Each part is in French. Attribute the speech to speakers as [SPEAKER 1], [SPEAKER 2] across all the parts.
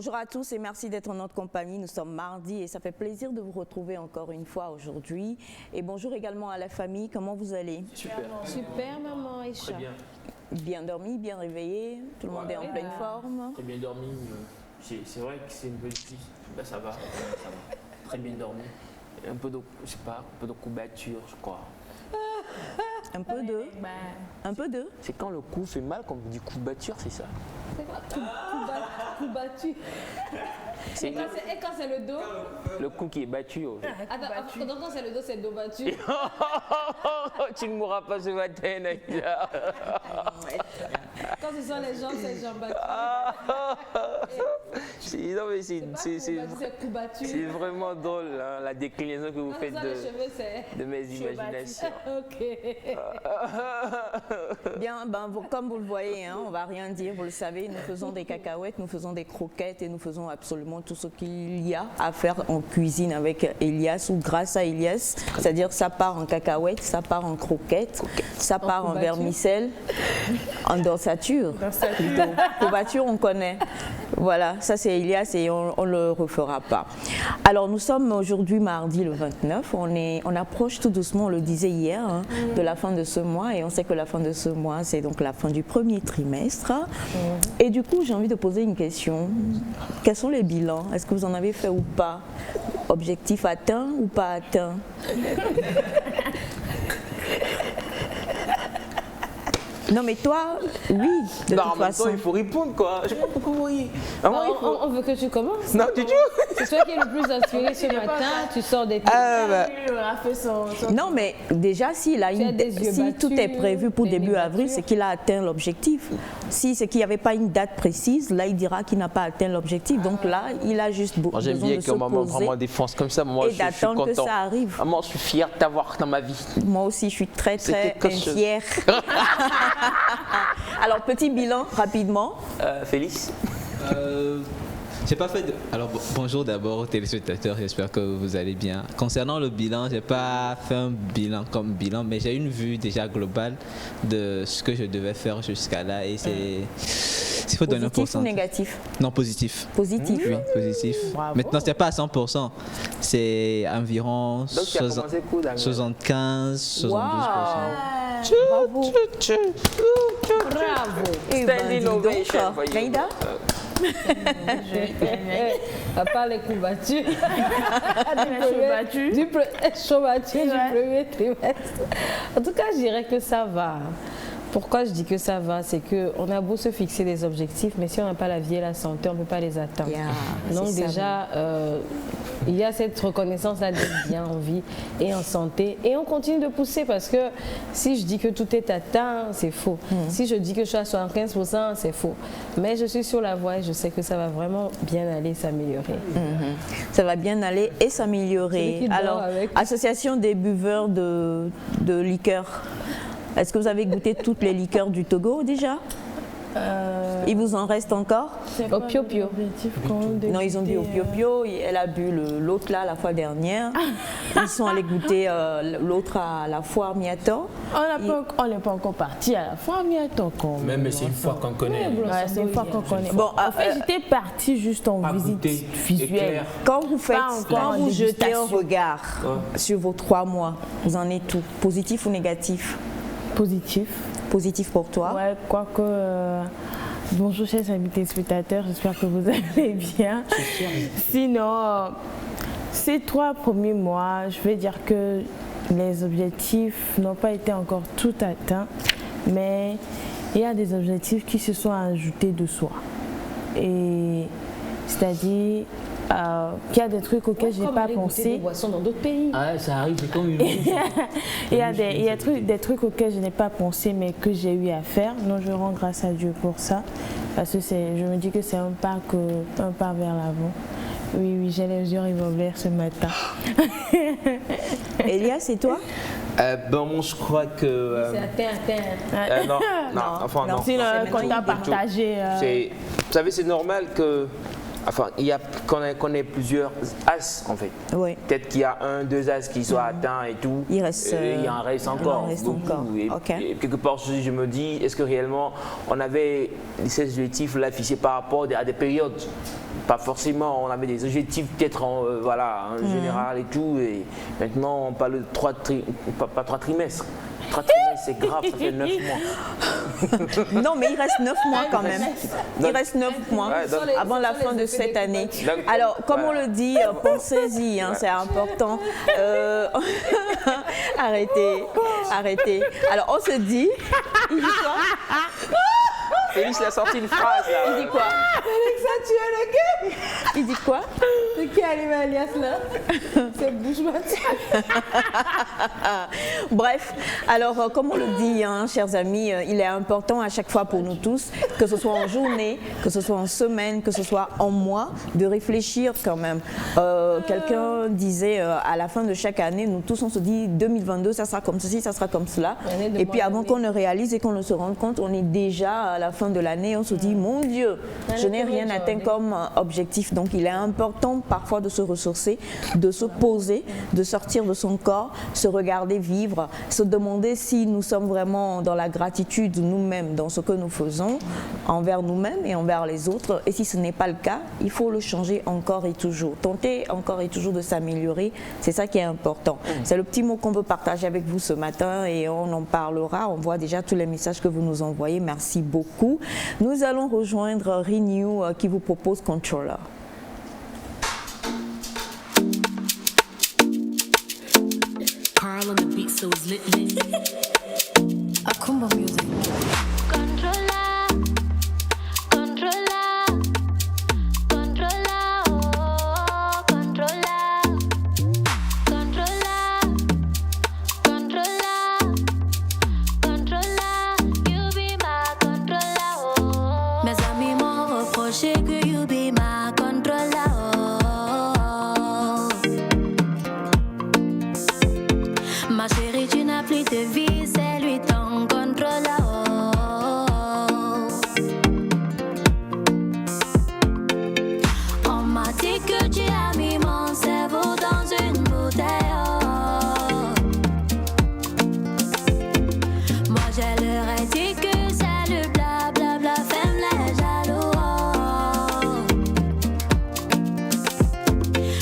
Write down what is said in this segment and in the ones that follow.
[SPEAKER 1] Bonjour à tous et merci d'être en notre compagnie. Nous sommes mardi et ça fait plaisir de vous retrouver encore une fois aujourd'hui. Et bonjour également à la famille, comment vous allez?
[SPEAKER 2] Super.
[SPEAKER 3] Super maman Aïcha.
[SPEAKER 2] Très bien.
[SPEAKER 1] Bien dormi, bien réveillé, tout le monde est en pleine forme.
[SPEAKER 2] Très bien dormi. C'est vrai que c'est une petite. Ben, ça va. Très bien dormi. Un peu de, je sais pas, un peu de couverture, je crois.
[SPEAKER 1] Un peu de. Un peu de.
[SPEAKER 2] C'est quand le cou fait mal qu'on dit couverture, c'est ça?
[SPEAKER 3] C'est quoi coup battu. Et quand c'est le dos?
[SPEAKER 2] Le cou qui est battu.
[SPEAKER 3] Attends, quand c'est le dos, c'est le dos battu.
[SPEAKER 2] Tu ne mourras pas ce matin, Naïla.
[SPEAKER 3] Quand ce sont les jambes, c'est les jambes battues.
[SPEAKER 2] Non, mais
[SPEAKER 3] C'est coup battu.
[SPEAKER 2] c'est vraiment drôle, hein, la déclinaison que vous faites
[SPEAKER 3] Les cheveux, c'est...
[SPEAKER 2] de mes imaginations.
[SPEAKER 3] Ok.
[SPEAKER 1] Bien, comme vous le voyez, hein, on va rien dire, vous le savez, nous faisons des cacahuètes, nous faisons des croquettes et nous faisons absolument tout ce qu'il y a à faire en cuisine avec Elias ou grâce à Elias. C'est-à-dire ça part en cacahuètes, ça part en croquettes, ça part en vermicelle, en dorsature. Plutôt. Couverture, on connaît. Voilà, ça c'est Elias et on ne le refera pas. Alors nous sommes aujourd'hui mardi le 29, on approche tout doucement, on le disait hier, hein, de la fin de ce mois et on sait que la fin de ce mois c'est donc la fin du premier trimestre. Et du coup j'ai envie de poser une question, quels sont les bilans? Est-ce que vous en avez fait ou pas? Objectif atteint ou pas atteint? Non mais toi, oui, de toute façon.
[SPEAKER 2] Il faut répondre quoi. Je sais pas pourquoi vous riez.
[SPEAKER 3] On veut que tu commences.
[SPEAKER 2] Non, du tout.
[SPEAKER 3] C'est toi qui es le plus inspiré ce matin, tu sors des trucs.
[SPEAKER 1] Non mais déjà si tout est prévu pour début avril, c'est qu'il a atteint l'objectif. Si c'est qu'il n'y avait pas une date précise, là il dira qu'il n'a pas atteint l'objectif. Donc là, il a juste besoin
[SPEAKER 2] J'aime bien
[SPEAKER 1] de se
[SPEAKER 2] que maman
[SPEAKER 1] poser
[SPEAKER 2] vraiment défense comme ça. Moi,
[SPEAKER 1] et
[SPEAKER 2] je suis
[SPEAKER 1] d'attendre que
[SPEAKER 2] content.
[SPEAKER 1] ça arrive.
[SPEAKER 2] Maman, je suis fier de t'avoir dans ma vie.
[SPEAKER 1] Moi aussi, je suis très
[SPEAKER 2] quelque chose.
[SPEAKER 1] fière. Alors, petit bilan, rapidement.
[SPEAKER 2] Félix
[SPEAKER 4] J'ai pas fait de... Alors bonjour d'abord aux téléspectateurs, j'espère que vous allez bien. Concernant le bilan, j'ai pas fait un bilan comme bilan, mais j'ai une vue déjà globale de ce que je devais faire jusqu'à là et il faut donner un
[SPEAKER 1] Positif ou
[SPEAKER 4] pourcentage.
[SPEAKER 1] négatif?
[SPEAKER 4] Non, positif.
[SPEAKER 1] Positif.
[SPEAKER 4] Oui, positif.
[SPEAKER 1] Bravo.
[SPEAKER 4] Maintenant, c'est pas à 100%, c'est environ
[SPEAKER 2] Donc, tu as commencé quoi, Daniel
[SPEAKER 4] 75, 72%.
[SPEAKER 1] Bravo.
[SPEAKER 3] Bravo.
[SPEAKER 1] Eh ben, dis donc, Naïda?
[SPEAKER 3] Papa, les coups battus. Du premier trimestre. En tout cas, je dirais que ça va. Pourquoi je dis que ça va? C'est qu'on a beau se fixer des objectifs, mais si on n'a pas la vie et la santé, on ne peut pas les atteindre. Donc déjà, il y a cette reconnaissance-là d'être bien en vie et en santé. Et on continue de pousser parce que si je dis que tout est atteint, c'est faux. Si je dis que je suis à 75%, c'est faux. Mais je suis sur la voie et je sais que ça va vraiment bien aller s'améliorer.
[SPEAKER 1] Ça va bien aller et s'améliorer. Alors, association des buveurs de liqueurs. Est-ce que vous avez goûté toutes les liqueurs du Togo déjà? Il vous en reste encore?
[SPEAKER 3] Au Pio-Pio.
[SPEAKER 1] Non, ils ont dit au Pio-Pio. Elle a bu l'autre là la fois dernière. Ils sont allés goûter l'autre à la foire Miato.
[SPEAKER 5] On n'est pas encore parti à la foire Miato.
[SPEAKER 2] Même c'est une fois qu'on connaît.
[SPEAKER 5] Ouais, c'est une fois qu'on connaît.
[SPEAKER 1] Bon,
[SPEAKER 5] en fait, j'étais partie juste en visite visuelle.
[SPEAKER 1] Quand vous jetez un regard sur vos 3 mois, vous en êtes où? Positif ou négatif?
[SPEAKER 5] Positif.
[SPEAKER 1] Positif pour toi?
[SPEAKER 5] Ouais, quoique... bonjour chers amis téléspectateurs, j'espère que vous allez bien. Sinon, ces 3 premiers mois, je vais dire que les objectifs n'ont pas été encore tout atteints, mais il y a des objectifs qui se sont ajoutés de soi. Et c'est-à-dire qu'il y a des trucs auxquels je n'ai pas pensé.
[SPEAKER 3] Des boissons dans d'autres pays.
[SPEAKER 2] Ah, ça arrive, c'est comme une...
[SPEAKER 5] Il y a des trucs auxquels je n'ai pas pensé mais que j'ai eu à faire. Donc je rends grâce à Dieu pour ça. Parce que je me dis que c'est un pas vers l'avant. Oui, j'ai les yeux revolver ce matin.
[SPEAKER 1] Elias, c'est toi?
[SPEAKER 2] Bon, moi je crois que...
[SPEAKER 3] C'est atteint.
[SPEAKER 2] Non.
[SPEAKER 5] Sinon, quand tu as partagé...
[SPEAKER 2] Vous savez, c'est normal que... Enfin, qu'on ait plusieurs as en fait.
[SPEAKER 1] Oui.
[SPEAKER 2] Peut-être qu'il y a 1, 2 as qui soient atteints et tout.
[SPEAKER 1] Il en
[SPEAKER 2] reste encore. Et quelque part, je me dis, est-ce que réellement on avait ces objectifs là fixés par rapport à des périodes? pas forcément, on avait des objectifs peut-être en général et tout, et maintenant on parle de pas 3 trimestres. 3 trimestres, c'est grave, ça fait 9 mois.
[SPEAKER 1] Non, mais il reste 9 mois quand même. Il reste 9 mois avant la fin de cette année. Alors, comme on le dit, pensez-y, c'est important. Arrêtez. Alors, on se dit, il dit quoi?
[SPEAKER 2] Félix il a sorti une phrase là.
[SPEAKER 1] Il dit quoi?
[SPEAKER 3] Félix a tué le gars.
[SPEAKER 1] Il dit quoi?
[SPEAKER 3] C'est qui arrive à Elias là? C'est Bouche-Mathieu.
[SPEAKER 1] Bref, alors comme on le dit, chers amis, il est important à chaque fois pour nous tous, que ce soit en journée, que ce soit en semaine, que ce soit en mois, de réfléchir quand même. Quelqu'un disait à la fin de chaque année, nous tous on se dit 2022, ça sera comme ceci, ça sera comme cela. Et puis avant qu'on ne réalise et qu'on ne se rende compte, on est déjà à la fin de l'année, on se dit, mon Dieu, je n'ai rien atteint comme objectif. Donc il est important parfois de se ressourcer, de se poser, de sortir de son corps, se regarder vivre, se demander si nous sommes vraiment dans la gratitude nous-mêmes, dans ce que nous faisons, envers nous-mêmes et envers les autres. Et si ce n'est pas le cas, il faut le changer encore et toujours. Tenter encore et toujours de s'améliorer, c'est ça qui est important. C'est le petit mot qu'on veut partager avec vous ce matin et on en parlera. On voit déjà tous les messages que vous nous envoyez. Merci beaucoup. Nous allons rejoindre Renew qui vous propose Controller.
[SPEAKER 6] Carl on the beat, so it's lit. Akumba music. Controller, controller, controller, oh, controller, controller, controller, controller, you be my controller, oh. Mes amis m'ont reproché que you be my controller, oh. Ma chérie, tu n'as plus de vie, c'est lui ton contrôleur. On m'a dit que tu as mis mon cerveau dans une bouteille. Moi, je leur ai dit que c'est le blablabla, femme les jaloux.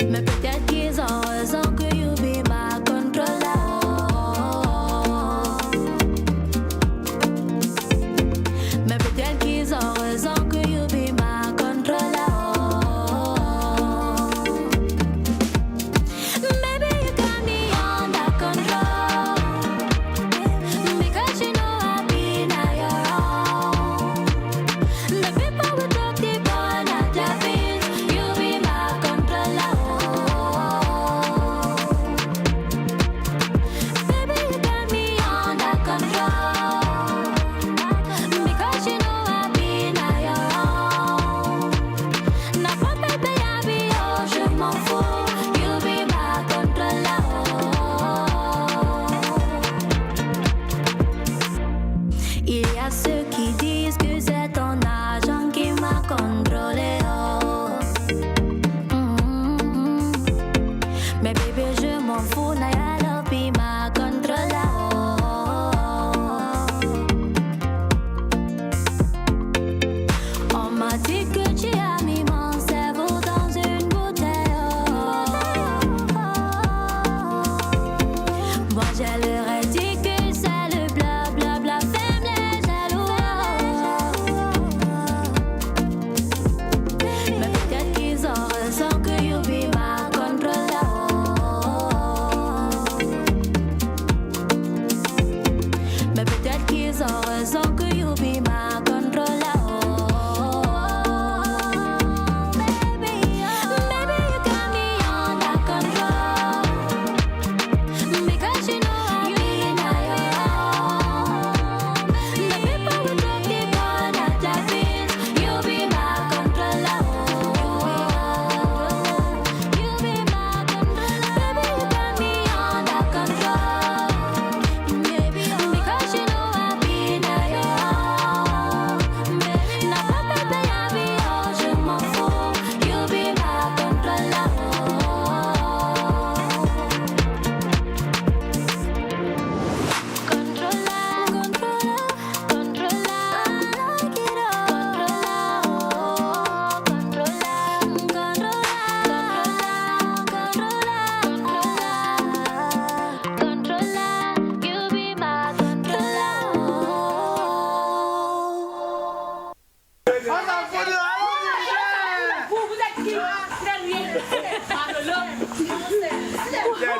[SPEAKER 6] Mais peut-être qu'ils ont raison que you be my controller. Mais peut-être qu'ils ont raison que you be my controller. Maybe you got me under control, because you know I've been at your own. The people will talk deep on at your feet, you be my controller.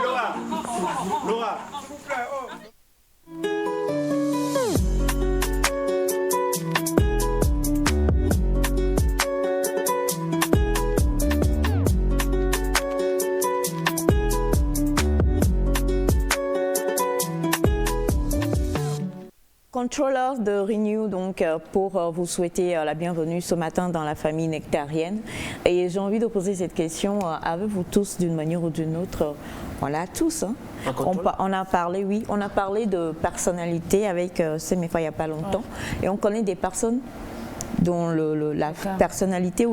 [SPEAKER 7] Laura, Laura, s'il vous plaît.
[SPEAKER 1] Controller de Renew, donc pour vous souhaiter la bienvenue ce matin dans la famille nectarienne. Et j'ai envie de poser cette question, avez-vous tous d'une manière ou d'une autre, on l'a tous, hein? On a parlé, oui, on a parlé de personnalité avec Semefa il n'y a pas longtemps, et on connaît des personnes dont la personnalité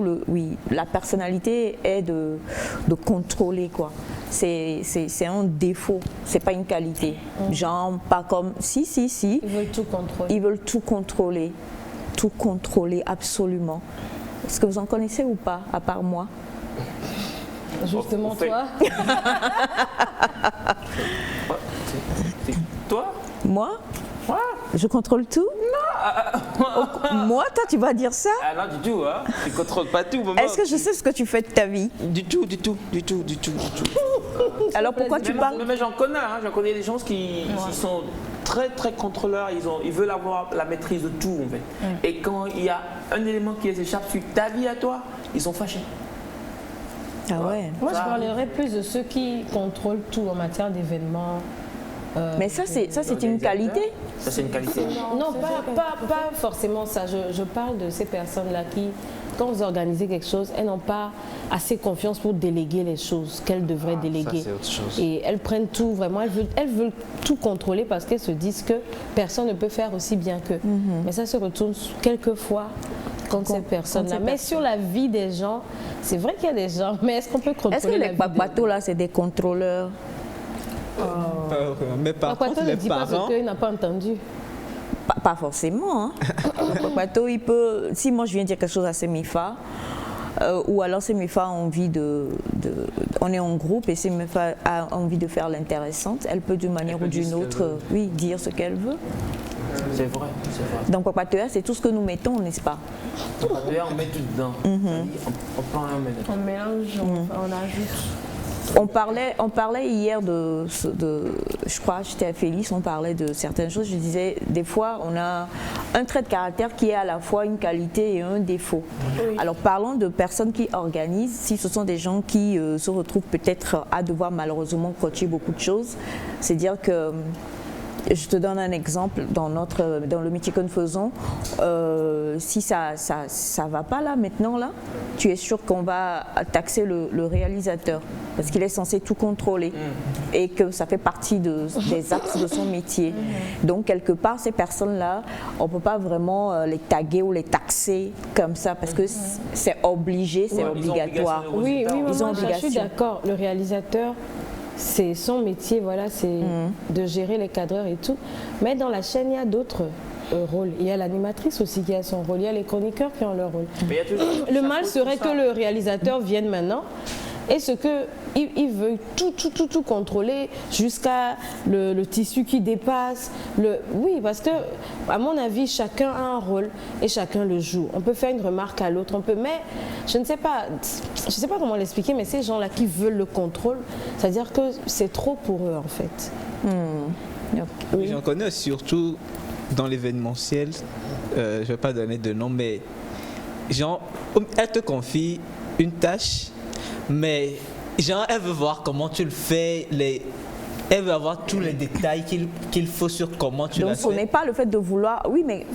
[SPEAKER 1] la personnalité est de contrôler, quoi. C'est un défaut, c'est pas une qualité. Genre pas comme si.
[SPEAKER 3] Ils veulent tout contrôler.
[SPEAKER 1] Ils veulent tout contrôler absolument. Est-ce que vous en connaissez ou pas, à part moi?
[SPEAKER 3] Justement toi.
[SPEAKER 2] Toi?
[SPEAKER 1] Moi? Je contrôle tout? Non. Moi, toi, tu vas dire ça?
[SPEAKER 2] Ah non, du tout, hein. Tu contrôles pas tout, maman.
[SPEAKER 1] Est-ce que je sais ce que tu fais de ta vie?
[SPEAKER 2] Du tout.
[SPEAKER 1] Alors pourquoi tu parles?
[SPEAKER 2] Mais j'en connais, hein. J'en connais des gens qui sont très très contrôleurs, ils veulent avoir la maîtrise de tout, en fait. Et quand il y a un élément qui les échappe sur ta vie à toi, ils sont fâchés.
[SPEAKER 1] Ah ouais.
[SPEAKER 3] Moi, je parlerais plus de ceux qui contrôlent tout en matière d'événements.
[SPEAKER 1] Mais ça, c'est une qualité.
[SPEAKER 2] Ça, c'est une qualité.
[SPEAKER 3] Non, pas forcément ça. Je parle de ces personnes-là qui, quand vous organisez quelque chose, elles n'ont pas assez confiance pour déléguer les choses qu'elles devraient déléguer.
[SPEAKER 4] Ça, c'est autre chose.
[SPEAKER 3] Et elles prennent tout, vraiment, elles veulent tout contrôler parce qu'elles se disent que personne ne peut faire aussi bien qu'eux. Mais ça se retourne quelquefois contre ces personnes-là. Mais sur la vie des gens, c'est vrai qu'il y a des gens, mais est-ce qu'on peut contrôler
[SPEAKER 1] Est-ce que les bateaux là, c'est des contrôleurs?
[SPEAKER 4] Mais par contre,
[SPEAKER 3] ne
[SPEAKER 4] les
[SPEAKER 3] dit pas
[SPEAKER 4] parents...
[SPEAKER 3] ce qu'il n'a pas entendu.
[SPEAKER 1] Pas forcément. Hein. Le bateau, il peut... Si moi je viens dire quelque chose à Semefa, ou alors Semefa a envie on est en groupe et Semefa a envie de faire l'intéressante, elle peut d'une manière ou d'une autre, dire ce qu'elle veut.
[SPEAKER 2] C'est vrai.
[SPEAKER 1] Donc Papatoya, c'est tout ce que nous mettons, n'est-ce pas?
[SPEAKER 2] Papatoya, on met tout dedans. On prend un mélange.
[SPEAKER 5] On mélange, on ajoute.
[SPEAKER 1] On parlait hier je crois, j'étais à Félix, on parlait de certaines choses. Je disais, des fois, on a un trait de caractère qui est à la fois une qualité et un défaut. Oui. Alors, parlons de personnes qui organisent. Si ce sont des gens qui se retrouvent peut-être à devoir malheureusement coacher beaucoup de choses, c'est dire que... Je te donne un exemple dans le métier que nous faisons. Si ça va pas là maintenant là, tu es sûr qu'on va taxer le réalisateur parce qu'il est censé tout contrôler et que ça fait partie des axes de son métier. Donc quelque part ces personnes là, on peut pas vraiment les taguer ou les taxer comme ça parce que c'est obligé, c'est obligatoire.
[SPEAKER 3] Oui, je suis d'accord. Le réalisateur, c'est son métier, voilà, c'est de gérer les cadreurs et tout. Mais dans la chaîne, il y a d'autres rôles. Il y a l'animatrice aussi qui a son rôle. Il y a les chroniqueurs qui ont leur rôle. Le mal serait que le réalisateur vienne maintenant et il veut tout contrôler jusqu'à le tissu qui dépasse. Oui, parce que, à mon avis, chacun a un rôle et chacun le joue. On peut faire une remarque à l'autre, mais je ne sais pas comment l'expliquer, mais ces gens-là qui veulent le contrôle, c'est-à-dire que c'est trop pour eux, en fait.
[SPEAKER 4] Oui. J'en connais surtout dans l'événementiel, je ne vais pas donner de nom, mais genre, elle te confie une tâche, mais genre, elle veut voir comment tu le fais, elle veut avoir tous les détails qu'il faut sur comment tu l'as fait.
[SPEAKER 1] Donc, ce n'est pas le fait de vouloir... Oui, mais...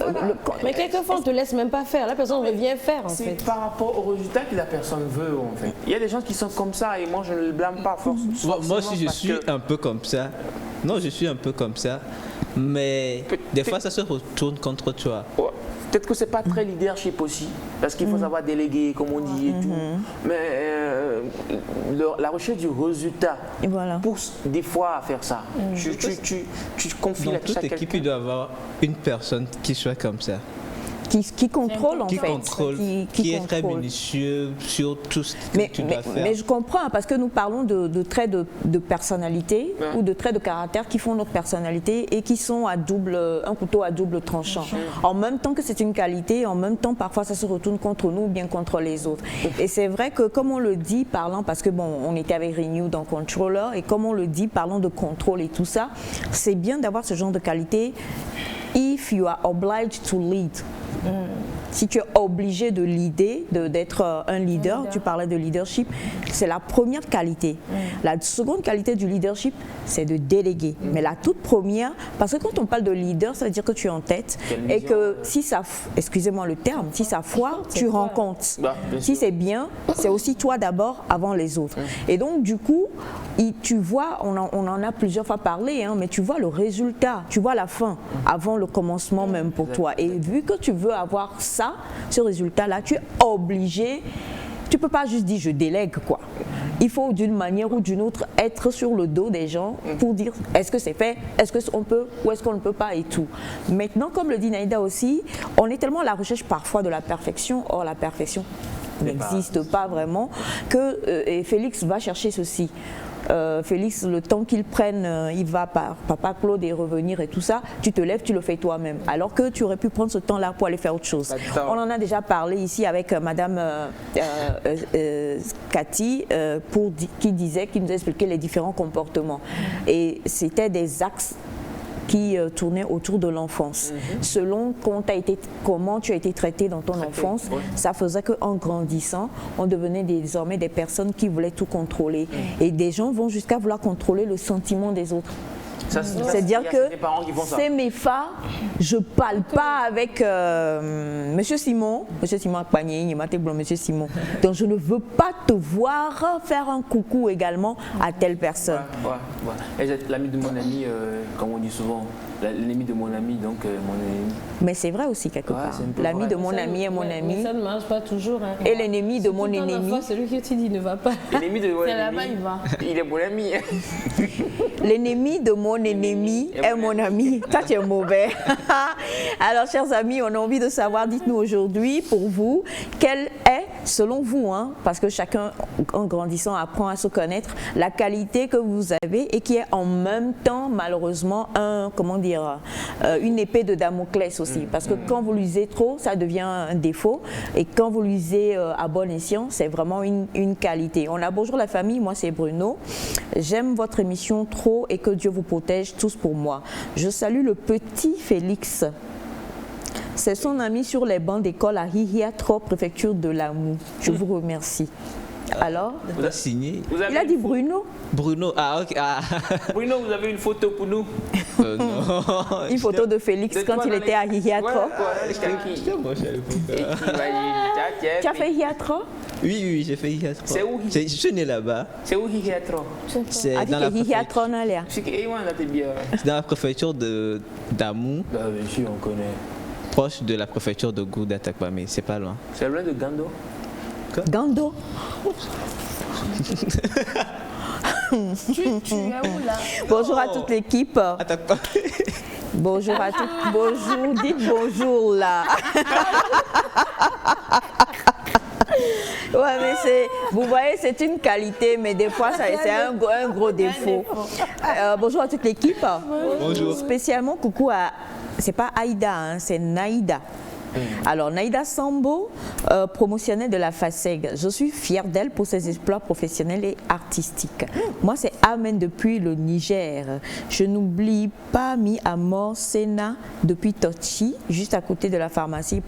[SPEAKER 3] Mais quelquefois, on ne te laisse même pas faire. La personne revient faire, en fait.
[SPEAKER 2] C'est par rapport au résultat que la personne veut, en fait. Il y a des gens qui sont comme ça et moi, je ne le blâme pas forcément.
[SPEAKER 4] Moi aussi, je suis un peu comme ça. Non, je suis un peu comme ça. Mais des fois, ça se retourne contre toi.
[SPEAKER 2] Ouais. Peut-être que c'est pas très leadership aussi, parce qu'il faut savoir déléguer, comme on dit et tout. Mais la recherche du résultat pousse des fois à faire ça. Tu confies
[SPEAKER 4] dans
[SPEAKER 2] la tâche à quelqu'un.
[SPEAKER 4] toute équipe, il doit y avoir une personne qui soit comme ça.
[SPEAKER 1] qui contrôle en
[SPEAKER 4] qui
[SPEAKER 1] fait.
[SPEAKER 4] contrôle, qui est très minutieux sur tout ce que tu dois faire.
[SPEAKER 1] Mais je comprends, parce que nous parlons de traits de personnalité ou de traits de caractère qui font notre personnalité et qui sont un couteau à double tranchant. En même temps que c'est une qualité, en même temps parfois ça se retourne contre nous ou bien contre les autres. Et c'est vrai que comme on le dit, parlant, parce que bon, on était avec Renew dans Controller, et comme on le dit, parlant de contrôle et tout ça, c'est bien d'avoir ce genre de qualité if you are obliged to lead. Si tu es obligé de leader, d'être un leader, tu parlais de leadership, c'est la première qualité. La seconde qualité du leadership, c'est de déléguer. Mais la toute première, parce que quand on parle de leader, ça veut dire que tu es en tête et que si ça, excusez-moi le terme, si ça foire, tu rends compte. Si c'est bien, c'est aussi toi d'abord avant les autres. Et donc du coup, tu vois, on en a plusieurs fois parlé, hein, mais tu vois le résultat, tu vois la fin avant le commencement même pour toi. Et vu que tu veux avoir ça, ce résultat-là, tu es obligé, tu ne peux pas juste dire je délègue quoi. Il faut d'une manière ou d'une autre être sur le dos des gens pour dire est-ce que c'est fait, est-ce qu'on peut ou est-ce qu'on ne peut pas et tout. Maintenant, comme le dit Naïda aussi, on est tellement à la recherche parfois de la perfection, or la perfection n'existe pas vraiment, que et Félix va chercher ceci. Félix, le temps qu'il prenne, il va par Papa Claude et revenir et tout ça, tu te lèves, tu le fais toi-même. Alors que tu aurais pu prendre ce temps-là pour aller faire autre chose. On en a déjà parlé ici avec Madame Cathy, qui nous a expliqué les différents comportements. Et c'était des axes qui tournait autour de l'enfance. Selon comment tu as été traité dans ton enfance, ça faisait qu'en grandissant, on devenait désormais des personnes qui voulaient tout contrôler. Et des gens vont jusqu'à vouloir contrôler le sentiment des autres. C'est-à-dire que c'est mes phares, je ne parle pas avec Monsieur Simon Akpagné, Monsieur Simon. Donc je ne veux pas te voir faire un coucou également à telle personne.
[SPEAKER 2] L'ami de mon ami, comme on dit souvent, l'ennemi de mon ami, donc mon ennemi.
[SPEAKER 1] Mais c'est vrai aussi quelque part. L'ami de mon ami est mon ami.
[SPEAKER 3] Mais ça ne marche pas toujours. Hein.
[SPEAKER 1] Et l'ennemi de mon ennemi.
[SPEAKER 3] Celui que tu dis ne va pas.
[SPEAKER 2] L'ennemi de mon ennemi.
[SPEAKER 3] Là-bas, il va.
[SPEAKER 2] Il est mon ami.
[SPEAKER 1] L'ennemi de mon ennemi est mon ami. Ça, tu es mauvais. Alors, chers amis, on a envie de savoir, dites-nous aujourd'hui, pour vous, quelle est, selon vous, hein, parce que chacun, en grandissant, apprend à se connaître, la qualité que vous avez et qui est en même temps, malheureusement, une épée de Damoclès aussi. Parce que quand vous lisez trop, ça devient un défaut. Et quand vous lisez à bon escient, c'est vraiment une qualité. On a bonjour la famille, moi c'est Bruno. J'aime votre émission trop et que Dieu vous protège tous pour moi. Je salue le petit Félix. C'est son ami sur les bancs d'école à Hihiatro, préfecture de Lamou. Je vous remercie. Alors,
[SPEAKER 4] vous avez signé.
[SPEAKER 1] Il a dit Bruno.
[SPEAKER 4] Bruno, ah ok. Ah.
[SPEAKER 2] Bruno, vous avez une photo pour nous?
[SPEAKER 4] Non.
[SPEAKER 1] Une photo de Félix quand il était à Hihiatro. Tu as fait Hihiatro?
[SPEAKER 4] Oui, j'ai fait Hihiatro.
[SPEAKER 2] C'est où?
[SPEAKER 4] Je suis né là-bas.
[SPEAKER 2] C'est où Hihiatro?
[SPEAKER 4] C'est dans la préfecture.
[SPEAKER 2] C'est
[SPEAKER 4] dans la préfecture d'Amou.
[SPEAKER 2] Bien sûr, on connaît.
[SPEAKER 4] Proche de la préfecture de Gouda Takpamé, c'est pas loin.
[SPEAKER 2] C'est loin de Gando?
[SPEAKER 1] Gando.
[SPEAKER 5] Tu es où là?
[SPEAKER 1] Bonjour à toute l'équipe. Bonjour à toutes. Bonjour, dites bonjour là. Ouais, mais vous voyez, c'est une qualité, mais des fois, c'est un gros défaut. Bonjour à toute l'équipe.
[SPEAKER 4] Bonjour.
[SPEAKER 1] Spécialement, coucou à, c'est pas Aïda, hein, c'est Naïda. Alors, Naïda Sambo, promotionnelle de la FASEG. Je suis fière d'elle pour ses exploits professionnels et artistiques. Moi, c'est Amen depuis le Niger. Je n'oublie pas mis à mort Sena depuis Tochi, juste à côté de la pharmacie, ...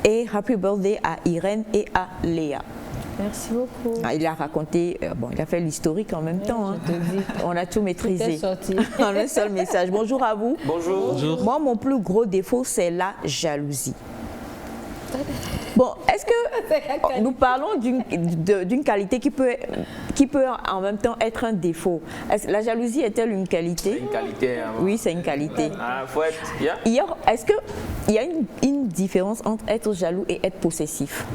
[SPEAKER 1] Et happy birthday à Irène et à Léa.
[SPEAKER 3] Merci beaucoup.
[SPEAKER 1] Il a raconté, il a fait l'historique en même temps. Hein. On a tout maîtrisé. En un seul message. Bonjour à vous.
[SPEAKER 2] Bonjour.
[SPEAKER 4] Bonjour.
[SPEAKER 1] Moi, mon plus gros défaut, c'est la jalousie. Bon, est-ce que nous parlons d'une qualité qui peut en même temps être un défaut? La jalousie est-elle une qualité?
[SPEAKER 2] C'est une qualité. Hein,
[SPEAKER 1] oui, c'est une qualité.
[SPEAKER 2] Ah, faut être bien.
[SPEAKER 1] Est-ce qu'il y a une différence entre être jaloux et être possessif?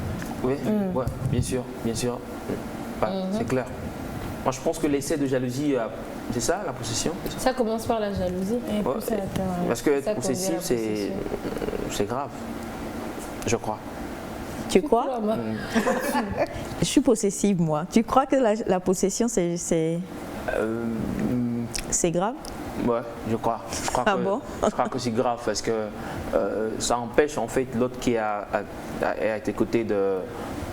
[SPEAKER 2] Oui, ouais, bien sûr. Ouais, c'est clair. Moi, je pense que l'excès de jalousie, c'est ça, la possession?
[SPEAKER 3] Ça commence par la jalousie.
[SPEAKER 2] Parce que être possessif, c'est grave. Je crois.
[SPEAKER 1] Tu crois? Je suis possessive, moi. Tu crois que la possession, c'est grave?
[SPEAKER 2] Ouais, je crois.
[SPEAKER 1] Ah bon?
[SPEAKER 2] Je crois que c'est grave parce que ça empêche en fait l'autre qui est à tes côtés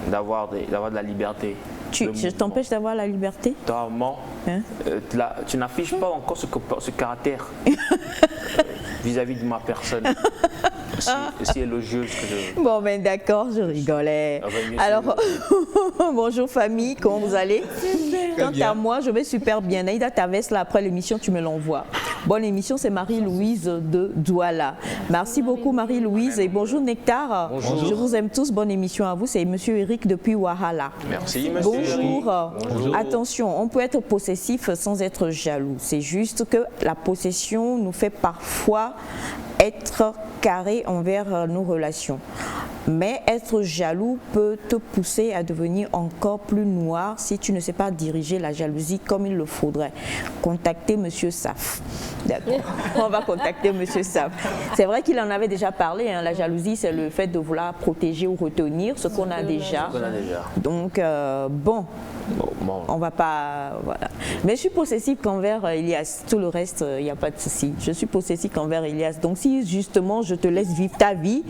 [SPEAKER 2] d'avoir de la liberté.
[SPEAKER 1] Je t'empêche d'avoir la liberté?
[SPEAKER 2] Totalement.
[SPEAKER 1] Hein?
[SPEAKER 2] Tu n'affiches pas encore ce caractère vis-à-vis de ma personne. Si élogieuse que je...
[SPEAKER 1] Bon, ben d'accord, je rigolais. Alors, bonjour famille, comment vous allez? Quant à moi, je vais super bien. Naïda, ta veste là, après l'émission, tu me l'envoies. Bonne émission, c'est Marie-Louise de Douala. Merci beaucoup Marie-Louise et bonjour Nectar.
[SPEAKER 2] Bonjour.
[SPEAKER 1] Je vous aime tous, bonne émission à vous. C'est Monsieur Eric depuis Wahala.
[SPEAKER 2] Merci, monsieur Eric.
[SPEAKER 1] Bonjour. Attention, on peut être possessif sans être jaloux. C'est juste que la possession nous fait parfois être carré envers nos relations. Mais être jaloux peut te pousser à devenir encore plus noir si tu ne sais pas diriger la jalousie comme il le faudrait. Contactez Monsieur Saf. D'accord. On va contacter Monsieur Saf. C'est vrai qu'il en avait déjà parlé. Hein. La jalousie, c'est le fait de vouloir protéger ou retenir ce qu'on a déjà. Donc, bon. On va pas... Voilà. Mais je suis possessive qu'envers Elias. Tout le reste, il n'y a pas de souci. Je suis possessive qu'envers Elias. Donc, si justement je te laisse vivre ta vie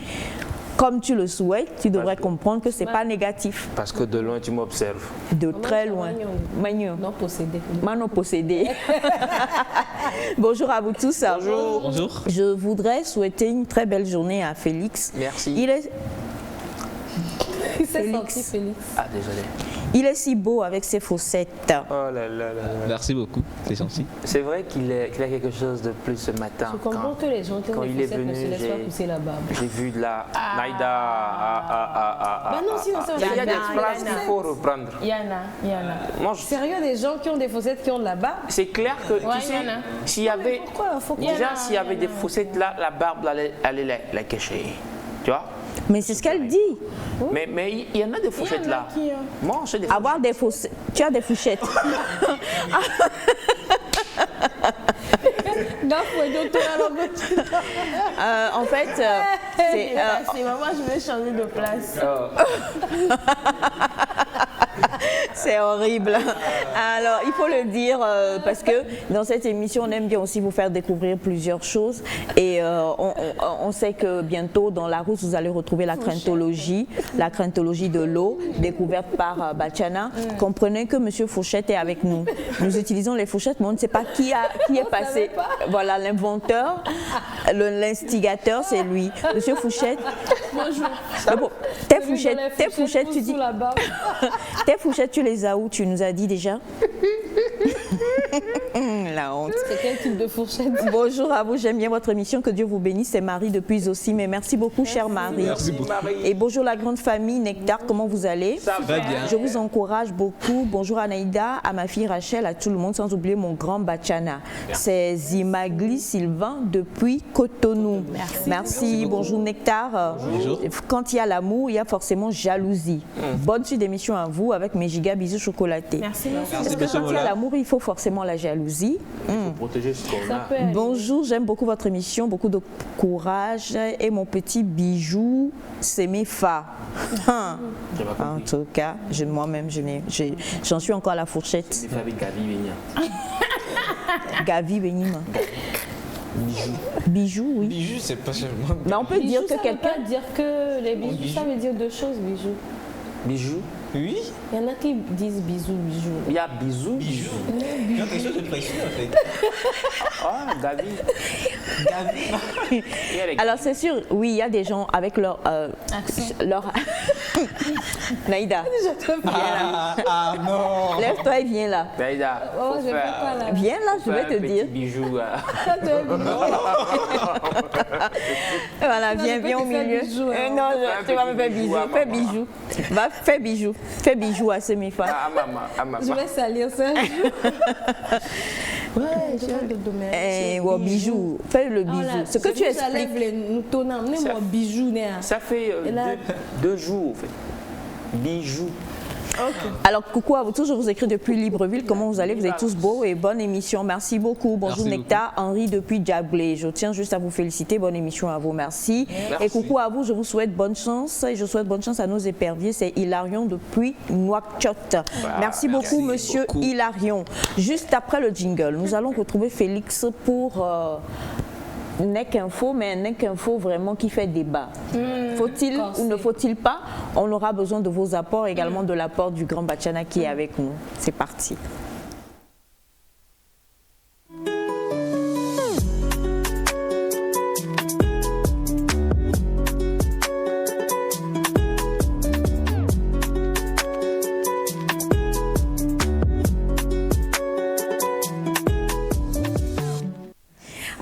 [SPEAKER 1] comme tu le souhaites, tu devrais comprendre que ce n'est pas négatif.
[SPEAKER 2] Parce que de loin, tu m'observes.
[SPEAKER 1] De très loin.
[SPEAKER 3] Magnon. Non possédé.
[SPEAKER 1] Manon possédé. Bonjour à vous tous.
[SPEAKER 2] Bonjour.
[SPEAKER 4] Bonjour.
[SPEAKER 1] Je voudrais souhaiter une très belle journée à Félix.
[SPEAKER 2] Merci.
[SPEAKER 1] Il
[SPEAKER 3] s'est senti Félix.
[SPEAKER 2] Ah, désolé.
[SPEAKER 1] Il est si beau avec ses fossettes.
[SPEAKER 2] Oh là là là.
[SPEAKER 4] Merci beaucoup, c'est gentil.
[SPEAKER 2] C'est vrai qu'il a quelque chose de plus ce matin.
[SPEAKER 3] Je comprends que les gens qui ont
[SPEAKER 2] quand
[SPEAKER 3] des
[SPEAKER 2] il est
[SPEAKER 3] faussettes ne
[SPEAKER 2] venu,
[SPEAKER 3] se laissent pas pousser la barbe.
[SPEAKER 2] j'ai vu de la Naïda.
[SPEAKER 3] Bah non, sinon ça
[SPEAKER 2] Il y a des phrases qu'il faut reprendre.
[SPEAKER 3] Yana.
[SPEAKER 2] Moi,
[SPEAKER 3] Sérieux, des gens qui ont des faussettes qui ont de la barbe?
[SPEAKER 2] c'est clair que tu sais,
[SPEAKER 3] Yana.
[SPEAKER 2] s'il y avait
[SPEAKER 3] Pourquoi faut qu'il y en
[SPEAKER 2] déjà
[SPEAKER 3] a,
[SPEAKER 2] s'il y avait des faussettes là, la barbe allait la cacher. Tu vois?
[SPEAKER 1] Mais c'est ce qu'elle dit.
[SPEAKER 2] Mais il y en a des fourchettes là. Moi, j'ai des
[SPEAKER 1] Avoir des faussettes. Tu as des fourchettes. En fait,
[SPEAKER 5] c'est maman, je vais changer de place.
[SPEAKER 1] c'est horrible. Alors, il faut le dire parce que dans cette émission, on aime bien aussi vous faire découvrir plusieurs choses. Et on sait que bientôt, dans la route, vous allez retrouver la craintologie de l'eau, découverte par Bachana. Comprenez que Monsieur Fourchette est avec nous. Nous utilisons les fourchettes, mais on ne sait pas qui est passé. Voilà, l'inventeur, l'instigateur, c'est lui. Monsieur Fourchette. Bonjour. Tes fourchettes, tu dis. Tes fourchettes, tu les as où? Tu nous as dit déjà. La honte.
[SPEAKER 3] C'est quel type de fourchette?
[SPEAKER 1] Bonjour à vous, j'aime bien votre émission. Que Dieu vous bénisse. C'est Marie depuis aussi. Mais merci beaucoup, chère Marie.
[SPEAKER 4] Merci beaucoup.
[SPEAKER 1] Et bonjour la grande famille Nectar, comment vous allez?
[SPEAKER 2] Ça
[SPEAKER 4] va bien.
[SPEAKER 1] Je vous encourage beaucoup. Bonjour à Naïda, à ma fille Rachel, à tout le monde, sans oublier mon grand Bachana. C'est Zimagli Sylvain depuis Cotonou. Merci. Bonjour Nectar.
[SPEAKER 4] Bonjour.
[SPEAKER 1] Quand il y a l'amour, il y a forcément jalousie. Bonne suite d'émission à vous avec mes giga bisous chocolatés.
[SPEAKER 5] Merci.
[SPEAKER 1] Parce que quand il y a l'amour, il faut forcément la jalousie.
[SPEAKER 2] Il faut protéger ce qu'on a.
[SPEAKER 1] Bonjour, j'aime beaucoup votre émission, beaucoup de courage et mon petit bijou, c'est mes fa. En tout cas, moi-même, j'en suis encore à la fourchette.
[SPEAKER 2] C'est avec Gavi Bénia.
[SPEAKER 1] Gavi Benima.
[SPEAKER 2] Bijou.
[SPEAKER 1] Bijou, oui.
[SPEAKER 4] Bijou, c'est pas seulement.
[SPEAKER 1] Mais on peut dire que quelqu'un.
[SPEAKER 3] Ça veut pas dire que les bijoux, ça veut dire deux choses, bijoux.
[SPEAKER 2] Bijou.
[SPEAKER 4] Oui.
[SPEAKER 3] Il y en a qui disent bisous.
[SPEAKER 2] Il y a bisou.
[SPEAKER 4] Bijou. Il y a quelque chose de précieux en fait.
[SPEAKER 2] Ah, Gavi.
[SPEAKER 1] Alors c'est sûr, oui, il y a des gens avec leur... Naïda,
[SPEAKER 4] Ah non.
[SPEAKER 1] lève-toi et viens là.
[SPEAKER 2] Naïda,
[SPEAKER 3] Oh, je vais pas là.
[SPEAKER 1] Viens là, je vais te dire.
[SPEAKER 2] Bijou.
[SPEAKER 1] Voilà,
[SPEAKER 3] Non,
[SPEAKER 1] viens,
[SPEAKER 3] je peux
[SPEAKER 1] viens
[SPEAKER 3] te
[SPEAKER 1] au
[SPEAKER 3] faire
[SPEAKER 1] milieu.
[SPEAKER 3] bisou, hein.
[SPEAKER 1] Non, tu vas me faire bisou. Fais bisou. Va, fais bisou. Fais bisou à Semifa.
[SPEAKER 2] Ah, maman.
[SPEAKER 3] Je vais salir ça. Ouais, je vais te donner.
[SPEAKER 1] Ou bijou. Fais le bisou. Ce que tu expliques.
[SPEAKER 3] Nous tournons, amenez-moi bijou.
[SPEAKER 2] Ça fait 2 jours en fait. Bijou.
[SPEAKER 1] Alors, coucou à vous tous, je vous écris depuis Libreville. Comment vous allez? Vous êtes tous beaux et bonne émission. Merci beaucoup. Bonjour
[SPEAKER 4] Merci
[SPEAKER 1] Nectar, Henri depuis Diablé. Je tiens juste à vous féliciter. Bonne émission à vous. Merci. Et coucou à vous, je vous souhaite bonne chance. Et je souhaite bonne chance à nos éperviers. C'est Hilarion depuis Nouakchott. Merci beaucoup, monsieur Hilarion. Juste après le jingle, nous allons retrouver Félix pour... Nec Info, mais un Nec Info vraiment qui fait débat. Faut-il ou ne faut-il pas? On aura besoin de vos apports, également de l'apport du grand Bachana qui est avec nous. C'est parti.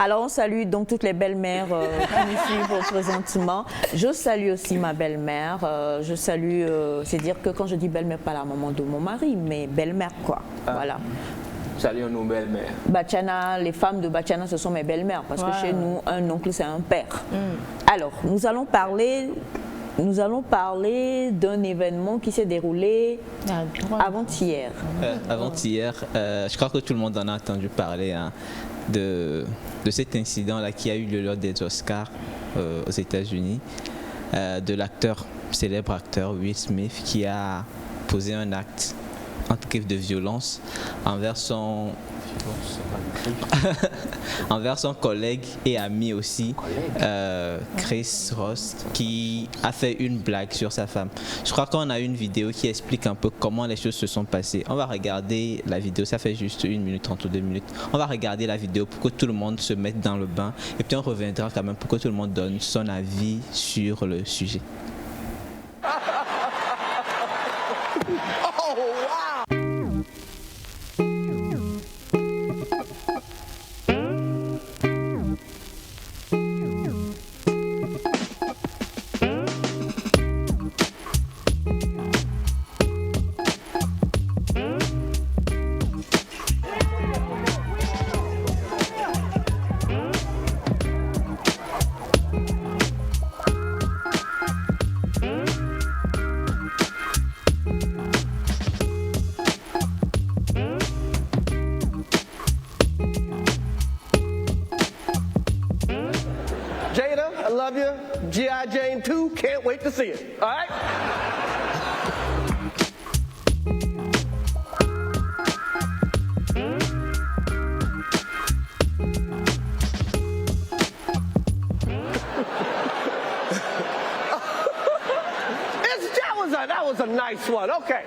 [SPEAKER 1] Alors, on salue donc toutes les belles-mères qui nous suivent présentement. Je salue aussi ma belle-mère. Je salue, c'est dire que quand je dis belle-mère, pas la maman de mon mari, mais belle-mère quoi. Voilà.
[SPEAKER 2] Salut nos belles-mères.
[SPEAKER 1] Bachana, les femmes de Bachana, ce sont mes belles-mères parce que chez nous, un oncle, c'est un père. Alors, nous allons parler d'un événement qui s'est déroulé avant-hier.
[SPEAKER 4] Avant-hier, je crois que tout le monde en a entendu parler hein, de cet incident-là qui a eu lieu lors des Oscars aux États-Unis, de l'acteur, célèbre acteur Will Smith qui a posé un acte de violence envers son collègue et ami aussi, Chris Ross, qui a fait une blague sur sa femme. Je crois qu'on a une vidéo qui explique un peu comment les choses se sont passées. On va regarder la vidéo, ça fait juste 1 minute 30 ou 2 minutes. On va regarder la vidéo pour que tout le monde se mette dans le bain et puis on reviendra quand même pour que tout le monde donne son avis sur le sujet.
[SPEAKER 8] Jada, I love you. G.I. Jane 2, can't wait to see it. All right? That was a nice one. Okay.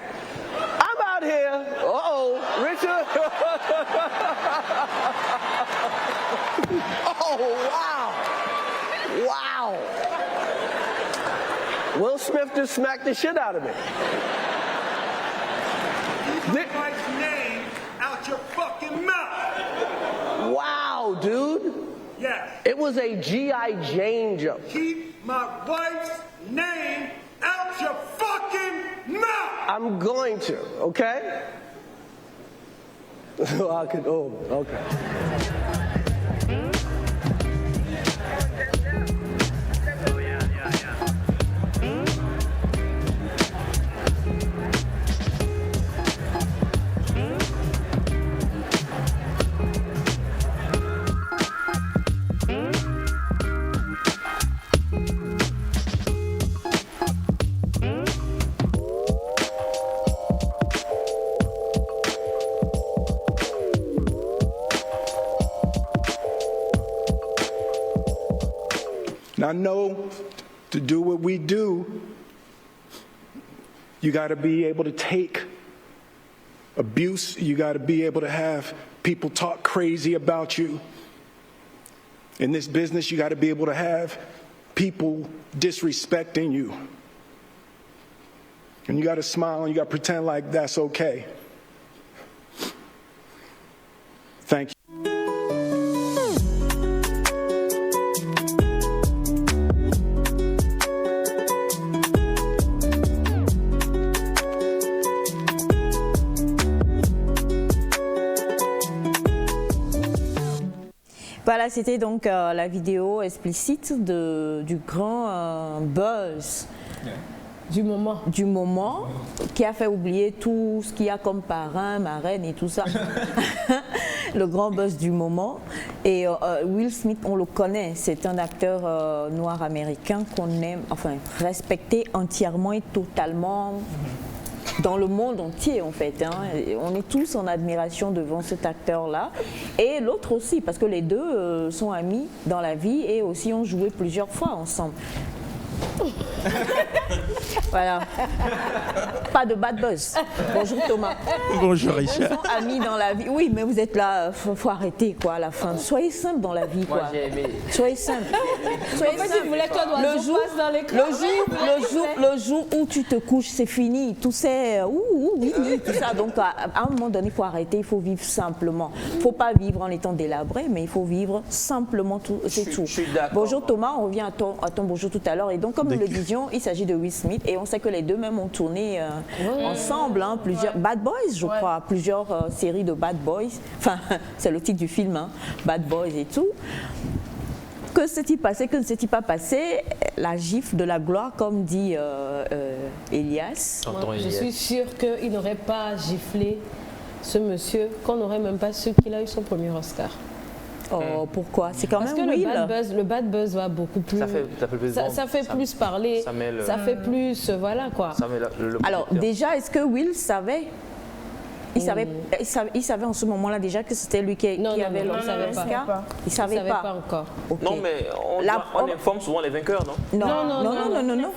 [SPEAKER 8] I'm out here. Richard. Oh, wow. Will Smith just smacked the shit out of me.
[SPEAKER 7] Keep Mike's name out your fucking mouth.
[SPEAKER 8] Wow, dude.
[SPEAKER 7] Yes.
[SPEAKER 8] It was a G.I. Jane joke.
[SPEAKER 7] Keep my wife's name out your fucking mouth.
[SPEAKER 8] I'm going to, okay? Okay.
[SPEAKER 9] I know to do what we do, you got to be able to take abuse. You got to be able to have people talk crazy about you. In this business, you got to be able to have people disrespecting you. And you got to smile and you got to pretend like that's okay. Thank you.
[SPEAKER 1] Voilà, c'était donc la vidéo explicite du grand Buzz.
[SPEAKER 3] Du moment.
[SPEAKER 1] Du moment, qui a fait oublier tout ce qu'il y a comme parrain, marraine et tout ça. Le grand boss du moment. Et Will Smith, on le connaît, c'est un acteur noir américain qu'on aime, enfin respecté entièrement et totalement dans le monde entier en fait. Hein. On est tous en admiration devant cet acteur-là. Et l'autre aussi, parce que les deux sont amis dans la vie et aussi ont joué plusieurs fois ensemble. Voilà. Pas de bad buzz. Bonjour Thomas.
[SPEAKER 10] Bonjour Richard.
[SPEAKER 1] Ils sont amis dans la vie. Oui, mais vous êtes là, faut arrêter quoi à la fin. Soyez simple dans la vie quoi.
[SPEAKER 2] Moi j'ai aimé.
[SPEAKER 1] Soyez simple. Soyez simple.
[SPEAKER 3] Tu voulais que toi dans
[SPEAKER 1] le jour où tu te couches, c'est fini. Tout c'est oui, tout ça. Donc à un moment donné, il faut arrêter. Il faut vivre simplement. Il ne faut pas vivre en étant délabré, mais il faut vivre simplement. C'est tout.
[SPEAKER 2] Je suis d'accord.
[SPEAKER 1] Bonjour Thomas, on revient à ton bonjour tout à l'heure. Et donc comme nous le disions, il s'agit de Will Smith et on sait que les deux même ont tourné ensemble, hein, plusieurs Bad Boys, je crois, plusieurs séries de Bad Boys. Enfin, c'est le titre du film, hein, Bad Boys et tout. Que s'est-il passé, que ne s'est-il pas passé? La gifle de la gloire, comme dit Elias.
[SPEAKER 3] Je suis sûre qu'il n'aurait pas giflé ce monsieur, qu'on n'aurait même pas su qu'il a eu son premier Oscar.
[SPEAKER 1] Oh, pourquoi? C'est quand
[SPEAKER 3] Parce
[SPEAKER 1] même
[SPEAKER 3] que
[SPEAKER 1] Will.
[SPEAKER 3] le bad buzz va beaucoup plus.
[SPEAKER 2] Ça fait plus
[SPEAKER 3] ça fait plus parler. Ça fait plus. Voilà quoi.
[SPEAKER 2] Ça met le
[SPEAKER 1] Alors, déjà, est-ce que Will savait? Il savait en ce moment-là déjà que c'était lui qui avait l'Oscar. Il ne savait pas
[SPEAKER 3] encore.
[SPEAKER 1] Okay.
[SPEAKER 2] Non, mais on informe souvent les vainqueurs, non?
[SPEAKER 1] Non.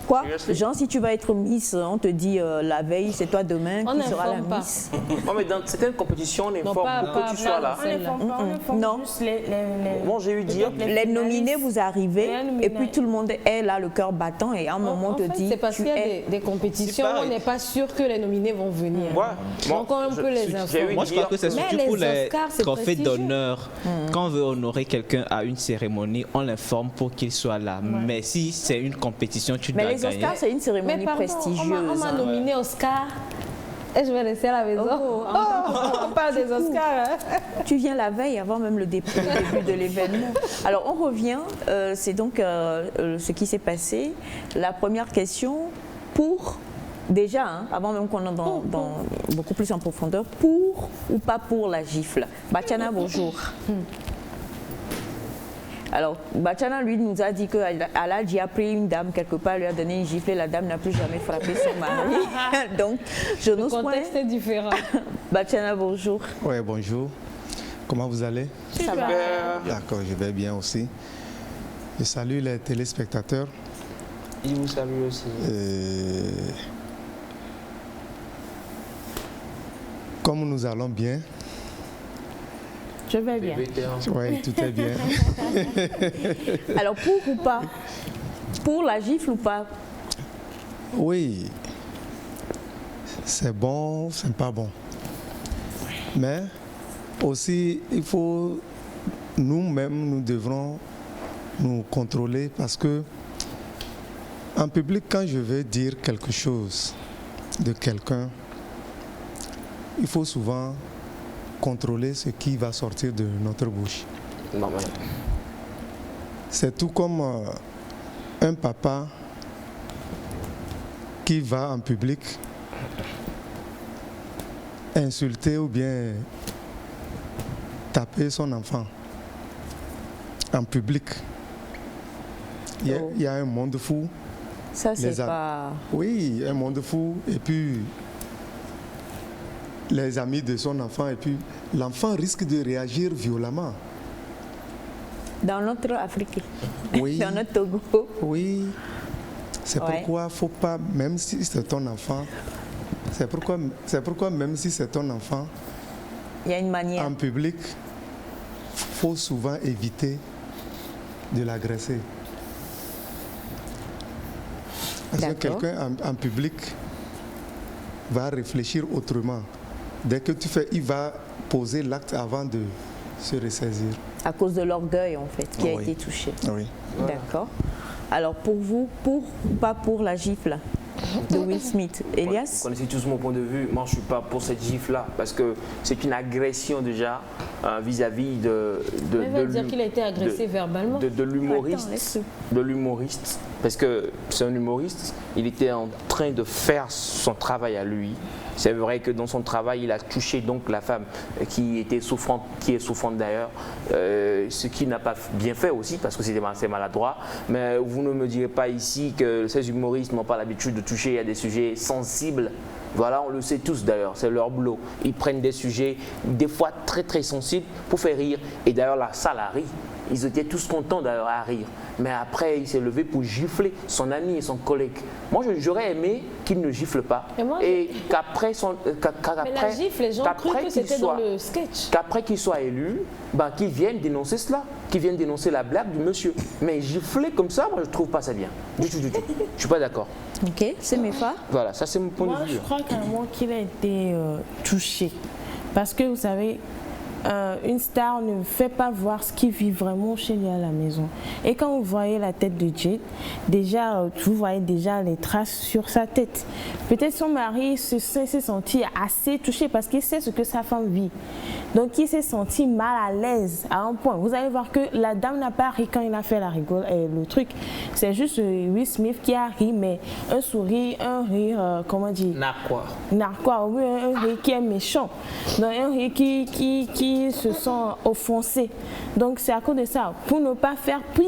[SPEAKER 1] Quoi? Genre, si tu vas être Miss, on te dit la veille, c'est toi demain qui sera la Miss.
[SPEAKER 2] Non, mais dans certaines compétitions, on informe que tu sois là.
[SPEAKER 1] Non.
[SPEAKER 2] Bon, j'ai eu dire.
[SPEAKER 1] Les nominés, vous arrivez, et puis tout le monde est là, le cœur battant, et à un moment, on te dit.
[SPEAKER 3] C'est parce qu'il y a des compétitions où on n'est pas sûr que les nominés vont venir. Donc, on peut les informer.
[SPEAKER 4] Moi, je crois que c'est surtout pour les trophées
[SPEAKER 3] prestigieux.
[SPEAKER 4] d'honneur. Quand on veut honorer quelqu'un à une cérémonie, on l'informe pour qu'il soit là. Mais si c'est une compétition, tu dois gagner.
[SPEAKER 1] Mais les Oscars, c'est une cérémonie prestigieuse.
[SPEAKER 3] On m'a nominé Oscar. Et je vais rester à la maison. On parle des Oscars.
[SPEAKER 1] Tu viens la veille avant même le début de l'événement. Alors on revient, c'est donc ce qui s'est passé. La première question pour... Déjà, hein, avant même qu'on entre dans beaucoup plus en profondeur, pour ou pas pour la gifle? Bachana, bonjour. Alors, Bachana, lui, nous a dit qu'Aladji a pris une dame quelque part, lui a donné une gifle et la dame n'a plus jamais frappé son mari. Donc, je n'ose pas.
[SPEAKER 3] Le contexte est différent.
[SPEAKER 1] Bachana, bonjour.
[SPEAKER 10] Oui, bonjour. Comment vous allez?
[SPEAKER 1] Ça va.
[SPEAKER 10] D'accord, je vais bien aussi. Je salue les téléspectateurs.
[SPEAKER 2] Il vous salue aussi.
[SPEAKER 10] Comme nous allons bien.
[SPEAKER 5] Je vais bien.
[SPEAKER 10] Oui, tout est bien.
[SPEAKER 1] Alors, pour ou pas? Pour la gifle ou pas?
[SPEAKER 10] Oui. C'est bon, c'est pas bon. Mais aussi, il faut, nous-mêmes, nous devrons nous contrôler parce que en public, quand je veux dire quelque chose de quelqu'un, il faut souvent contrôler ce qui va sortir de notre bouche. C'est tout comme un papa qui va en public insulter ou bien taper son enfant en public. Il y a un monde fou.
[SPEAKER 1] Ça, c'est pas...
[SPEAKER 10] Oui, un monde fou. Et puis, les amis de son enfant, et puis l'enfant risque de réagir violemment.
[SPEAKER 1] Dans notre Afrique,
[SPEAKER 10] oui.
[SPEAKER 1] Dans notre Togo.
[SPEAKER 10] Oui, c'est pourquoi il ne faut pas, même si c'est ton enfant, c'est pourquoi même si c'est ton enfant,
[SPEAKER 1] il y a une manière.
[SPEAKER 10] En public, il faut souvent éviter de l'agresser. Parce que quelqu'un en public va réfléchir autrement. Dès que tu fais, il va poser l'acte avant de se ressaisir.
[SPEAKER 1] À cause de l'orgueil, en fait, qui a été touché.
[SPEAKER 10] Oui.
[SPEAKER 1] D'accord. Alors, pour vous, pour ou pas pour la gifle de Will Smith? Elias?
[SPEAKER 2] Vous connaissez tous mon point de vue. Moi, je ne suis pas pour cette gifle-là, parce que c'est une agression déjà. vis-à-vis
[SPEAKER 3] dire qu'il a été agressé verbalement.
[SPEAKER 2] De l'humoriste, parce que c'est un humoriste, il était en train de faire son travail à lui. C'est vrai que dans son travail, il a touché donc la femme qui est souffrante d'ailleurs, ce qui n'a pas bien fait aussi parce que c'est maladroit. Mais vous ne me direz pas ici que ces humoristes n'ont pas l'habitude de toucher à des sujets sensibles. Voilà, on le sait tous d'ailleurs, c'est leur boulot. Ils prennent des sujets des fois très très sensibles pour faire rire. Et d'ailleurs la salle a ri. Ils étaient tous contents d'ailleurs à rire. Mais après, il s'est levé pour gifler son ami et son collègue. Moi, j'aurais aimé qu'il ne gifle pas. Et qu'après
[SPEAKER 3] mais la gifle, les gens crurent que c'était dans le sketch.
[SPEAKER 2] Qu'après qu'il soit élu, qu'il vienne dénoncer cela. Qu'il vienne dénoncer la blague du monsieur. Mais gifler comme ça, moi, je ne trouve pas ça bien. Du tout. Je ne suis pas d'accord.
[SPEAKER 1] Ok, c'est mes pas.
[SPEAKER 2] Voilà, ça c'est mon point de vue.
[SPEAKER 5] Moi, je crois carrément qu'il a été touché. Parce que vous savez, une star ne fait pas voir ce qui vit vraiment chez lui à la maison. Et quand vous voyez la tête de Jade, déjà, vous voyez déjà les traces sur sa tête. Peut-être son mari s'est senti assez touché parce qu'il sait ce que sa femme vit. Donc il s'est senti mal à l'aise à un point. Vous allez voir que la dame n'a pas ri quand il a fait le truc. C'est juste Will Smith qui a ri, mais un sourire, un rire, comment dire, narquois, oui, un rire qui est méchant. Donc un rire qui se sent offensé. Donc c'est à cause de ça. Pour ne pas faire pire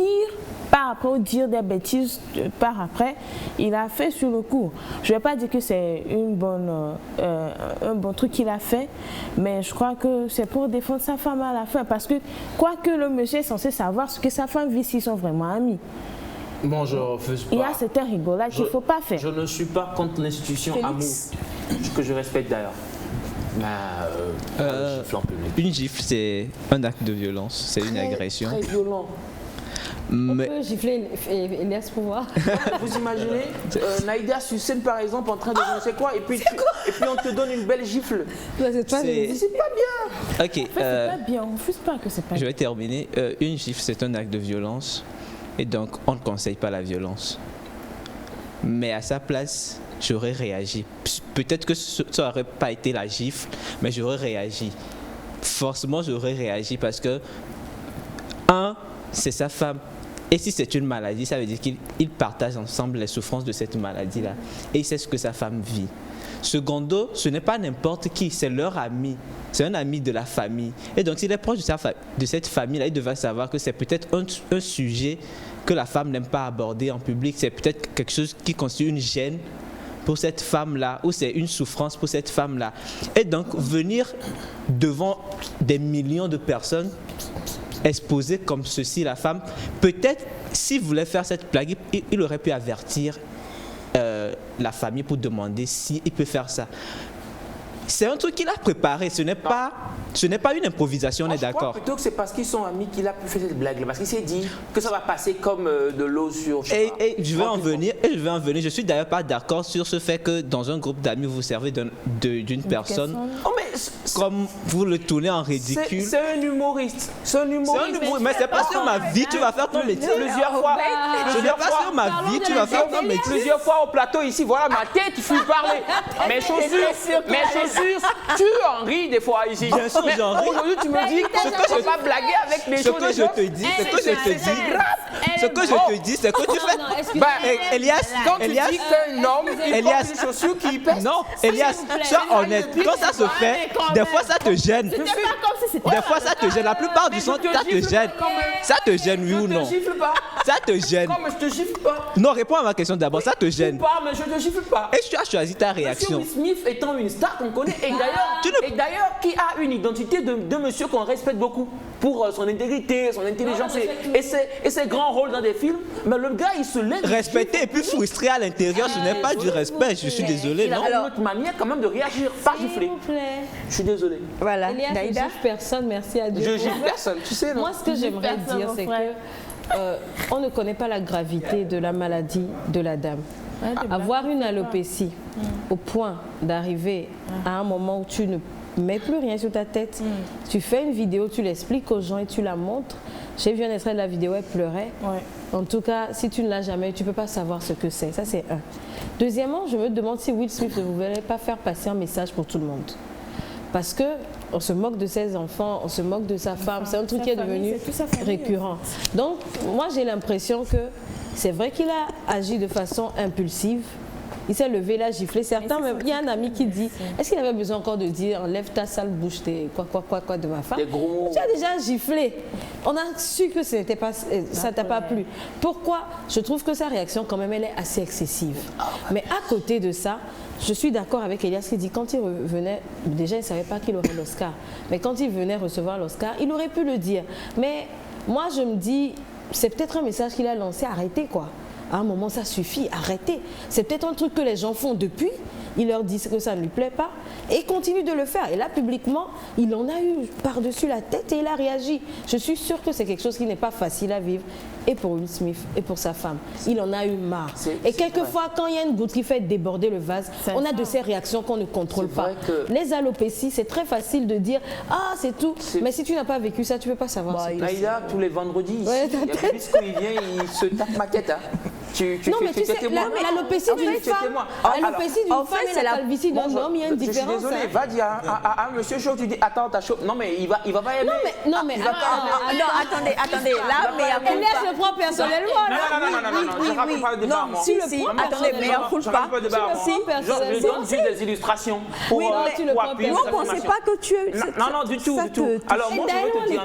[SPEAKER 5] par rapport, dire des bêtises par après, il a fait sur le coup. Je ne vais pas dire que c'est un bon truc qu'il a fait, mais je crois que c'est pour défendre sa femme à la fin. Parce que quoi que le monsieur est censé savoir ce que sa femme vit s'ils sont vraiment amis.
[SPEAKER 2] Bon, je refuse pas.
[SPEAKER 5] Il y a certains rigolades qu'il ne faut pas faire.
[SPEAKER 2] Je ne suis pas contre l'institution amour, que je respecte d'ailleurs.
[SPEAKER 4] Une gifle, c'est un acte de violence, c'est une agression.
[SPEAKER 2] Très violent.
[SPEAKER 3] On peut gifler Elias pour voir.
[SPEAKER 2] Vous imaginez Naïda sur scène par exemple en train de je ne sais quoi et puis on te donne une belle gifle.
[SPEAKER 3] C'est pas bien.
[SPEAKER 4] Ok.
[SPEAKER 5] C'est pas bien, on refuse pas que c'est pas bien.
[SPEAKER 4] Je vais terminer. Une gifle, c'est un acte de violence et donc on ne conseille pas la violence. Mais à sa place, j'aurais réagi. Peut-être que ça n'aurait pas été la gifle, mais j'aurais réagi. Forcément, j'aurais réagi parce que, c'est sa femme. Et si c'est une maladie, ça veut dire qu'ils partagent ensemble les souffrances de cette maladie-là. Et il sait ce que sa femme vit. Secondo, ce n'est pas n'importe qui, c'est leur ami. C'est un ami de la famille. Et donc, s'il est proche de cette famille-là, il devrait savoir que c'est peut-être un sujet que la femme n'aime pas aborder en public. C'est peut-être quelque chose qui constitue une gêne pour cette femme-là, ou c'est une souffrance pour cette femme-là. Et donc, venir devant des millions de personnes, exposer comme ceci la femme, peut-être, s'il voulait faire cette blague, il aurait pu avertir la famille pour demander s'il peut faire ça. C'est un truc qu'il a préparé, ce n'est pas une improvisation, on est d'accord.
[SPEAKER 2] Je crois plutôt que c'est parce qu'ils sont amis qu'il a pu faire cette blague, parce qu'il s'est dit que ça va passer comme de l'eau sur...
[SPEAKER 4] Et je vais en venir, je suis d'ailleurs pas d'accord sur ce fait que dans un groupe d'amis, vous servez d'une personne, comme vous le tournez en ridicule.
[SPEAKER 2] C'est un humoriste.
[SPEAKER 4] Mais c'est pas sur ma vie, tu vas faire ton métier.
[SPEAKER 2] Plusieurs fois.
[SPEAKER 4] Ce n'est pas sur ma vie, tu vas faire ton métier.
[SPEAKER 2] Plusieurs fois au plateau ici, voilà ma tête, je suis parlé. Mes chaussures, tu en ris des fois ici.
[SPEAKER 4] Bien sûr, j'en ris.
[SPEAKER 2] Aujourd'hui, tu me dis que je ne peux pas blaguer avec les choses.
[SPEAKER 4] Ce que je te dis, c'est que tu fais. Elias,
[SPEAKER 2] quand tu dis qu'un homme, il porte une chaussure qui pèse.
[SPEAKER 4] Non, Elias, sois honnête. Quand ça se fait, des fois ça te gêne. Des fois ça te gêne. La plupart du temps, ça te gêne. Ça te gêne, oui ou non?
[SPEAKER 2] Je te gifle pas.
[SPEAKER 4] Ça te gêne.
[SPEAKER 2] Non, mais je te gifle pas.
[SPEAKER 4] Non, réponds à ma question d'abord. Ça te gêne.
[SPEAKER 2] Pas, mais je te gifle pas.
[SPEAKER 4] Et tu as choisi ta réaction.
[SPEAKER 2] Monsieur Will Smith étant une star qu'on connaît, et d'ailleurs qui a une identité de monsieur qu'on respecte beaucoup pour son intégrité, son intelligence et ses grands rôles dans des films. Mais le gars, il se lève.
[SPEAKER 4] Respecté et puis frustré à l'intérieur, ce n'est pas du respect. Je suis désolé.
[SPEAKER 2] Il a une autre manière quand même de réagir, pas gifler. Je suis désolé.
[SPEAKER 1] Voilà.
[SPEAKER 3] Elias, je ne gifle personne, merci à Dieu.
[SPEAKER 2] Je gifle personne, tu sais.
[SPEAKER 3] Moi, ce que j'aimerais dire, c'est que on ne connaît pas la gravité de la maladie de la dame. Avoir une alopécie au point d'arriver à un moment où tu ne mets plus rien sur ta tête, tu fais une vidéo, tu l'expliques aux gens et tu la montres. J'ai vu un extrait de la vidéo, elle pleurait. En tout cas, si tu ne l'as jamais, tu ne peux pas savoir ce que c'est. Ça, c'est un. Deuxièmement, je me demande si Will Smith ne voulait pas faire passer un message pour tout le monde. parce que on se moque de ses enfants, on se moque de sa femme. C'est un truc qui est devenu récurrent. Donc, moi, j'ai l'impression que c'est vrai qu'il a agi de façon impulsive. Il s'est levé, il a giflé. Certains, même, il y a un ami qui dit, est-ce qu'il avait besoin encore de dire, enlève ta sale bouche, quoi de ma femme? Tu as déjà giflé. On a su que ça t'a pas plu. Pourquoi? Je trouve que sa réaction, quand même, elle est assez excessive. Mais à côté de ça, je suis d'accord avec Elias qui dit quand il revenait, déjà il ne savait pas qu'il aurait l'Oscar, mais quand il venait recevoir l'Oscar, il aurait pu le dire. Mais moi je me dis, c'est peut-être un message qu'il a lancé, arrêtez quoi. À un moment ça suffit, arrêtez. C'est peut-être un truc que les gens font depuis, ils leur disent que ça ne lui plaît pas et ils continuent de le faire. Et là publiquement, il en a eu par-dessus la tête et il a réagi. Je suis sûre que c'est quelque chose qui n'est pas facile à vivre et pour Will Smith et pour sa femme. Il en a eu marre. Et quelquefois, quand il y a une goutte qui fait déborder le vase, on a de ces réactions qu'on ne contrôle pas. Les alopécies, c'est très facile de dire « Ah, c'est tout ». Mais si tu n'as pas vécu ça, tu ne peux pas savoir.
[SPEAKER 2] Aïda, tous les vendredis, il y a Publis quand il vient, il se tape ma tête.
[SPEAKER 3] Non, mais tu sais, l'alopécie d'une femme, c'est la calvitie d'un homme, il y a une différence.
[SPEAKER 2] Je suis désolé, va dire à monsieur chaud, tu dis attends, t'as chaud. Non, mais il va pas aimer.
[SPEAKER 1] Non, attendez, là, mais
[SPEAKER 3] Elias le prend personnellement.
[SPEAKER 2] Non,
[SPEAKER 1] si, attendez, mais on ne pas.
[SPEAKER 2] Je donne juste des illustrations pour appuyer
[SPEAKER 1] cette affirmation. Vous ne pensez pas que tu es...
[SPEAKER 2] Non, du tout. Alors, moi, je veux te dire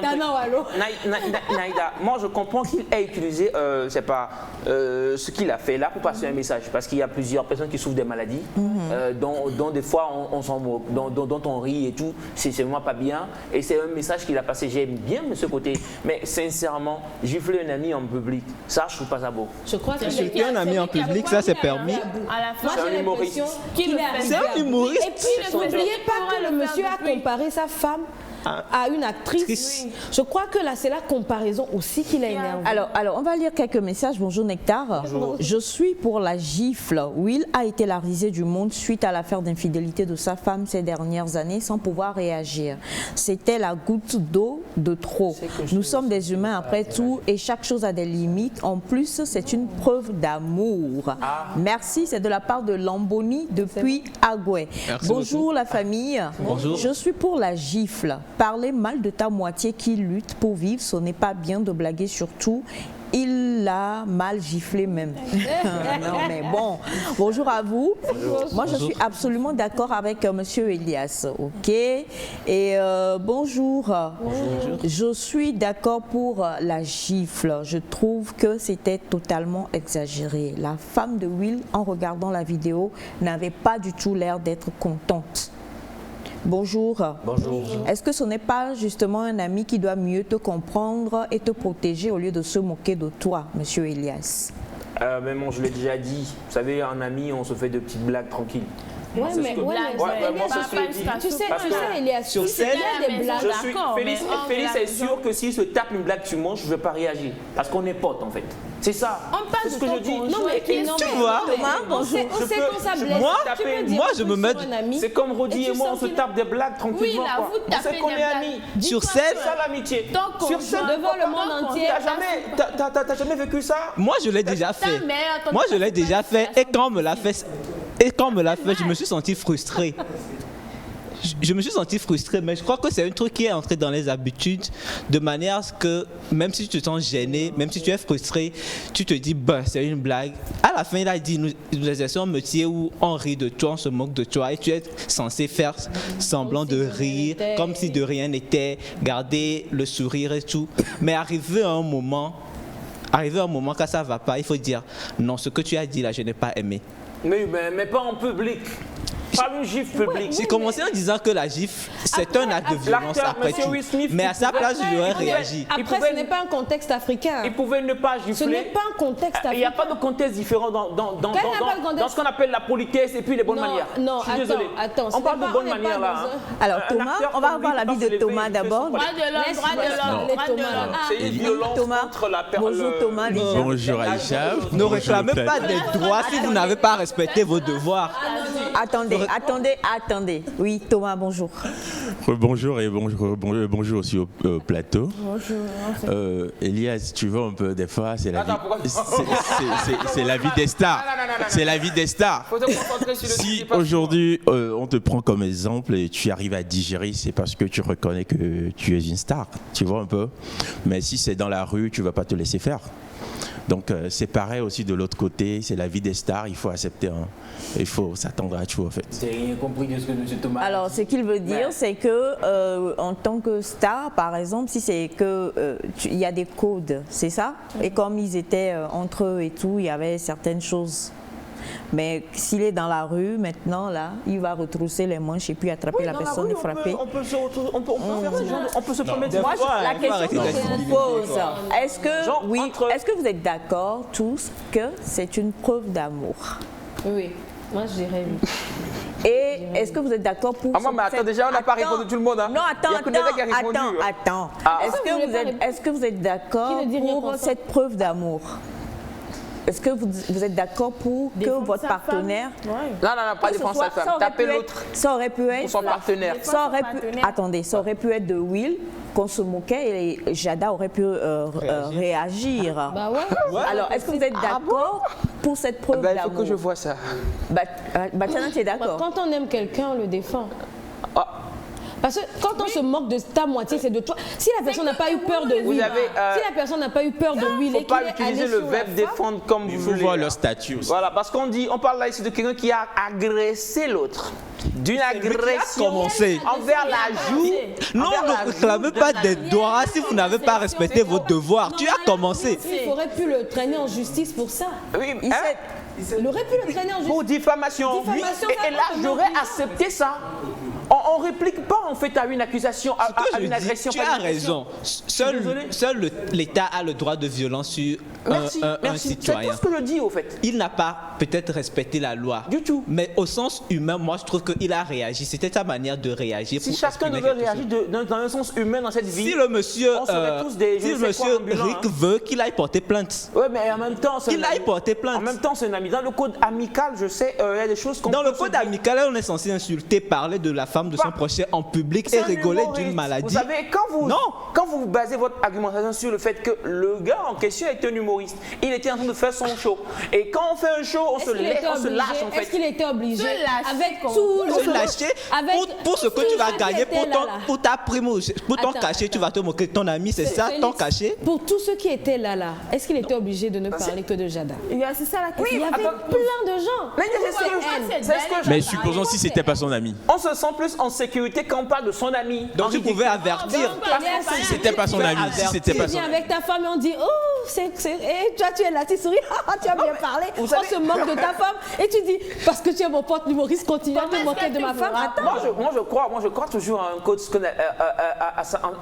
[SPEAKER 2] Naïda, moi, je comprends qu'il ait utilisé, c'est pas... ce qu'il a fait là pour passer un message, parce qu'il y a plusieurs personnes qui souffrent des maladies, dont des fois on s'en moque, dont on rit et tout, c'est vraiment pas bien, et c'est un message qu'il a passé. J'aime bien ce côté, mais sincèrement, gifler un ami en public, ça je trouve pas ça beau.
[SPEAKER 3] Je crois que
[SPEAKER 4] gifler un ami en public, ça c'est permis.
[SPEAKER 2] C'est un humoriste.
[SPEAKER 4] C'est un humoriste.
[SPEAKER 3] Et puis n'oubliez pas que le monsieur a comparé sa femme à une actrice. Oui. Je crois que là, c'est la comparaison aussi qui l'a énervé.
[SPEAKER 1] Alors, on va lire quelques messages. Bonjour Nectar. Bonjour. Je suis pour la gifle. Will a été la risée du monde suite à l'affaire d'infidélité de sa femme ces dernières années sans pouvoir réagir. C'était la goutte d'eau de trop. Nous sommes des humains après tout et chaque chose a des limites. En plus, c'est une preuve d'amour. Merci, c'est de la part de Lamboni depuis Agoué. Bonjour la famille.
[SPEAKER 4] Bonjour.
[SPEAKER 1] Je suis pour la gifle. Parler mal de ta moitié qui lutte pour vivre, ce n'est pas bien de blaguer surtout. Il l'a mal giflé même. Non mais bon, bonjour à vous. Bonjour. Moi je suis absolument d'accord avec monsieur Elias, ok. Et bonjour. Bonjour. Je suis d'accord pour la gifle. Je trouve que c'était totalement exagéré. La femme de Will, en regardant la vidéo, n'avait pas du tout l'air d'être contente. Bonjour.
[SPEAKER 2] Bonjour.
[SPEAKER 1] Est-ce que ce n'est pas justement un ami qui doit mieux te comprendre et te protéger au lieu de se moquer de toi, monsieur Elias?
[SPEAKER 2] Mais bon, je l'ai déjà dit. Vous savez, un ami, on se fait de petites blagues tranquilles.
[SPEAKER 3] Ouais, mais tu sais, Elias,
[SPEAKER 4] sur scène,
[SPEAKER 3] il y a des blagues.
[SPEAKER 2] Félix est sûr que s'il se tape une blague sur moi, je ne vais pas réagir. Parce qu'on est potes, en fait. C'est ça.
[SPEAKER 3] On parle
[SPEAKER 2] de ce que je dis.
[SPEAKER 3] Non, mais
[SPEAKER 4] tu vois,
[SPEAKER 3] on sait quand ça blesse.
[SPEAKER 4] Moi, je me mets.
[SPEAKER 2] C'est comme Rodi et moi, on se tape des blagues tranquillement.
[SPEAKER 3] Oui,
[SPEAKER 2] on sait qu'on est amis.
[SPEAKER 4] Sur scène,
[SPEAKER 2] c'est ça l'amitié.
[SPEAKER 3] Sur scène, devant le monde entier.
[SPEAKER 2] T'as jamais vécu ça?
[SPEAKER 4] Moi, je l'ai déjà fait. Moi, je l'ai déjà fait. Et quand on me l'a fait, je me suis senti frustré. Je me suis senti frustré, mais je crois que c'est un truc qui est entré dans les habitudes de manière à ce que même si tu te sens gêné, même si tu es frustré, tu te dis bah c'est une blague. À la fin il a dit nous exerçons un métier où on rit de toi, on se moque de toi et tu es censé faire semblant de rire comme si de rien n'était, garder le sourire et tout. Mais arrivé à un moment quand ça va pas, il faut dire non, ce que tu as dit là je n'ai pas aimé.
[SPEAKER 2] Mais pas en public. Pas une gifle publique.
[SPEAKER 4] J'ai commencé en disant que la gifle, c'est un acte de violence après tout. Mais à sa place, j'aurais réagi.
[SPEAKER 3] Après, ce n'est pas un contexte africain.
[SPEAKER 2] Il pouvait ne pas gifler.
[SPEAKER 3] Ce n'est pas un contexte africain.
[SPEAKER 2] Il n'y a pas de contexte différent dans ce qu'on appelle la politesse et puis les bonnes manières.
[SPEAKER 3] Non, attends.
[SPEAKER 2] On parle de bonnes manières là.
[SPEAKER 1] Alors Thomas, on va avoir l'avis de Thomas d'abord.
[SPEAKER 3] Droit de l'homme.
[SPEAKER 2] C'est une violence contre la personne.
[SPEAKER 1] Bonjour Thomas.
[SPEAKER 11] Bonjour Aïcha.
[SPEAKER 4] Ne réclamez pas des droits si vous n'avez pas respecté vos devoirs.
[SPEAKER 1] Attendez. Oui, Thomas, bonjour.
[SPEAKER 11] Bonjour et bonjour aussi au plateau.
[SPEAKER 5] Bonjour.
[SPEAKER 11] Elias, tu vois un peu des fois, c'est la vie. C'est la vie des stars. C'est la vie des stars.
[SPEAKER 2] Faut te concentrer sur le
[SPEAKER 11] Si aujourd'hui on te prend comme exemple et tu arrives à digérer, c'est parce que tu reconnais que tu es une star. Tu vois un peu. Mais si c'est dans la rue, tu vas pas te laisser faire. Donc c'est pareil aussi de l'autre côté, c'est la vie des stars, il faut accepter, il faut s'attendre à tout en fait.
[SPEAKER 2] J'ai rien compris de ce que M. Thomas.
[SPEAKER 1] Alors ce qu'il veut dire, c'est que en tant que star, par exemple, si c'est que il y a des codes, c'est ça? Et comme ils étaient entre eux et tout, il y avait certaines choses. Mais s'il est dans la rue maintenant, là, il va retrousser les manches et puis attraper la personne et frapper.
[SPEAKER 2] On peut se permettre.
[SPEAKER 1] Moi, la question que je vous pose, est-ce que vous êtes d'accord tous que c'est une preuve d'amour?
[SPEAKER 3] Oui, moi je dirais oui.
[SPEAKER 1] Et est-ce que vous êtes d'accord pour...
[SPEAKER 2] mais attends, déjà on n'a pas répondu tout le monde. Hein.
[SPEAKER 1] Non, attends. Est-ce que vous êtes d'accord pour cette preuve d'amour? Est-ce que vous êtes d'accord pour que votre partenaire...
[SPEAKER 2] Non, pas défendre sa femme. Taper l'autre.
[SPEAKER 1] Ça aurait pu être...
[SPEAKER 2] Pour son partenaire.
[SPEAKER 1] Attendez, ça aurait pu être de Will qu'on se moquait et Jada aurait pu réagir.
[SPEAKER 3] Bah ouais.
[SPEAKER 1] Alors, est-ce que vous êtes d'accord pour cette preuve d'amour?
[SPEAKER 2] Il faut que je vois ça.
[SPEAKER 1] Batiana, tu es d'accord?
[SPEAKER 3] Quand on aime quelqu'un, on le défend. Parce que quand on se moque de ta moitié, c'est de toi. Si la personne n'a pas eu peur de Will, si la personne n'a pas eu peur de Will,
[SPEAKER 2] il ne faut pas utiliser le verbe défendre comme vous voulez.
[SPEAKER 11] Il faut voir leur statut aussi.
[SPEAKER 2] Voilà, parce qu'on parle là ici de quelqu'un qui a agressé l'autre. D'une agression envers la joue.
[SPEAKER 4] Non, ne réclamez pas des droits si vous n'avez pas respecté vos devoirs. Tu as commencé.
[SPEAKER 3] Il aurait pu le traîner en justice pour ça.
[SPEAKER 2] Oui,
[SPEAKER 3] il aurait pu le traîner en justice.
[SPEAKER 2] Pour diffamation. Oui. Et là, j'aurais accepté ça. On ne réplique pas en fait à une accusation, à une agression.
[SPEAKER 4] Tu as raison. Seul l'État a le droit de violence sur un citoyen.
[SPEAKER 2] C'est tout ce que je dis au fait.
[SPEAKER 4] Il n'a pas peut-être respecté la loi.
[SPEAKER 2] Du tout.
[SPEAKER 4] Mais au sens humain, moi je trouve qu'il a réagi. C'était sa manière de réagir.
[SPEAKER 2] Si chacun devait réagir dans un sens humain dans cette vie,
[SPEAKER 4] si le monsieur,
[SPEAKER 2] Rick
[SPEAKER 4] veut qu'il aille porter plainte.
[SPEAKER 2] Oui, mais en même temps,
[SPEAKER 4] qu'il aille porter plainte.
[SPEAKER 2] En même temps, c'est un ami. Dans le code amical, je sais, il y a des choses qu'on...
[SPEAKER 4] Dans le code amical, on est censé insulter, parler de la femme de son prochain en public et rigoler d'une maladie.
[SPEAKER 2] Vous savez, quand vous basez votre argumentation sur le fait que le gâ en question est un humoriste, il était en train de faire son show. Et quand on fait un show, on se lâche en fait.
[SPEAKER 3] Est-ce qu'il était obligé avec
[SPEAKER 4] tout le lâcher pour ce que tu vas gagner, pour ta prime, pour ton cachet, tu vas te moquer de ton ami, c'est ça, ton cachet?
[SPEAKER 3] Pour tous ceux qui étaient là, est-ce qu'il était obligé de ne parler que de Jada?
[SPEAKER 5] C'est ça la question.
[SPEAKER 3] Il y avait plein de gens.
[SPEAKER 11] Mais supposons si c'était pas son ami.
[SPEAKER 2] On se sent plus en sécurité quand on parle de son ami.
[SPEAKER 4] Donc tu pouvais avertir.
[SPEAKER 11] Si c'était pas son ami, si c'était pas son ami.
[SPEAKER 3] Avec ta femme et on dit toi tu es là, tu souris, tu as bien parlé. On se moque de ta femme et tu dis parce que tu es mon pote l'humoriste, continue à te moquer de ma femme.
[SPEAKER 2] Moi je crois toujours à un code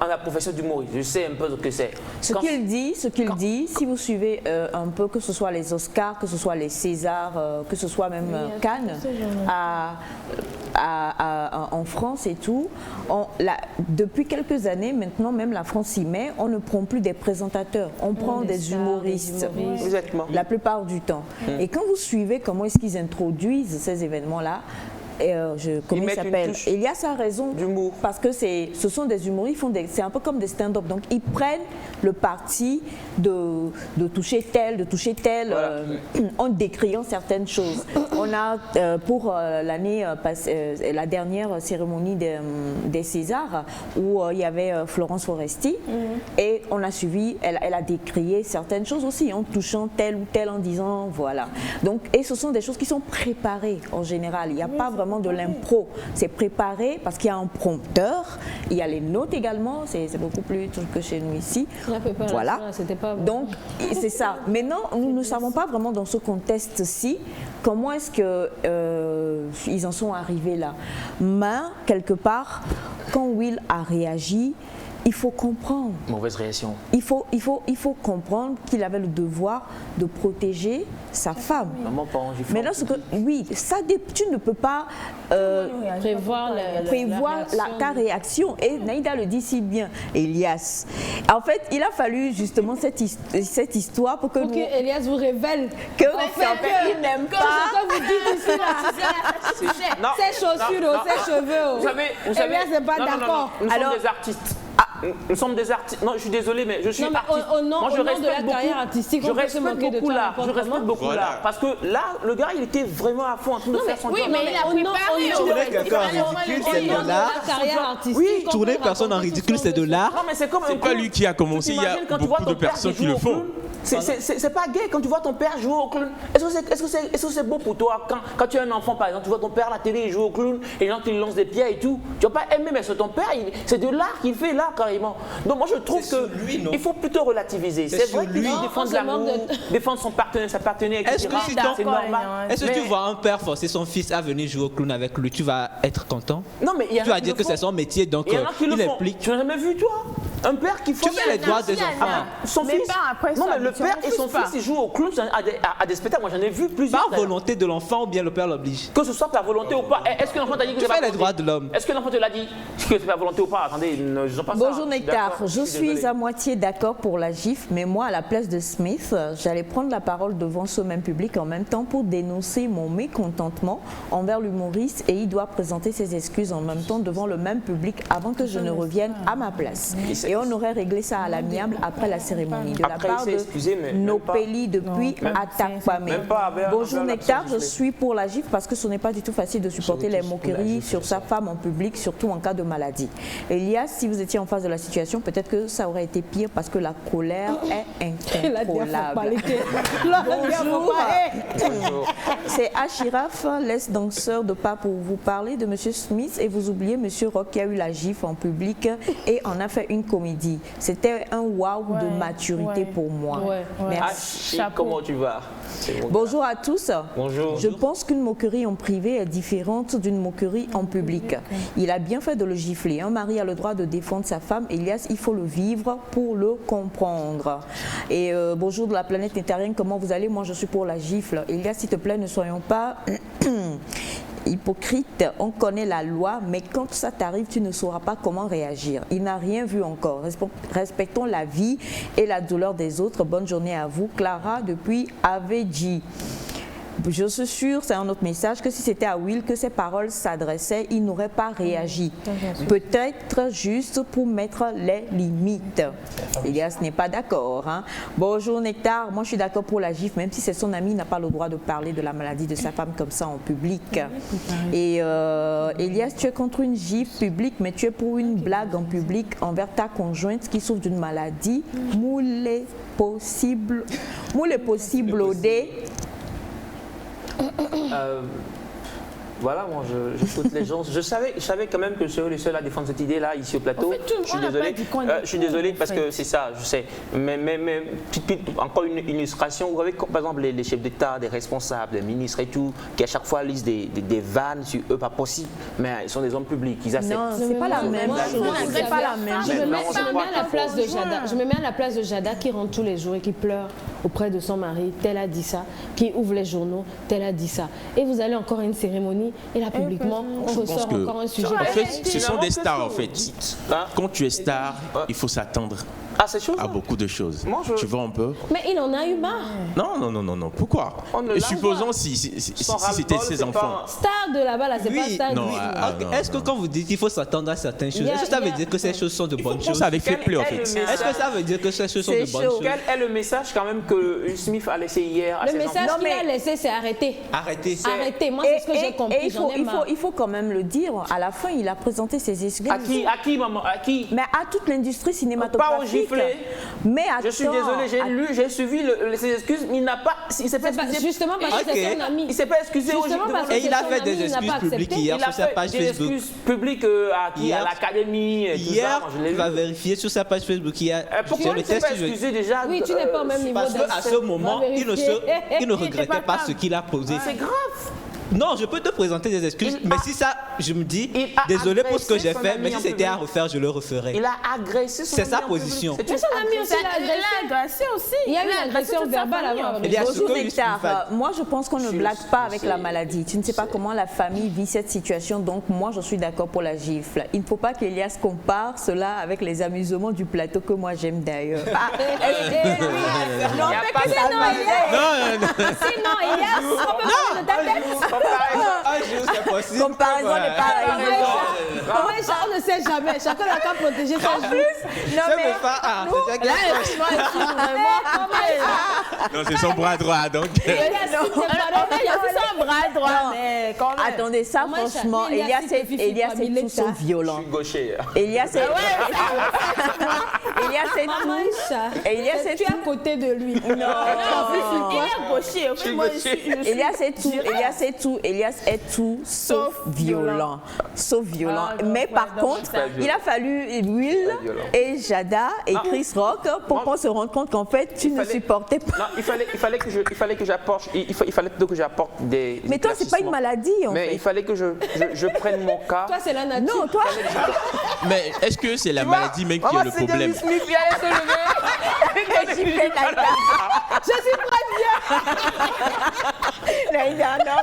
[SPEAKER 2] à la profession d'humoriste. Je sais un peu ce que c'est.
[SPEAKER 1] Ce qu'il dit, si vous suivez un peu, que ce soit les Oscars, que ce soit les Césars, que ce soit même Cannes, en France et tout, depuis quelques années maintenant, même la France s'y met, on ne prend plus des présentateurs, on prend des humoristes, la plupart du temps. Et quand vous suivez comment est-ce qu'ils introduisent ces événements-là, comment il s'appelle, Elias a raison, parce que ce sont des humoristes, c'est un peu comme des stand-up, donc ils prennent le parti de toucher tel, en décriant certaines choses. On a pour l'année passée, la dernière cérémonie des Césars, où il y avait Florence Foresti, et on a suivi, elle a décrié certaines choses aussi, en touchant tel ou tel, en disant voilà. Donc, et ce sont des choses qui sont préparées en général, il n'y a pas vraiment de l'impro, c'est préparé parce qu'il y a un prompteur, il y a les notes également, c'est beaucoup plus que chez nous ici. Voilà, donc c'est ça. Maintenant, nous ne savons pas vraiment dans ce contexte-ci comment est-ce qu'ils en sont arrivés là. Mais quelque part, quand Will a réagi, il faut comprendre.
[SPEAKER 2] Mauvaise réaction.
[SPEAKER 1] Il faut comprendre qu'il avait le devoir de protéger sa femme.
[SPEAKER 2] Maman, pas en giflant.
[SPEAKER 1] Mais lorsque, oui, tu ne peux pas
[SPEAKER 3] prévoir
[SPEAKER 1] ta réaction. Et Naïda le dit si bien, Elias. En fait, il a fallu justement cette histoire pour que
[SPEAKER 3] Elias vous révèle
[SPEAKER 1] que il n'aime pas.
[SPEAKER 3] Quand vous dites ici, là, ses chaussures, ses cheveux.
[SPEAKER 2] Vous savez,
[SPEAKER 3] Elias n'est pas d'accord.
[SPEAKER 2] Nous sommes des artistes. Nous sommes des artistes. Non, je suis désolé, mais je suis artiste.
[SPEAKER 3] Moi, je respecte de la carrière artistique,
[SPEAKER 2] je respecte beaucoup l'art. Je respecte beaucoup l'art. Parce que là, le gars, il était vraiment à fond en train de faire son job.
[SPEAKER 3] Oui, mais il a préparé.
[SPEAKER 4] Tourner quelqu'un en ridicule, c'est de l'art. Oui, tourner personne en ridicule, c'est de l'art.
[SPEAKER 2] Non, mais c'est comme
[SPEAKER 11] c'est pas lui qui a commencé. Il y a beaucoup de personnes qui le font.
[SPEAKER 2] C'est pas gay quand tu vois ton père jouer au clown. Est-ce que c'est beau pour toi quand tu es un enfant, par exemple, tu vois ton père à la télé, il joue au clown et les gens qui lui lancent des pierres et tout. Tu vas pas aimer, mais c'est ton père, c'est de l'art qu'il fait là carrément. Donc moi je trouve qu'il faut plutôt relativiser. C'est vrai qu'il faut défendre l'amour, défendre son partenaire, sa partenaire, etc. C'est normal.
[SPEAKER 4] Est-ce que tu vois un père forcer son fils à venir jouer au clown avec lui, tu vas être content?
[SPEAKER 2] Non, mais
[SPEAKER 4] tu vas dire que c'est son métier, donc il implique.
[SPEAKER 2] Tu n'as jamais vu toi un père qui force
[SPEAKER 4] les droits des enfants.
[SPEAKER 2] Son fils. Non, mais le père et son fils ils jouent au clown à des spectacles. Moi j'en ai vu plusieurs.
[SPEAKER 4] Par volonté de l'enfant ou bien le père l'oblige?
[SPEAKER 2] Que ce soit par volonté ou pas. Est-ce que l'enfant t'a dit que
[SPEAKER 4] tu fais les droits de l'homme?
[SPEAKER 2] Est-ce que l'enfant te l'a dit que c'est par volonté ou pas? Attendez, ne disons pas ça.
[SPEAKER 1] Bonjour Nectar, je suis à moitié d'accord pour la gifle, mais moi à la place de Smith, j'allais prendre la parole devant ce même public en même temps pour dénoncer mon mécontentement envers l'humoriste et il doit présenter ses excuses en même temps devant le même public avant que je ne revienne à ma place. Et on aurait réglé ça à l'amiable après la cérémonie. De la part de Nopeli depuis Atakpame. Bonjour Nectar, je suis pour la gifle parce que ce n'est pas du tout facile de supporter les moqueries sur sa femme en public, surtout en cas de maladie. Elias, si vous étiez en face de la situation, peut-être que ça aurait été pire parce que la colère est incontrôlable. Bonjour. C'est Achiraf, laisse danseur de pas pour vous parler de M. Smith et vous oubliez M. Rock qui a eu la gifle en public et en a fait une comédie. C'était un waouh de maturité pour moi. Merci.
[SPEAKER 2] Comment tu vas?
[SPEAKER 1] Bonjour à tous.
[SPEAKER 2] Bonjour.
[SPEAKER 1] Je pense qu'une moquerie en privé est différente d'une moquerie en public. Il a bien fait de le gifler. Un mari a le droit de défendre sa femme. Elias, il faut le vivre pour le comprendre. Et bonjour de la planète nétarienne, comment vous allez? Moi, je suis pour la gifle. Elias, s'il te plaît, ne soyons pas hypocrite, on connaît la loi, mais quand ça t'arrive, tu ne sauras pas comment réagir. Il n'a rien vu encore. Respectons la vie et la douleur des autres. Bonne journée à vous. Clara, depuis Aveji. Je suis sûre, c'est un autre message, que si c'était à Will que ces paroles s'adressaient, il n'aurait pas réagi. Peut-être juste pour mettre les limites. Elias n'est pas d'accord. Hein. Bonjour Nectar, moi je suis d'accord pour la gifle, même si c'est son ami, il n'a pas le droit de parler de la maladie de sa femme comme ça en public. Et Elias, tu es contre une gifle publique, mais tu es pour une blague en public envers ta conjointe qui souffre d'une maladie. Moule possible odé.
[SPEAKER 2] Voilà, moi j'écoute les gens. Je savais quand même que je serais le seul à défendre cette idée-là ici au plateau. En fait, je suis désolé parce que c'est ça, je sais. Mais encore une illustration. Vous voyez, par exemple, les chefs d'État, des responsables, des ministres et tout, qui à chaque fois lisent des vannes sur eux, pas possible. Mais ils sont des hommes publics, ils acceptent.
[SPEAKER 1] Non, c'est pas la même chose. C'est pas la même chose.
[SPEAKER 3] Je me mets à la place de Jada. Je me mets à la place de Jada qui rentre tous les jours et qui pleure auprès de son mari. Tel a dit ça. Qui ouvre les journaux. Tel a dit ça. Et vous allez encore à une cérémonie. Et là, publiquement, on ressort encore un sujet.
[SPEAKER 11] En fait, ce sont des stars, en fait. Quand tu es star, il faut s'attendre à beaucoup de choses. Tu vois un peu?
[SPEAKER 3] Mais il en a eu marre.
[SPEAKER 11] Non. Pourquoi? Et supposons si c'était ses enfants.
[SPEAKER 3] Star de là-bas, là, c'est pas star de
[SPEAKER 4] Est-ce que quand vous dites qu'il faut s'attendre à certaines choses, est-ce que ça veut dire que ces choses sont de bonnes choses?
[SPEAKER 11] Ça avec fair play, en fait.
[SPEAKER 4] Est-ce que ça veut dire que ces choses sont de bonnes choses?
[SPEAKER 2] Quel est le message quand même que Smith a laissé hier à ses enfants?
[SPEAKER 3] Le message qu'il a laissé, c'est arrêter.
[SPEAKER 4] Arrêter.
[SPEAKER 3] Moi, c'est ce que j'ai compris.
[SPEAKER 1] Il faut quand même le dire. À la fin, il a présenté ses excuses.
[SPEAKER 2] À qui, maman? À qui?
[SPEAKER 1] Mais à toute l'industrie cinématographique.
[SPEAKER 2] Pas au giflé.
[SPEAKER 1] Mais
[SPEAKER 2] je suis désolé, j'ai suivi ses excuses, mais il s'est pas excusé.
[SPEAKER 3] Justement parce que c'est son ami.
[SPEAKER 2] Il s'est pas excusé au giflé.
[SPEAKER 4] Et il a fait des excuses publiques hier sur sa page Facebook.
[SPEAKER 2] Il a fait des excuses publiques à l'académie.
[SPEAKER 4] Hier, tu vas vérifier sur sa page Facebook.
[SPEAKER 2] Pourquoi il ne s'est pas excusé déjà?
[SPEAKER 3] Oui, tu n'es pas au même niveau.
[SPEAKER 4] Parce qu'à ce moment, il ne regrettait pas ce qu'il a posé.
[SPEAKER 2] C'est grave.
[SPEAKER 4] Non, je peux te présenter des excuses, mais si ça, je me dis, désolé pour ce que j'ai fait, mais si c'était à refaire, je le referais.
[SPEAKER 2] Il a agressé son
[SPEAKER 4] C'est sa
[SPEAKER 2] ami en
[SPEAKER 4] position.
[SPEAKER 2] public.
[SPEAKER 3] Mais son ami aussi l'a agressé aussi. Il y a eu une agression verbale avant.
[SPEAKER 1] Bonjour Nectar, moi je pense qu'on ne blague pas avec la maladie. Tu ne sais pas comment la famille vit cette situation, donc moi je suis d'accord pour la gifle. Il ne faut pas qu'Elias compare cela avec les amusements du plateau que moi j'aime d'ailleurs. Non, mais que c'est
[SPEAKER 3] non, sinon, Elias, on peut parler de ta tête.
[SPEAKER 1] Comparaison n'est pas
[SPEAKER 3] On ne sait jamais. Chacun n'a qu'à protéger sa vie.
[SPEAKER 1] Non, mais
[SPEAKER 11] Non, c'est son bras droit, donc.
[SPEAKER 1] Il y a son bras droit, mais quand même. Attendez, ça, franchement, Elias est tout sauf violent.
[SPEAKER 2] Je suis gaucher.
[SPEAKER 1] Elias est Elias est
[SPEAKER 3] tu es à côté de lui.
[SPEAKER 1] Non, il est gaucher. Elias est tout sauf violent. Sauf violent. Mais par contre, il a fallu Will et Jada et Chris Rock pour qu'on se rende compte qu'en fait, tu ne supportais pas.
[SPEAKER 2] Non, il fallait que j'apporte des.
[SPEAKER 1] Mais toi, c'est pas une maladie en fait.
[SPEAKER 2] Mais il fallait que je prenne mon cas.
[SPEAKER 3] Toi, c'est la nature.
[SPEAKER 1] Non, toi.
[SPEAKER 11] Mais est-ce que c'est la maladie même qui est le problème?
[SPEAKER 2] Smith, il allait se lever.
[SPEAKER 1] Je suis très bien. Non,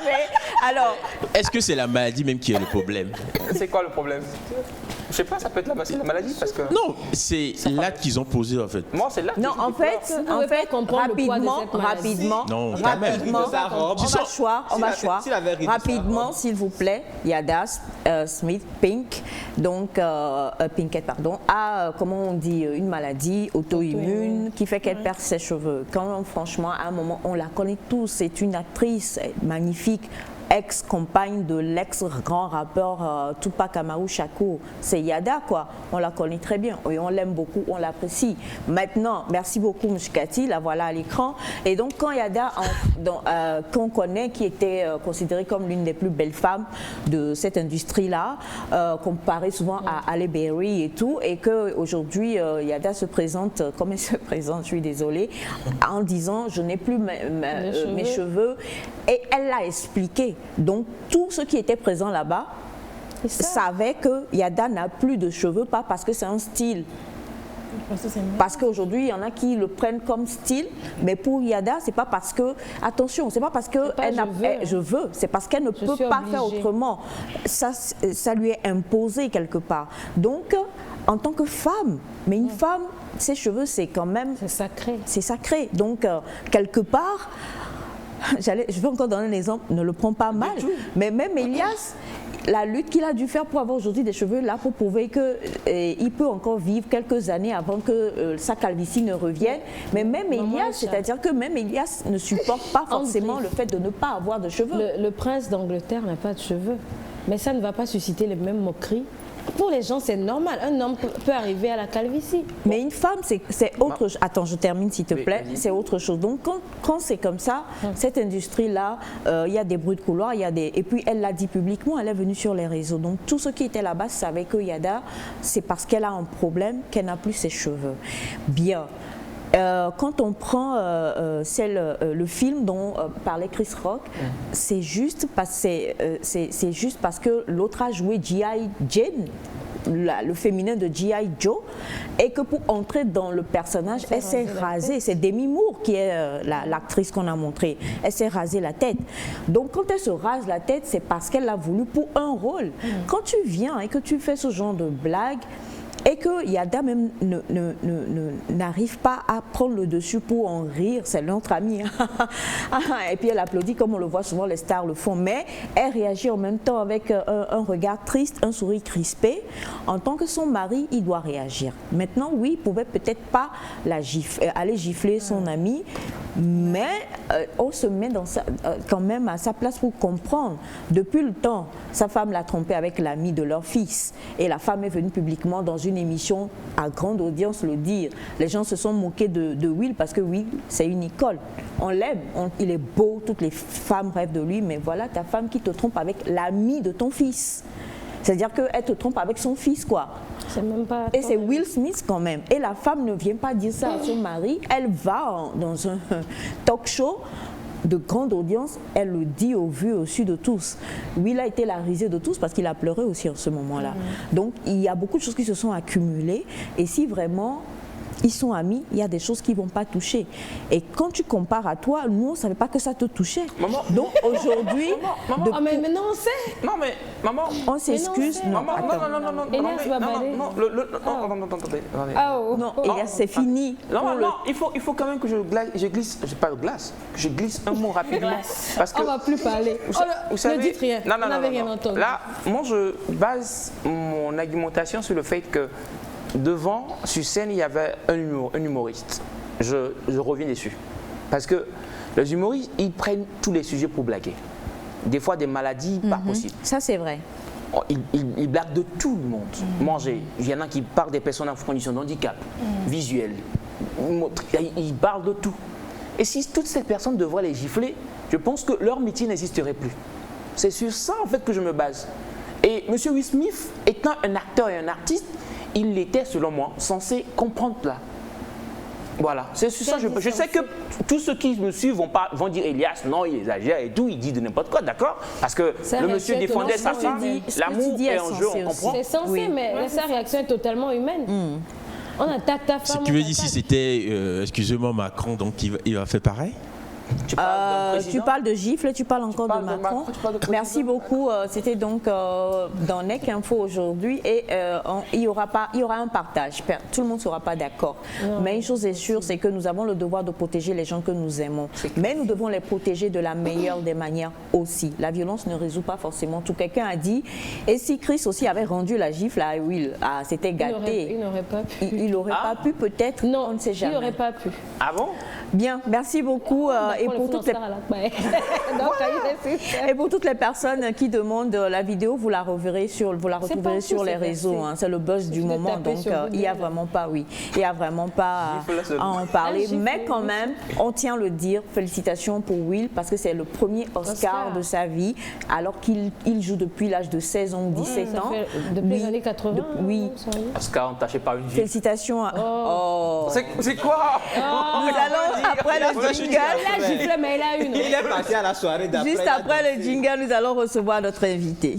[SPEAKER 1] mais alors.
[SPEAKER 11] Est-ce que c'est la maladie même qui est le problème?
[SPEAKER 2] C'est quoi le problème? Je sais pas, ça peut être la maladie parce que.
[SPEAKER 11] Non, c'est l'acte qu'ils ont posé en fait.
[SPEAKER 2] Moi, c'est l'acte.
[SPEAKER 1] Non, en fait, rapidement,
[SPEAKER 11] non, quand même.
[SPEAKER 1] on va choir. Rapidement, s'il vous plaît, Yada Smith Pink, donc Pinkett, pardon, a, comment on dit, une maladie auto-immune qui fait qu'elle perd ses cheveux. Quand franchement, à un moment, on la connaît tous, c'est une actrice magnifique. Ex-compagne de l'ex-grand rappeur Tupac Amaru Shakur. C'est Yada, quoi. On la connaît très bien et on l'aime beaucoup, on l'apprécie. Maintenant, merci beaucoup, Mouchkati, la voilà à l'écran. Et donc, quand Yada, qu'on connaît, qui était considérée comme l'une des plus belles femmes de cette industrie-là, comparée souvent à Halle Berry et tout, et qu'aujourd'hui, Yada se présente, comme elle se présente, je suis désolée, en disant, je n'ai plus mes cheveux. Et elle l'a expliqué. Donc, tous ceux qui étaient présents là-bas savaient que Yada n'a plus de cheveux, pas parce que c'est un style. Parce qu'aujourd'hui, il y en a qui le prennent comme style, mais pour Yada, c'est pas parce que, attention, c'est pas parce que je veux, c'est parce qu'elle ne peut pas faire autrement. Ça lui est imposé quelque part. Donc, en tant que femme, mais une femme, ses cheveux, c'est quand même...
[SPEAKER 3] C'est sacré.
[SPEAKER 1] C'est sacré. Donc, quelque part... Je vais encore donner un exemple, ne le prends pas mal, mais même Elias, la lutte qu'il a dû faire pour avoir aujourd'hui des cheveux là, pour prouver qu'il peut encore vivre quelques années avant que sa calvitie ne revienne, mais même Elias, c'est-à-dire que même Elias ne supporte pas forcément le fait de ne pas avoir de cheveux.
[SPEAKER 3] Le prince d'Angleterre n'a pas de cheveux, mais ça ne va pas susciter les mêmes moqueries. Pour les gens, c'est normal. Un homme peut arriver à la calvitie.
[SPEAKER 1] Mais une femme, c'est autre chose. Attends, je termine s'il te plaît. C'est autre chose. Donc, quand c'est comme ça, cette industrie-là, il y a des bruits de couloir, et puis elle l'a dit publiquement, elle est venue sur les réseaux. Donc, tous ceux qui étaient là-bas savaient que Yada, c'est parce qu'elle a un problème qu'elle n'a plus ses cheveux. Bien. Quand on prend le film dont parlait Chris Rock, c'est juste parce que l'autre a joué G.I. Jane, le féminin de G.I. Joe, et que pour entrer dans le personnage, elle s'est rasée. C'est Demi Moore qui est l'actrice qu'on a montrée. Elle s'est rasée la tête. Donc quand elle se rase la tête, c'est parce qu'elle l'a voulu pour un rôle. Quand tu viens et que tu fais ce genre de blague, et que Yada même n'arrive pas à prendre le dessus pour en rire, c'est notre amie. Et puis elle applaudit comme on le voit souvent, les stars le font, mais elle réagit en même temps avec un regard triste, un sourire crispé. En tant que son mari, il doit réagir. Maintenant, oui, il pouvait peut-être pas aller gifler son amie, mais on se met quand même à sa place pour comprendre. Depuis le temps, sa femme l'a trompé avec l'ami de leur fils, et la femme est venue publiquement dans une émission à grande audience le dire. Les gens se sont moqués de Will parce que Will, c'est une icône. On l'aime, il est beau, toutes les femmes rêvent de lui, mais voilà ta femme qui te trompe avec l'ami de ton fils. C'est-à-dire qu'elle te trompe avec son fils, quoi.
[SPEAKER 3] Même pas
[SPEAKER 1] et c'est Will Smith quand même. Et la femme ne vient pas dire ça à son mari. Elle va dans un talk show de grande audience, elle le dit au vu, au su de tous. Will a été la risée de tous parce qu'il a pleuré aussi en ce moment-là. Donc, il y a beaucoup de choses qui se sont accumulées. Et si vraiment ils sont amis, il y a des choses qui ne vont pas toucher. Et quand tu compares à toi, nous, on ne savait pas que ça te touchait.
[SPEAKER 2] Maman,
[SPEAKER 1] donc aujourd'hui...
[SPEAKER 3] mais maintenant on sait.
[SPEAKER 2] Non, mais maman...
[SPEAKER 1] On s'excuse.
[SPEAKER 2] Non,
[SPEAKER 1] Elias, c'est fini.
[SPEAKER 2] Non, il faut quand même que je glisse un mot rapidement. Parce que,
[SPEAKER 3] on ne va plus parler. Ne dites rien.
[SPEAKER 2] Non,
[SPEAKER 3] on n'avait rien entendu.
[SPEAKER 2] Là, moi, je base mon argumentation sur le fait que devant, sur scène, il y avait un humoriste. Je reviens dessus. Parce que les humoristes, ils prennent tous les sujets pour blaguer. Des fois, des maladies pas possibles.
[SPEAKER 1] Ça, c'est vrai.
[SPEAKER 2] Ils blaguent de tout le monde. Manger. Il y en a qui parlent des personnes en condition de handicap, visuel. Ils parlent de tout. Et si toutes ces personnes devraient les gifler, je pense que leur métier n'existerait plus. C'est sur ça, en fait, que je me base. Et M. Will Smith, étant un acteur et un artiste, il était, selon moi, censé comprendre là. Voilà, c'est sur ça. Je sais que tous ceux qui me suivent vont dire Elias, non, il exagère et tout, il dit de n'importe quoi, d'accord? Parce que le monsieur défendait sa femme, l'amour est en jeu, on comprend.
[SPEAKER 3] C'est censé, mais sa réaction est totalement humaine. On attaque ta femme.
[SPEAKER 11] Ce qui veut dire si c'était, excusez-moi, Macron, donc il va faire pareil?
[SPEAKER 1] Tu parles de gifle, tu parles encore de Macron. Merci beaucoup. C'était donc dans NEC Info aujourd'hui et il y aura un partage. Tout le monde ne sera pas d'accord. Mais une chose est sûre, c'est que nous avons le devoir de protéger les gens que nous aimons. Mais nous devons les protéger de la meilleure des manières aussi. La violence ne résout pas forcément tout. Quelqu'un a dit, et si Chris aussi avait rendu la gifle à Will, c'était gâté.
[SPEAKER 3] Il n'aurait pas pu.
[SPEAKER 1] Il n'aurait pas pu peut-être, on ne sait jamais.
[SPEAKER 3] Il n'aurait pas pu.
[SPEAKER 2] Ah bon?
[SPEAKER 1] Bien, merci beaucoup. Et pour toutes les personnes qui demandent la vidéo, vous la retrouverez sur les réseaux. C'est le buzz du moment, donc il n'y a vraiment pas, à en parler. Mais quand même, on tient le dire. Félicitations pour Will parce que c'est le premier Oscar de sa vie, alors qu'il joue depuis l'âge de 16 ans ou 17 ans.
[SPEAKER 3] Depuis les années 80.
[SPEAKER 1] Oui.
[SPEAKER 2] Oscar entaché par une vie.
[SPEAKER 1] Félicitations.
[SPEAKER 2] C'est quoi?
[SPEAKER 1] Nous allons après le jingle.
[SPEAKER 3] Mais il a une.
[SPEAKER 4] Il est passé à la soirée d'après.
[SPEAKER 1] Juste après le jingle, nous allons recevoir notre invité.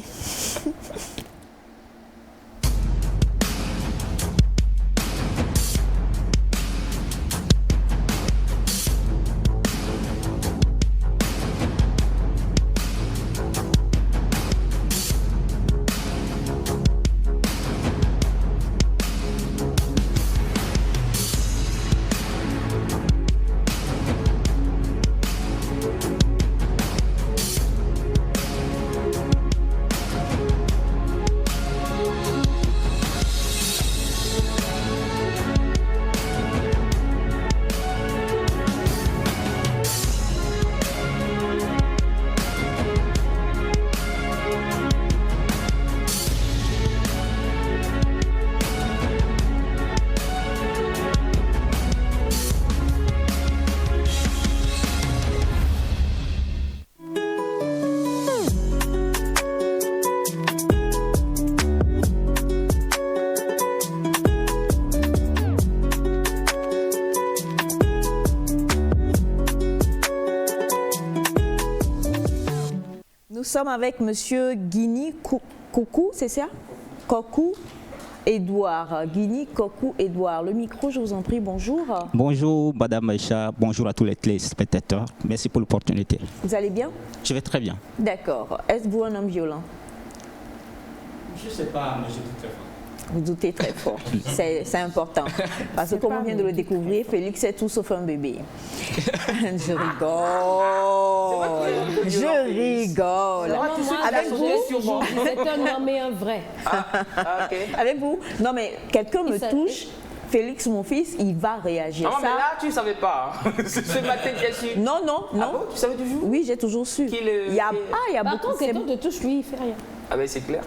[SPEAKER 1] Nous sommes avec Monsieur Guini Kokou, c'est ça? Kokou Edouard. Guini Kokou Edouard. Le micro, je vous en prie, bonjour.
[SPEAKER 12] Bonjour Madame Aïcha, bonjour à tous les téléspectateurs. Merci pour l'opportunité.
[SPEAKER 1] Vous allez bien?
[SPEAKER 12] Je vais très bien.
[SPEAKER 1] D'accord. Est-ce un homme violent?
[SPEAKER 12] Je ne sais pas, mais je doute très fort.
[SPEAKER 1] Vous doutez très fort, c'est important. Parce que comme on vient de le découvrir, Félix est tout sauf un bébé. Je rigole. Avec vous,
[SPEAKER 3] c'est un homme et un vrai.
[SPEAKER 1] Avec vous, non mais quelqu'un me touche. Félix, mon fils, il va réagir.
[SPEAKER 2] Non, mais là, tu ne savais pas. Ce matin, j'ai su.
[SPEAKER 1] Non.
[SPEAKER 2] Ah bon, tu savais toujours?
[SPEAKER 1] Oui, j'ai toujours su. Il y a
[SPEAKER 3] Par
[SPEAKER 1] beaucoup
[SPEAKER 3] contre, quelqu'un te touche, lui, il ne fait rien.
[SPEAKER 2] Ah ben c'est clair.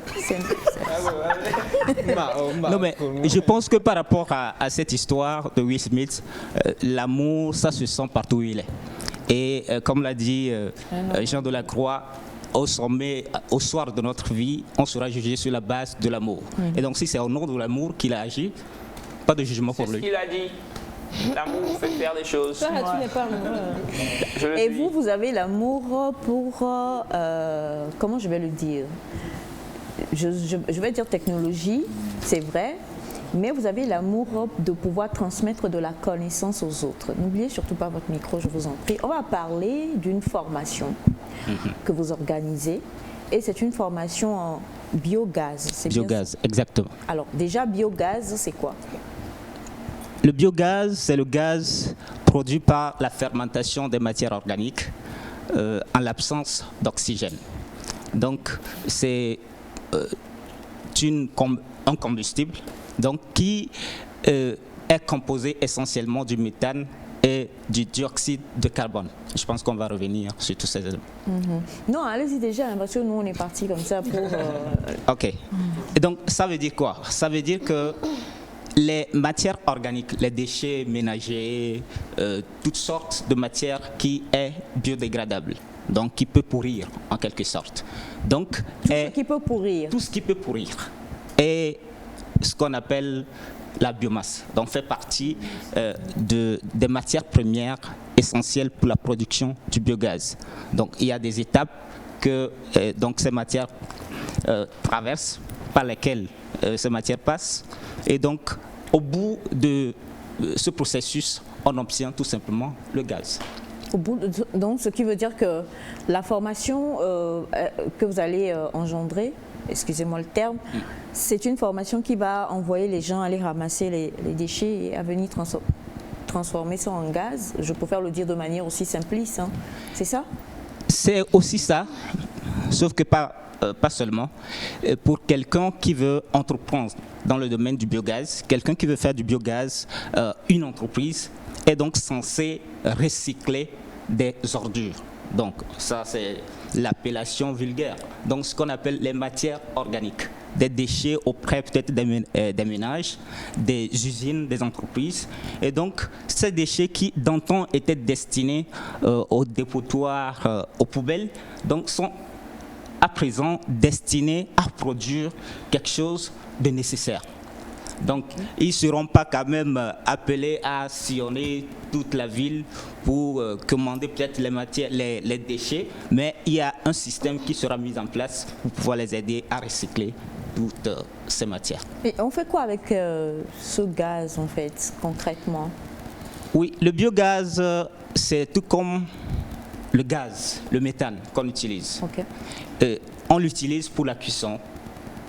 [SPEAKER 12] Non mais je pense que par rapport à cette histoire de Will Smith, l'amour, ça se sent partout où il est. Et comme l'a dit Jean Delacroix, au sommet, au soir de notre vie, on sera jugé sur la base de l'amour. Et donc si c'est au nom de l'amour qu'il a agi, pas de jugement pour lui.
[SPEAKER 2] C'est ce qu'il a dit. L'amour fait faire des choses.
[SPEAKER 3] Toi, tu n'es pas amoureux.
[SPEAKER 1] Et vous, vous avez l'amour pour, comment je vais le dire, je vais dire technologie, c'est vrai, mais vous avez l'amour de pouvoir transmettre de la connaissance aux autres. N'oubliez surtout pas votre micro, je vous en prie. On va parler d'une formation que vous organisez, et c'est une formation en biogaz.
[SPEAKER 12] Biogaz, exactement.
[SPEAKER 1] Alors déjà, biogaz, c'est quoi?
[SPEAKER 12] Le biogaz, c'est le gaz produit par la fermentation des matières organiques en l'absence d'oxygène. Donc, c'est un combustible donc, qui est composé essentiellement du méthane et du dioxyde de carbone. Je pense qu'on va revenir sur tous ces éléments.
[SPEAKER 1] Non, allez-y déjà, parce que nous, on est parti comme ça pour...
[SPEAKER 12] OK. Et donc, ça veut dire quoi? Ça veut dire que les matières organiques, les déchets ménagers, toutes sortes de matières qui est biodégradable, donc qui peut pourrir en quelque sorte. Donc,
[SPEAKER 1] tout ce qui peut pourrir.
[SPEAKER 12] Tout ce qui peut pourrir. Et ce qu'on appelle la biomasse, donc fait partie des matières premières essentielles pour la production du biogaz. Donc il y a des étapes que donc ces matières traversent, par lesquelles ces matières passent, et donc au bout de ce processus, on obtient tout simplement le gaz.
[SPEAKER 1] Donc ce qui veut dire que la formation que vous allez engendrer, excusez-moi le terme, c'est une formation qui va envoyer les gens aller ramasser les déchets et à venir transformer ça en gaz. Je préfère le dire de manière aussi simpliste, hein. C'est ça?
[SPEAKER 12] C'est aussi ça, sauf que pas seulement. Pour quelqu'un qui veut entreprendre dans le domaine du biogaz, quelqu'un qui veut faire du biogaz, une entreprise est donc censée recycler des ordures. Donc ça c'est l'appellation vulgaire. Donc ce qu'on appelle les matières organiques, des déchets auprès peut-être des ménages, des usines, des entreprises. Et donc ces déchets qui d'antan étaient destinés aux dépotoirs, aux poubelles, donc sont à présent destinés à produire quelque chose de nécessaire. Donc, ils ne seront pas quand même appelés à sillonner toute la ville pour commander peut-être les déchets, mais il y a un système qui sera mis en place pour pouvoir les aider à recycler toutes ces matières.
[SPEAKER 1] Et on fait quoi avec ce gaz, en fait, concrètement?
[SPEAKER 12] Oui, le biogaz, c'est tout comme le gaz, le méthane qu'on utilise.
[SPEAKER 1] Okay.
[SPEAKER 12] On l'utilise pour la cuisson,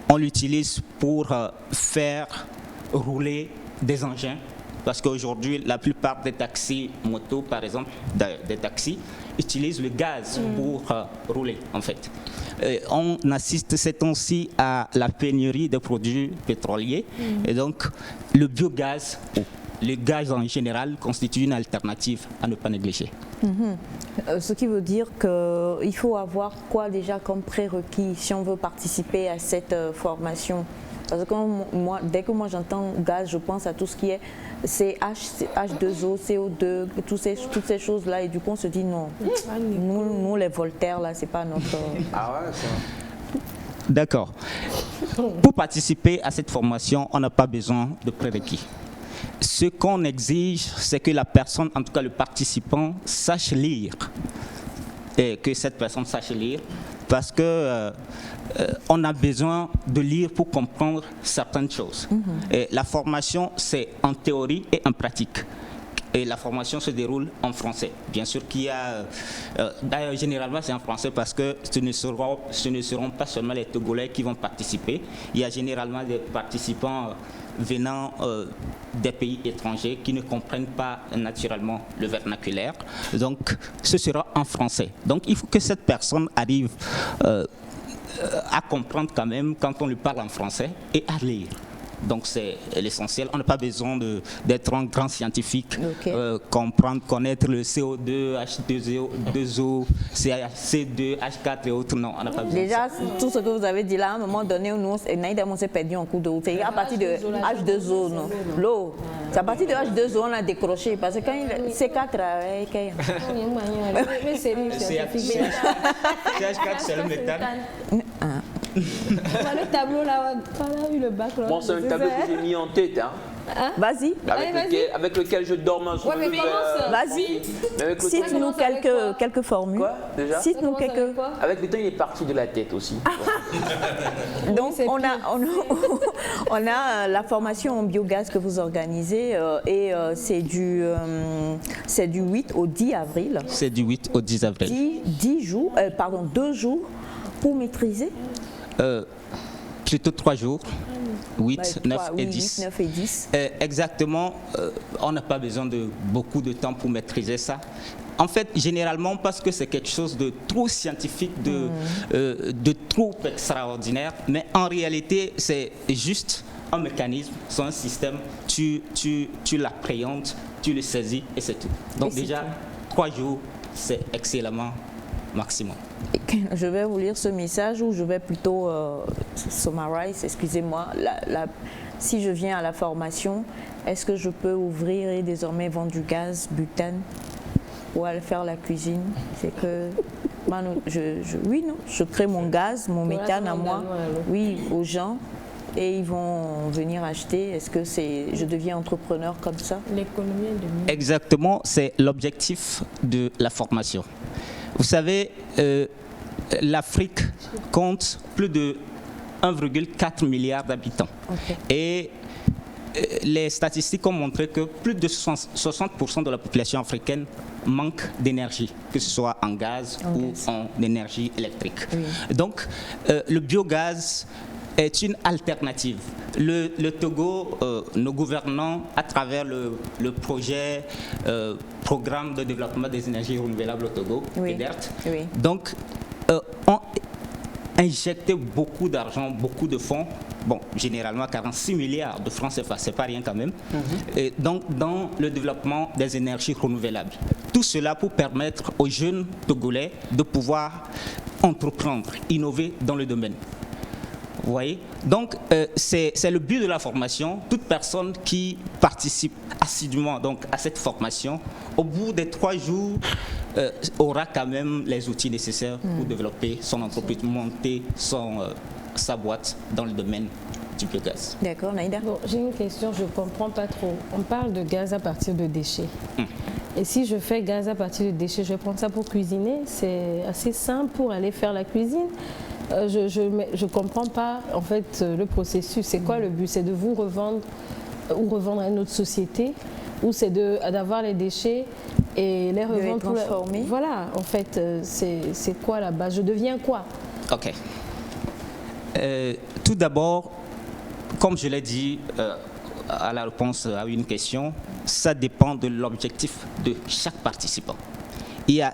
[SPEAKER 12] on l'utilise pour faire rouler des engins, parce qu'aujourd'hui la plupart des taxis motos par exemple, des taxis utilisent le gaz pour rouler en fait. On assiste ces temps-ci à la pénurie des produits pétroliers et donc le biogaz, le gaz en général constitue une alternative à ne pas négliger.
[SPEAKER 1] Ce qui veut dire qu'il faut avoir quoi déjà comme prérequis si on veut participer à cette formation? Parce que dès que moi j'entends gaz, je pense à tout ce qui est CH, H2O, CO2, toutes ces choses-là, et du coup on se dit non, nous les Voltaire là, c'est pas notre...
[SPEAKER 2] Ah ouais, ça.
[SPEAKER 12] D'accord. Pour participer à cette formation, on n'a pas besoin de prérequis. Ce qu'on exige, c'est que la personne, en tout cas le participant, sache lire. Et que cette personne sache lire, parce que on a besoin de lire pour comprendre certaines choses. Et la formation, c'est en théorie et en pratique. Et la formation se déroule en français. Bien sûr qu'il y a... D'ailleurs, généralement, c'est en français parce que ce ne seront pas seulement les Togolais qui vont participer. Il y a généralement des participants venant des pays étrangers qui ne comprennent pas naturellement le vernaculaire. Donc, ce sera en français. Donc, il faut que cette personne arrive à comprendre quand même quand on lui parle en français et à lire. Donc c'est l'essentiel. On n'a pas besoin d'être un grand scientifique, comprendre, connaître le CO2, H2O, C2, H4 et autres. Non, on n'a pas besoin.
[SPEAKER 1] Déjà, tout ce que vous avez dit là, à un moment donné, nous, on s'est perdu en cours de route. C'est à partir de H2O, non. L'eau. C'est à partir de H2O on a décroché. Parce que quand C4
[SPEAKER 12] CH4, c'est le méthane.
[SPEAKER 3] Le tableau là, on a eu le bac là.
[SPEAKER 2] Bon, c'est un tableau que j'ai mis en tête. Hein.
[SPEAKER 1] Vas-y.
[SPEAKER 2] Avec lequel je dors un
[SPEAKER 3] Ouais, mais comment ça?
[SPEAKER 1] Vas-y.
[SPEAKER 2] Cite-nous
[SPEAKER 1] quelques formules.
[SPEAKER 2] Quoi, déjà?
[SPEAKER 1] Cite-nous quelques.
[SPEAKER 2] Avec le temps, il est parti de la tête aussi.
[SPEAKER 1] Donc, on a la formation en biogaz que vous organisez et c'est du 8 au 10 avril.
[SPEAKER 12] C'est du 8 au 10 avril.
[SPEAKER 1] 2 jours pour maîtriser
[SPEAKER 12] Plutôt 3 jours. 8, 9 et 10.
[SPEAKER 1] 9 et 10.
[SPEAKER 12] Exactement, on n'a pas besoin de beaucoup de temps pour maîtriser ça. En fait, généralement, parce que c'est quelque chose de trop scientifique, de trop extraordinaire, mais en réalité, c'est juste un mécanisme, c'est un système, tu l'appréhendes, tu le saisis et c'est tout. Donc déjà, 3 jours, c'est excellemment maximum.
[SPEAKER 1] Je vais vous lire ce message ou je vais plutôt summarize, excusez-moi. Si je viens à la formation, est-ce que je peux ouvrir et désormais vendre du gaz, butane ou aller faire la cuisine? C'est que je crée mon gaz, mon méthane à moi, aux gens et ils vont venir acheter. Est-ce que je deviens entrepreneur comme ça?
[SPEAKER 5] L'économie est de
[SPEAKER 12] Exactement, c'est l'objectif de la formation. Vous savez, l'Afrique compte plus de 1,4 milliard d'habitants. Okay. Et les statistiques ont montré que plus de 60% de la population africaine manque d'énergie, que ce soit en gaz ou en énergie électrique. Oui. Donc, le biogaz est une alternative. Le Togo, nos gouvernants, à travers le projet Programme de développement des énergies renouvelables au Togo, PEDERT, donc ont injecté beaucoup d'argent, beaucoup de fonds, bon, généralement 46 milliards de francs CFA, c'est pas rien quand même, et donc dans le développement des énergies renouvelables. Tout cela pour permettre aux jeunes Togolais de pouvoir entreprendre, innover dans le domaine. Vous voyez? Donc, c'est le but de la formation. Toute personne qui participe assidûment donc, à cette formation, au bout des 3 jours, aura quand même les outils nécessaires pour développer son entreprise, monter sa boîte dans le domaine du biogaz.
[SPEAKER 1] D'accord, Naïda.
[SPEAKER 3] Bon, j'ai une question, je ne comprends pas trop. On parle de gaz à partir de déchets. Et si je fais gaz à partir de déchets, je vais prendre ça pour cuisiner. C'est assez simple pour aller faire la cuisine. Je ne comprends pas en fait le processus. C'est quoi le but? C'est de vous revendre ou revendre à une autre société, ou c'est d'avoir les déchets et les revendre pour
[SPEAKER 1] transformer.
[SPEAKER 3] Voilà, en fait, c'est quoi la base? Je deviens quoi?
[SPEAKER 12] Ok. Tout d'abord, comme je l'ai dit à la réponse à une question, ça dépend de l'objectif de chaque participant. Il y a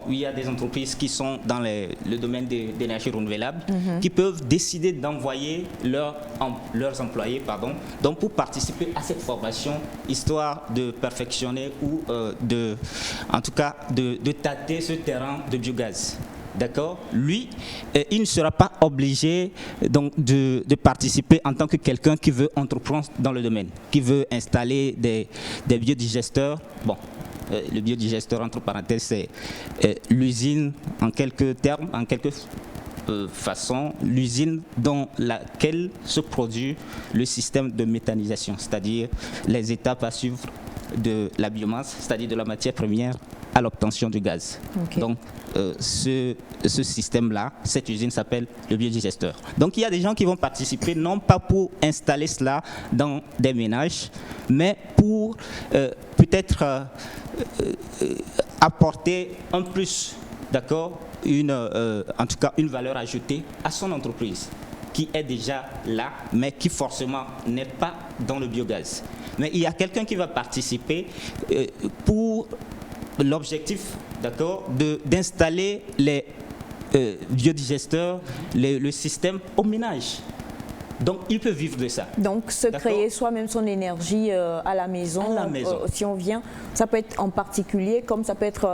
[SPEAKER 12] il y a des entreprises qui sont dans le domaine d'énergie renouvelable qui peuvent décider d'envoyer leurs employés donc pour participer à cette formation, histoire de perfectionner ou en tout cas de tâter ce terrain de biogaz. D'accord? Lui, il ne sera pas obligé donc, de participer en tant que quelqu'un qui veut entreprendre dans le domaine, qui veut installer des biodigesteurs. Bon. Le biodigesteur, entre parenthèses, c'est l'usine, en quelques termes, en quelques façons, l'usine dans laquelle se produit le système de méthanisation, c'est-à-dire les étapes à suivre de la biomasse, c'est-à-dire de la matière première à l'obtention du gaz. Okay. Donc, ce système-là, cette usine s'appelle le biodigesteur. Donc, il y a des gens qui vont participer, non pas pour installer cela dans des ménages, mais pour peut-être apporter un plus, d'accord, en tout cas une valeur ajoutée à son entreprise, qui est déjà là, mais qui forcément n'est pas dans le biogaz. Mais il y a quelqu'un qui va participer pour l'objectif, d'accord, d'installer les biodigesteurs, le système au ménage. Donc, il peut vivre de ça.
[SPEAKER 1] Donc, se créer soi-même son énergie à la maison. Si on vient, ça peut être en particulier, comme ça peut être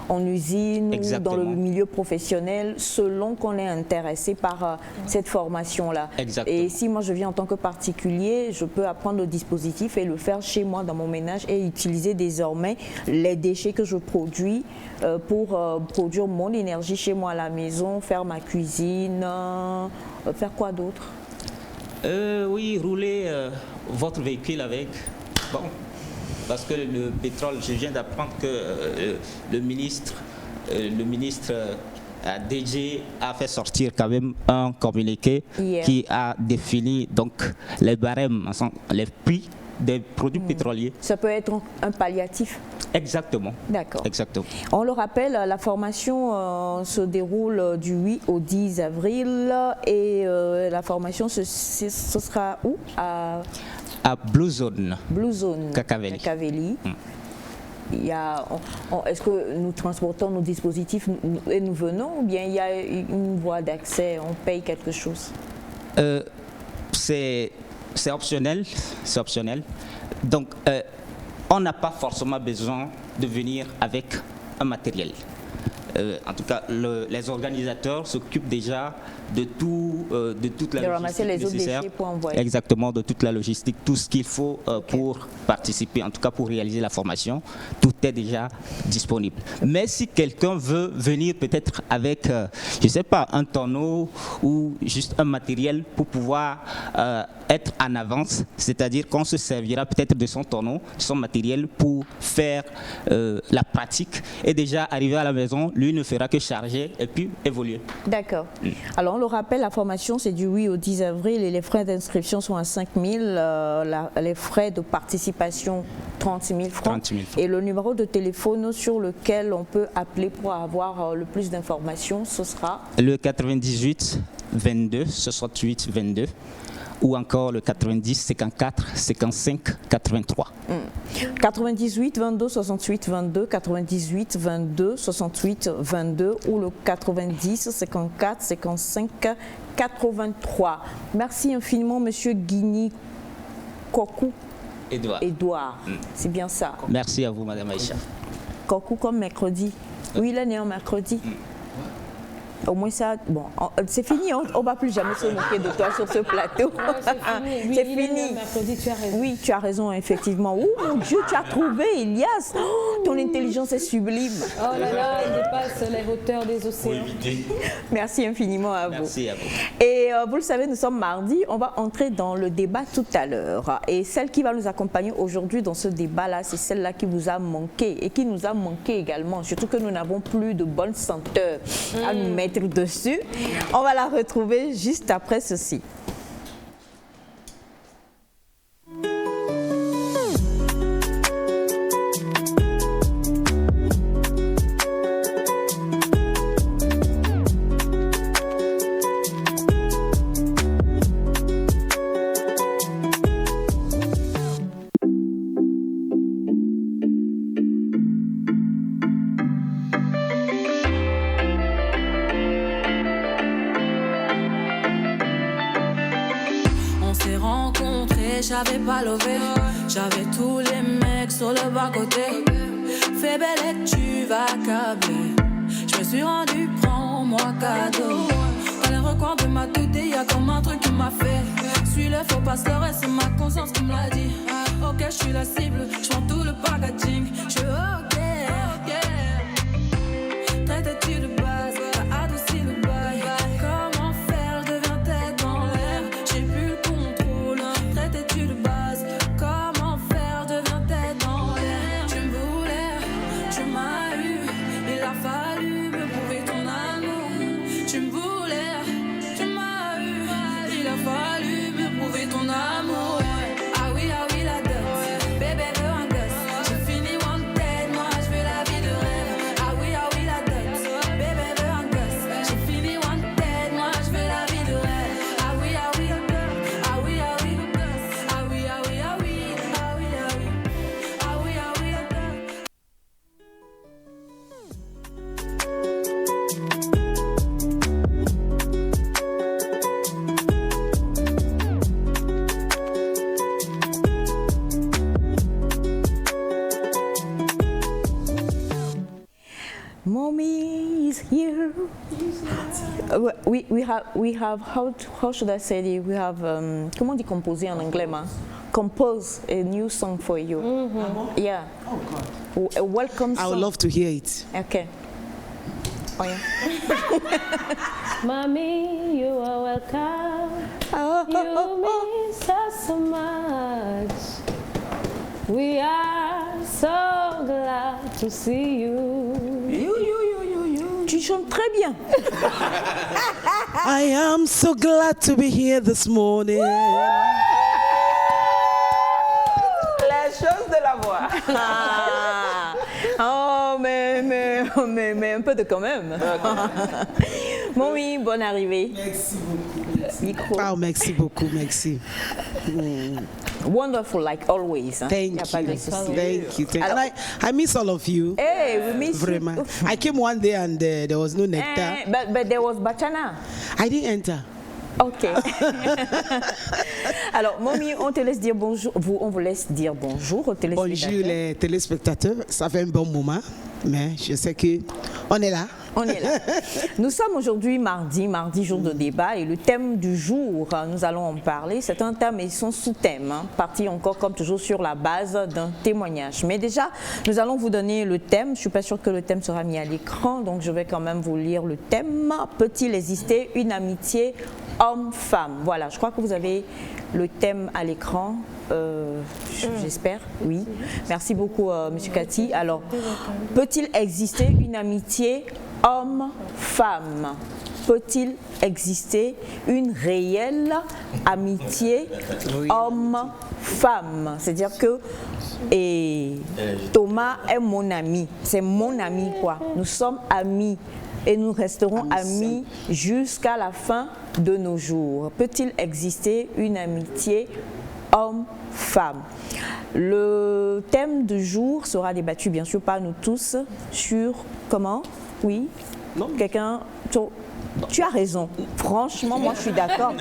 [SPEAKER 1] en usine ou dans le milieu professionnel, selon qu'on est intéressé par cette formation-là. Et si moi, je viens en tant que particulier, je peux apprendre le dispositif et le faire chez moi, dans mon ménage, et utiliser désormais les déchets que je produis pour produire mon énergie chez moi à la maison, faire ma cuisine, faire quoi d'autre?
[SPEAKER 12] Oui, rouler votre véhicule avec. Bon, parce que le pétrole, je viens d'apprendre que le ministre DG a fait sortir quand même un communiqué qui a défini donc les barèmes, les prix des produits pétroliers.
[SPEAKER 1] Ça peut être un palliatif.
[SPEAKER 12] Exactement.
[SPEAKER 1] D'accord.
[SPEAKER 12] Exactement.
[SPEAKER 1] On le rappelle, la formation se déroule du 8 au 10 avril et la formation, ce sera où? À
[SPEAKER 12] Blue Zone.
[SPEAKER 1] Blue Zone.
[SPEAKER 12] Kakaveli.
[SPEAKER 1] Est-ce que nous transportons nos dispositifs et nous venons, ou bien il y a une voie d'accès, on paye quelque chose?
[SPEAKER 12] C'est optionnel. C'est optionnel. Donc, on n'a pas forcément besoin de venir avec un matériel. En tout cas, les organisateurs s'occupent déjà de toute la logistique
[SPEAKER 1] les autres
[SPEAKER 12] nécessaire.
[SPEAKER 1] déchets pour envoyer.
[SPEAKER 12] Exactement, de toute la logistique, tout ce qu'il faut pour participer, en tout cas pour réaliser la formation, tout est déjà disponible. Mais si quelqu'un veut venir peut-être avec, je ne sais pas, un tonneau ou juste un matériel pour pouvoir être en avance, c'est-à-dire qu'on se servira peut-être de son tonneau, de son matériel pour faire la pratique et déjà arriver à la maison, lui ne fera que charger et puis évoluer.
[SPEAKER 1] D'accord. Alors on le rappelle, la formation c'est du 8 au 10 avril et les frais d'inscription sont à 5 000, les frais de participation 36 000 francs.
[SPEAKER 12] 36 000 francs.
[SPEAKER 1] Et le numéro de téléphone sur lequel on peut appeler pour avoir le plus d'informations, ce sera
[SPEAKER 12] le 98 22 68 22 ou encore le 90 54 55 83.
[SPEAKER 1] 98 22 68 22, 98 22 68 22 ou le 90 54 55 83. Merci infiniment, Monsieur Guigny Kokou. Edouard. C'est bien ça.
[SPEAKER 12] Merci à vous, Madame Aïcha.
[SPEAKER 1] Kokou comme mercredi. Oui, il est né en mercredi. Au moins ça, bon, c'est fini, on ne va plus jamais se moquer de toi sur ce plateau.
[SPEAKER 3] C'est fini. Mercredi, tu as raison.
[SPEAKER 1] Oui, tu as raison, effectivement. Oh mon Dieu, tu as trouvé, Elias. Oh, ton intelligence est sublime.
[SPEAKER 3] Oh là là, il dépasse les hauteurs des océans.
[SPEAKER 1] Merci infiniment à vous.
[SPEAKER 12] Merci à vous.
[SPEAKER 1] Et vous le savez, nous sommes mardi, on va entrer dans le débat tout à l'heure. Et celle qui va nous accompagner aujourd'hui dans ce débat-là, c'est celle-là qui vous a manqué et qui nous a manqué également. Surtout que nous n'avons plus de bonnes senteurs à nous mettre dessus. On va la retrouver juste après ceci.
[SPEAKER 13] J'avais pas levé, j'avais tous les mecs sur le bas-côté. Fais belle et tu vas câbler. Je me suis rendu, prends-moi cadeau. Dans les recoins de ma tête, y'a comme un truc qui m'a fait. Suis-le, faut pas se leurrer, c'est ma conscience qui me l'a dit. Ok, je suis la cible, je prends tout le packaging. Je suis ok. Traite-tu de base, t'as adouci le bail. Comment faire, je deviens tête dans l'air. J'ai plus le contrôle. Traite-tu de base, comment faire, je deviens tête dans l'air. Tu me voulais, tu m'as eu. Il a fallu me prouver ton amour. Tu me voulais, tu m'as eu. Il a fallu me prouver ton amour. Ah oui, la dot. Bébé veut un gosse. J'ai fini wanted, moi je veux la vie de rêve. Ah oui, la dot. Bébé veut un gosse. J'ai fini wanted, moi je veux la vie de rêve. Ah oui, la dot. Ah oui, ah oui. Ah oui, ah oui, ah oui. Ah oui, ah oui. Ah oui, la dot.
[SPEAKER 1] Mommy is here. We have how should I say it? We have comment on dit composer en anglais, ma? Compose a new song for you. Yeah.
[SPEAKER 14] Oh God.
[SPEAKER 1] A welcome song.
[SPEAKER 14] I would love to hear it.
[SPEAKER 1] Okay. Rien.
[SPEAKER 3] Mommy, you are welcome. You mean so much. We are so glad to see you.
[SPEAKER 1] Tu chantes très bien.
[SPEAKER 14] I am so glad to be here this morning.
[SPEAKER 2] La chose de la voix.
[SPEAKER 1] Oh, mais un peu de quand même. Bon, oui, bonne arrivée.
[SPEAKER 14] Merci beaucoup.
[SPEAKER 1] Micro.
[SPEAKER 14] Oh, merci beaucoup, merci.
[SPEAKER 1] Wonderful, like always. Hein.
[SPEAKER 14] Thank
[SPEAKER 1] Y a pas de
[SPEAKER 14] you.
[SPEAKER 1] souci.
[SPEAKER 14] Thank you.
[SPEAKER 1] Alors,
[SPEAKER 14] And I miss all of you.
[SPEAKER 1] Hey, we miss
[SPEAKER 14] Vraiment.
[SPEAKER 1] you.
[SPEAKER 14] I came one day and there was no nectar.
[SPEAKER 1] But there was Bachana.
[SPEAKER 14] I didn't enter.
[SPEAKER 1] Ok. Alors, Mommy, on te laisse dire bonjour. On vous laisse dire bonjour aux téléspectateurs.
[SPEAKER 14] Bonjour les téléspectateurs. Ça fait un bon moment, mais je sais que on est là.
[SPEAKER 1] On est là. Nous sommes aujourd'hui mardi jour de débat, et le thème du jour, nous allons en parler. C'est un thème et son sous-thème, hein, parti encore comme toujours sur la base d'un témoignage. Mais déjà, nous allons vous donner le thème. Je ne suis pas sûre que le thème sera mis à l'écran, donc je vais quand même vous lire le thème. Peut-il exister une amitié homme-femme? Voilà, je crois que vous avez le thème à l'écran. J'espère, oui. Merci beaucoup, Monsieur Cathy. Alors, peut-il exister une amitié homme-femme? Peut-il exister une réelle amitié homme-femme? C'est-à-dire que Thomas est mon ami, c'est mon ami quoi. Nous sommes amis et nous resterons amis jusqu'à la fin de nos jours. Peut-il exister une amitié homme-femme? Le thème du jour sera débattu bien sûr par nous tous sur comment? Oui? Quelqu'un? Tu as raison. Franchement, moi je suis d'accord.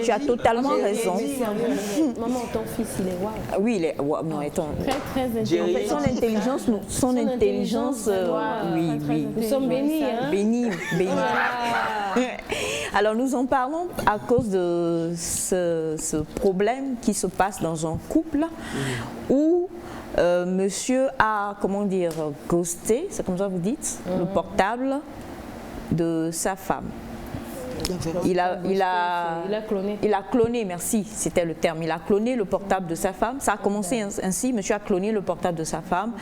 [SPEAKER 1] Tu as totalement raison.
[SPEAKER 3] Maman, ton fils, il est waouh.
[SPEAKER 1] Oui, il est waouh. Non, attends.
[SPEAKER 3] Très intelligent.
[SPEAKER 1] Son intelligence, oui.
[SPEAKER 3] Nous sommes bénis, hein?
[SPEAKER 1] Bénis. Alors nous en parlons à cause de ce problème qui se passe dans un couple où monsieur a, comment dire, ghosté, c'est comme ça que vous dites, le portable de sa femme. Il a cloné. Il a cloné, merci, c'était le terme. Il a cloné le portable de sa femme. Ça a commencé ainsi. Monsieur a cloné le portable de sa femme.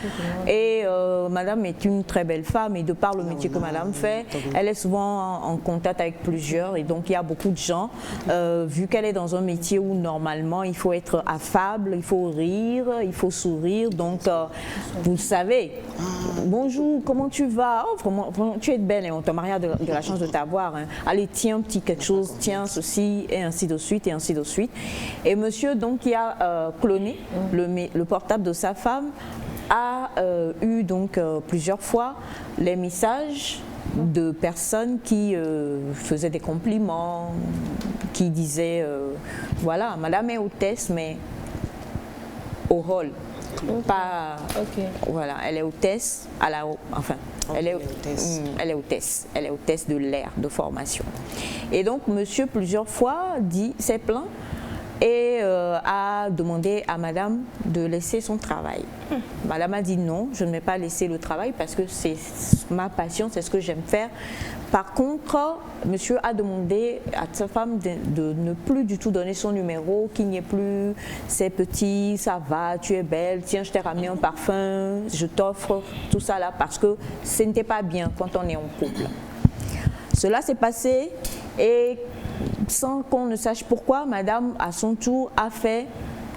[SPEAKER 1] Et madame est une très belle femme. Et de par le métier que madame fait, elle est souvent en contact avec plusieurs. Et donc, il y a beaucoup de gens. Vu qu'elle est dans un métier où, normalement, il faut être affable, il faut rire, il faut sourire. Donc, vous le savez. Bonjour, comment tu vas? Oh, vraiment, tu es belle et on t'a marié de la chance de t'avoir. Hein. Allez, tiens, petit quelque chose, tiens, ceci, et ainsi de suite, et ainsi de suite. Et monsieur, donc, qui a cloné le portable de sa femme, a eu donc plusieurs fois les messages de personnes qui faisaient des compliments, qui disaient, voilà, madame est hôtesse, mais au rôle. Pas, voilà, elle est hôtesse à la, enfin, elle est hôtesse de l'air de formation. Et donc monsieur plusieurs fois s'est plaint et a demandé à madame de laisser son travail. Madame a dit non, je ne vais pas laisser le travail parce que c'est ma passion, c'est ce que j'aime faire. Par contre, monsieur a demandé à sa femme de ne plus du tout donner son numéro, qu'il n'y ait plus c'est petit, ça va, tu es belle, tiens, je t'ai ramené un parfum, je t'offre tout ça là, parce que ce n'était pas bien quand on est en couple. Cela s'est passé et sans qu'on ne sache pourquoi, madame, à son tour, a fait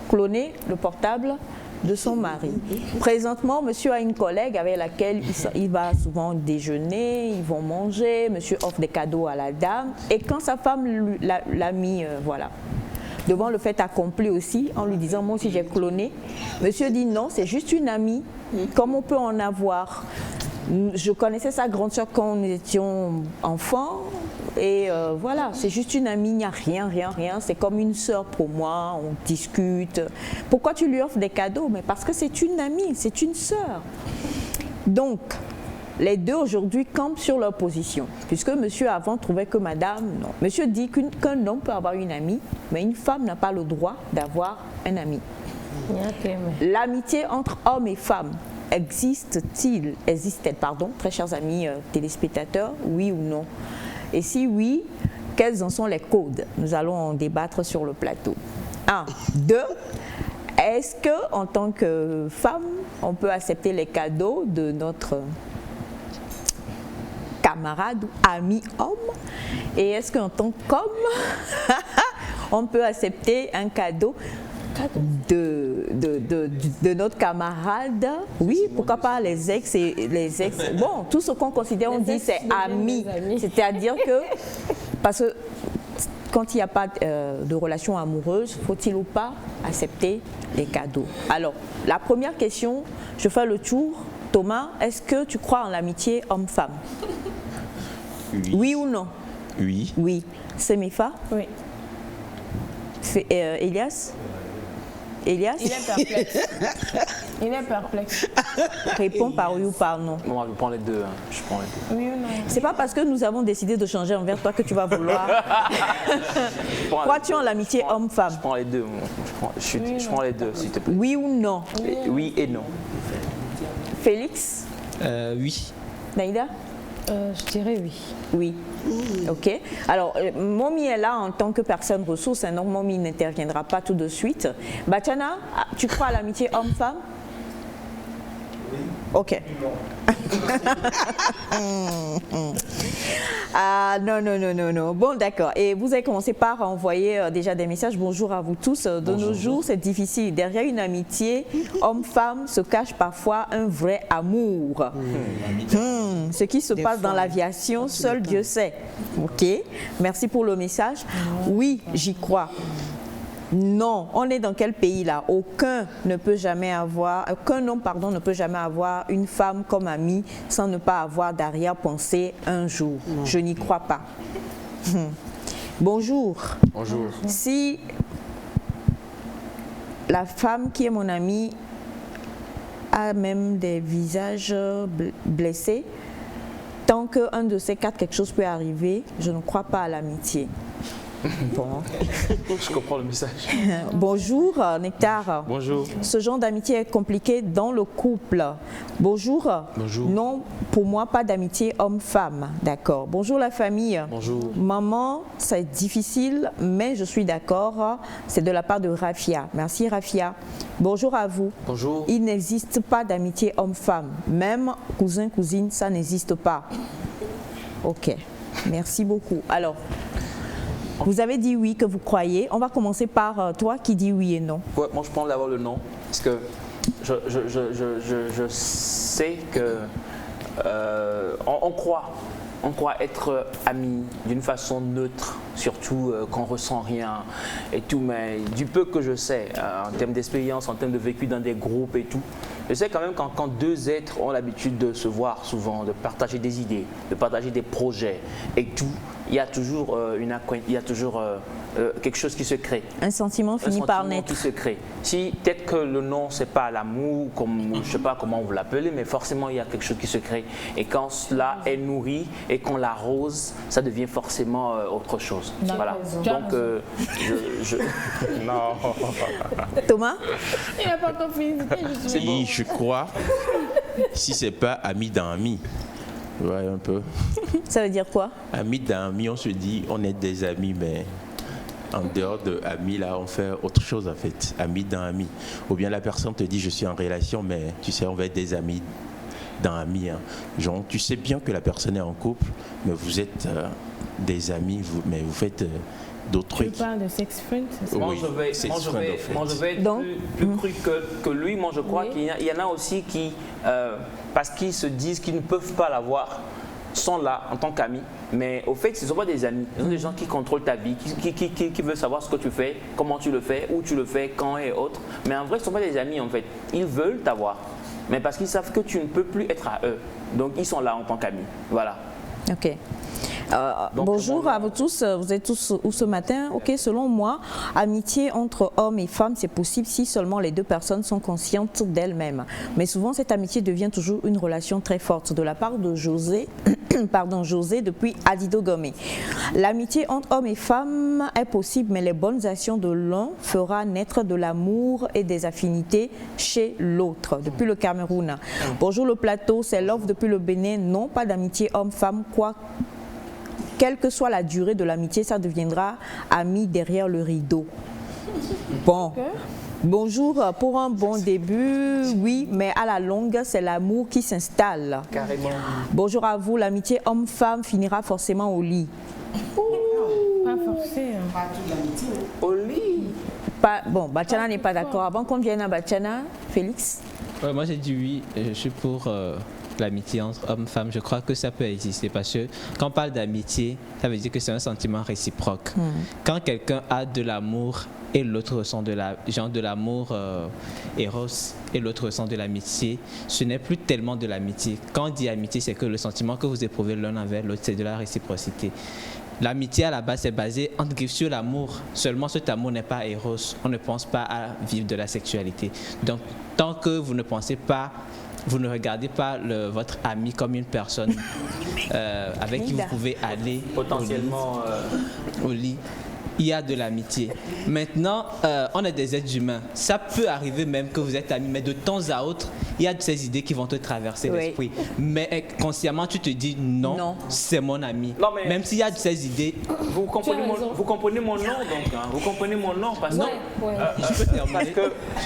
[SPEAKER 1] cloner le portable de son mari. Présentement, monsieur a une collègue avec laquelle il va souvent déjeuner, ils vont manger, monsieur offre des cadeaux à la dame. Et quand sa femme l'a mis, voilà, devant le fait accompli aussi, en lui disant, moi aussi j'ai cloné, monsieur dit non, c'est juste une amie, comme on peut en avoir. Je connaissais sa grande soeur quand nous étions enfants. Et voilà, c'est juste une amie, il n'y a rien, c'est comme une sœur pour moi, on discute. Pourquoi tu lui offres des cadeaux? Mais parce que c'est une amie, c'est une sœur. Donc, les deux aujourd'hui campent sur leur position, puisque monsieur avant trouvait que madame, non. Monsieur dit qu'un homme peut avoir une amie, mais une femme n'a pas le droit d'avoir un ami. L'amitié entre homme et femme existe-t-elle, très chers amis téléspectateurs, oui ou non? Et si oui, quels en sont les codes? Nous allons en débattre sur le plateau. 1, 2, est-ce qu'en tant que femme, on peut accepter les cadeaux de notre camarade ou ami homme? Et est-ce qu'en tant qu'homme, on peut accepter un cadeau de notre camarade? Oui, pourquoi pas les ex et les ex. Bon, tout ce qu'on considère, on dit c'est amis. C'est-à-dire que, parce que quand il n'y a pas de relation amoureuse, faut-il ou pas accepter les cadeaux? Alors, la première question, je fais le tour. Thomas, est-ce que tu crois en l'amitié homme-femme?
[SPEAKER 11] Oui.
[SPEAKER 1] Oui ou non?
[SPEAKER 11] Oui.
[SPEAKER 1] Oui. Semifa?
[SPEAKER 5] Oui.
[SPEAKER 1] Elias? Elias?
[SPEAKER 5] Il est perplexe. Il est perplexe.
[SPEAKER 1] Réponds par oui ou par non.
[SPEAKER 2] Moi, je prends les deux. Je prends les deux.
[SPEAKER 5] Oui ou non?
[SPEAKER 1] C'est pas parce que nous avons décidé de changer envers toi que tu vas vouloir. Crois-tu en l'amitié homme-femme?
[SPEAKER 2] Je prends les deux. Je prends les deux, s'il te plaît.
[SPEAKER 1] Oui ou non?
[SPEAKER 2] Oui et non.
[SPEAKER 1] Félix?
[SPEAKER 4] Oui.
[SPEAKER 1] Naïda?
[SPEAKER 3] Je dirais oui.
[SPEAKER 1] Oui. Ok. Alors, Momi est là en tant que personne ressource, donc Momi n'interviendra pas tout de suite. Bachana, tu crois à l'amitié homme-femme? Oui. Ok. Ah non. Bon, d'accord. Et vous avez commencé par envoyer déjà des messages. Bonjour à vous tous. De nos jours, c'est difficile. Derrière une amitié homme-femme se cache parfois un vrai amour. Ce qui se passe dans l'aviation, seul Dieu sait. Ok. Merci pour le message. Oui, j'y crois. Non, on est dans quel pays là? Aucun homme ne peut jamais avoir une femme comme amie sans ne pas avoir d'arrière-pensée un jour. Non. Je n'y crois pas. Bonjour.
[SPEAKER 2] Bonjour.
[SPEAKER 1] Si la femme qui est mon amie a même des visages blessés, tant qu'un de ces quatre, quelque chose peut arriver, je ne crois pas à l'amitié. Bon.
[SPEAKER 2] Je comprends le message.
[SPEAKER 1] Bonjour Nectar.
[SPEAKER 2] Bonjour.
[SPEAKER 1] Ce genre d'amitié est compliqué dans le couple. Bonjour.
[SPEAKER 2] Bonjour.
[SPEAKER 1] Non, pour moi, pas d'amitié homme-femme. D'accord. Bonjour la famille.
[SPEAKER 2] Bonjour.
[SPEAKER 1] Maman, c'est difficile, mais je suis d'accord. C'est de la part de Rafia. Merci Rafia. Bonjour à vous.
[SPEAKER 2] Bonjour.
[SPEAKER 1] Il n'existe pas d'amitié homme-femme. Même cousin-cousine, ça n'existe pas. Ok. Merci beaucoup. Alors, vous avez dit oui, que vous croyez. On va commencer par toi qui dis oui et non.
[SPEAKER 2] Ouais, moi, je prends d'abord le non. Parce que je sais que on croit être amis d'une façon neutre, surtout quand on ressent rien et tout. Mais du peu que je sais, en termes d'expérience, en termes de vécu dans des groupes et tout, je sais quand même quand deux êtres ont l'habitude de se voir souvent, de partager des idées, de partager des projets et tout, il y a toujours quelque chose qui se crée.
[SPEAKER 1] Un sentiment finit par naître.
[SPEAKER 2] Qui se crée. Si peut-être que le nom c'est pas l'amour, comme je sais pas comment vous l'appelez, mais forcément il y a quelque chose qui se crée. Et quand cela est nourri et qu'on l'arrose, ça devient forcément autre chose. Voilà. Donc non.
[SPEAKER 1] Thomas?
[SPEAKER 5] Il n'a pas compris.
[SPEAKER 11] Si je crois, si c'est pas ami d'un ami. Ouais, un peu.
[SPEAKER 1] Ça veut dire quoi?
[SPEAKER 11] Ami d'un ami, on se dit, on est des amis, mais en dehors de amis, là, on fait autre chose en fait. Ami d'un ami. Ou bien la personne te dit, je suis en relation, mais tu sais, on va être des amis d'un ami. Hein. Genre, tu sais bien que la personne est en couple, mais vous êtes des amis, mais vous faites d'autres trucs.
[SPEAKER 5] Tu parles de sex friend, c'est ça?
[SPEAKER 2] Moi, je vais être plus cru que lui. Moi, je crois qu'il y en a aussi qui, parce qu'ils se disent qu'ils ne peuvent pas l'avoir, sont là en tant qu'amis. Mais au fait, ce ne sont pas des amis. Ce sont des gens qui contrôlent ta vie, qui veulent savoir ce que tu fais, comment tu le fais, où tu le fais, quand et autres. Mais en vrai, ce ne sont pas des amis en fait. Ils veulent t'avoir. Mais parce qu'ils savent que tu ne peux plus être à eux. Donc, ils sont là en tant qu'amis. Voilà.
[SPEAKER 1] Ok. Bonjour à vous tous, vous êtes tous où ce matin? Ok, selon moi, amitié entre hommes et femmes, c'est possible si seulement les deux personnes sont conscientes d'elles-mêmes. Mais souvent, cette amitié devient toujours une relation très forte. De la part de José, José depuis Adido Gomé. L'amitié entre hommes et femmes est possible, mais les bonnes actions de l'un fera naître de l'amour et des affinités chez l'autre. Depuis le Cameroun. Bonjour le plateau, c'est Love depuis le Bénin. Non, pas d'amitié homme-femme, quoi. Quelle que soit la durée de l'amitié, ça deviendra ami derrière le rideau. Bon. Bonjour, pour un bon début, oui, mais à la longue, c'est l'amour qui s'installe.
[SPEAKER 2] Carrément.
[SPEAKER 1] Bonjour à vous, l'amitié homme-femme finira forcément au lit.
[SPEAKER 5] Pas forcé.
[SPEAKER 14] Pas toute l'amitié.
[SPEAKER 2] Au lit.
[SPEAKER 1] Bon, Bachana n'est pas d'accord. Avant qu'on vienne à Bachana, Félix?
[SPEAKER 4] Moi j'ai dit oui, je suis pour l'amitié entre hommes et femmes. Je crois que ça peut exister parce que quand on parle d'amitié, ça veut dire que c'est un sentiment réciproque. Quand quelqu'un a de l'amour et l'autre ressent de l'amour éros et l'autre ressent de l'amitié, ce n'est plus tellement de l'amitié. Quand on dit amitié, c'est que le sentiment que vous éprouvez l'un envers l'autre, c'est de la réciprocité. L'amitié à la base est basée sur l'amour. Seulement cet amour n'est pas éros. On ne pense pas à vivre de la sexualité. Donc tant que vous ne pensez pas, vous ne regardez pas votre ami comme une personne avec qui vous pouvez aller
[SPEAKER 2] potentiellement
[SPEAKER 4] au lit. Il y a de l'amitié. Maintenant, on est des êtres humains. Ça peut arriver même que vous êtes amis, mais de temps à autre, il y a de ces idées qui vont te traverser l'esprit. Mais consciemment, tu te dis non. C'est mon ami. Non, même s'il y a de ces idées.
[SPEAKER 2] Vous comprenez mon nom donc. Hein. Vous comprenez mon nom parce que.
[SPEAKER 4] Je peux terminer.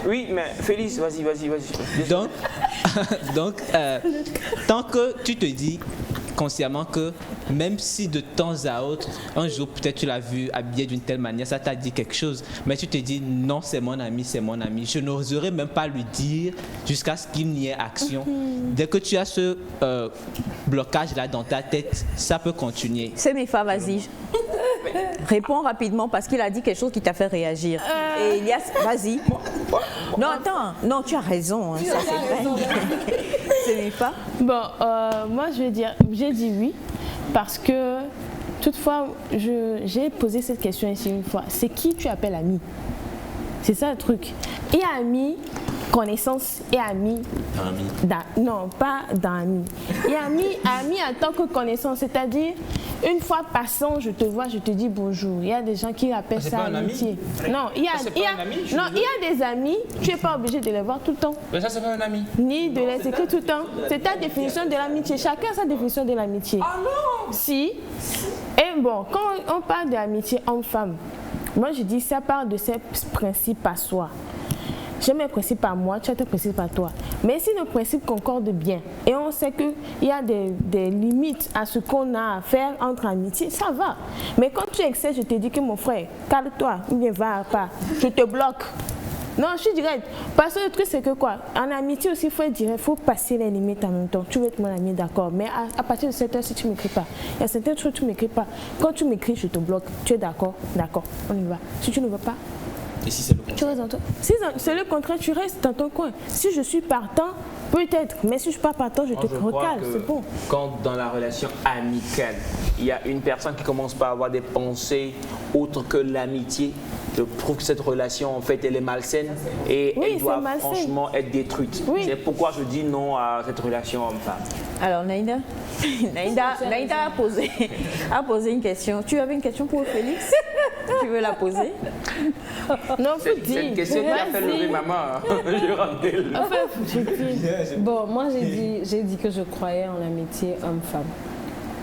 [SPEAKER 2] Oui, mais Félix, vas-y.
[SPEAKER 4] Donc, tant que tu te dis consciemment que même si de temps à autre, un jour peut-être tu l'as vu habillé d'une telle manière, ça t'a dit quelque chose, mais tu te dis non, c'est mon ami, je n'oserais même pas lui dire jusqu'à ce qu'il n'y ait action. Dès que tu as ce blocage là dans ta tête, ça peut continuer.
[SPEAKER 1] C'est mes femmes, vas-y. Réponds rapidement parce qu'il a dit quelque chose qui t'a fait réagir. Et Elias, vas-y. Non, attends. Non, tu as raison. Hein, ça, c'est vrai. C'est mes femmes.
[SPEAKER 5] Bon, moi, j'ai dit oui parce que toutefois, j'ai posé cette question ici une fois. C'est qui tu appelles ami? C'est ça le truc. Il y a ami, connaissance et ami. Non, pas d'ami. Il y a ami en tant que connaissance, c'est-à-dire une fois passant, je te vois, je te dis bonjour. Il y a des gens qui appellent ça amitié. Non, il y a des amis, tu n'es pas obligé de les voir tout le temps.
[SPEAKER 2] Mais ça, c'est pas un ami.
[SPEAKER 5] Ni de les écrire tout le temps. C'est ta définition de l'amitié. Chacun a sa définition de l'amitié.
[SPEAKER 2] Ah non!
[SPEAKER 5] Si. Et bon, quand on parle d'amitié homme-femme, moi je dis ça part de ses principes à soi. J'ai mes principes à moi, tu as tes principes à toi. Mais si nos principes concordent bien et on sait qu'il y a des limites à ce qu'on a à faire entre amitié, ça va. Mais quand tu excès, je te dis que mon frère, calme-toi, ou bien va pas, je te bloque. Non, je suis directe. Parce que le truc, c'est que quoi? En amitié aussi, il faut être direct, il faut passer les limites en même temps. Tu veux être mon ami, d'accord. Mais à partir de cette heure, si tu ne m'écris pas, il y a certaines choses que tu ne m'écris pas. Quand tu m'écris, je te bloque. Tu es d'accord? D'accord, on y va. Si tu ne veux pas,
[SPEAKER 4] et si c'est le contraire?
[SPEAKER 5] Tu restes dans ton... Si c'est le contraire, tu restes dans ton coin. Si je suis partant, peut-être. Mais si je ne suis pas partant, je te recale. C'est bon.
[SPEAKER 2] Quand dans la relation amicale, il y a une personne qui commence par avoir des pensées autres que l'amitié, je trouve que cette relation, en fait, elle est malsaine et elle doit franchement être détruite. Oui. C'est pourquoi je dis non à cette relation homme-femme.
[SPEAKER 1] Alors, Naïda a posé une question. Tu avais une question pour Félix? Tu veux la poser?
[SPEAKER 5] Non, faut dire.
[SPEAKER 2] C'est une question qui a fait lever maman. Je rappelle.
[SPEAKER 3] Bon, moi, j'ai dit que je croyais en l'amitié homme-femme.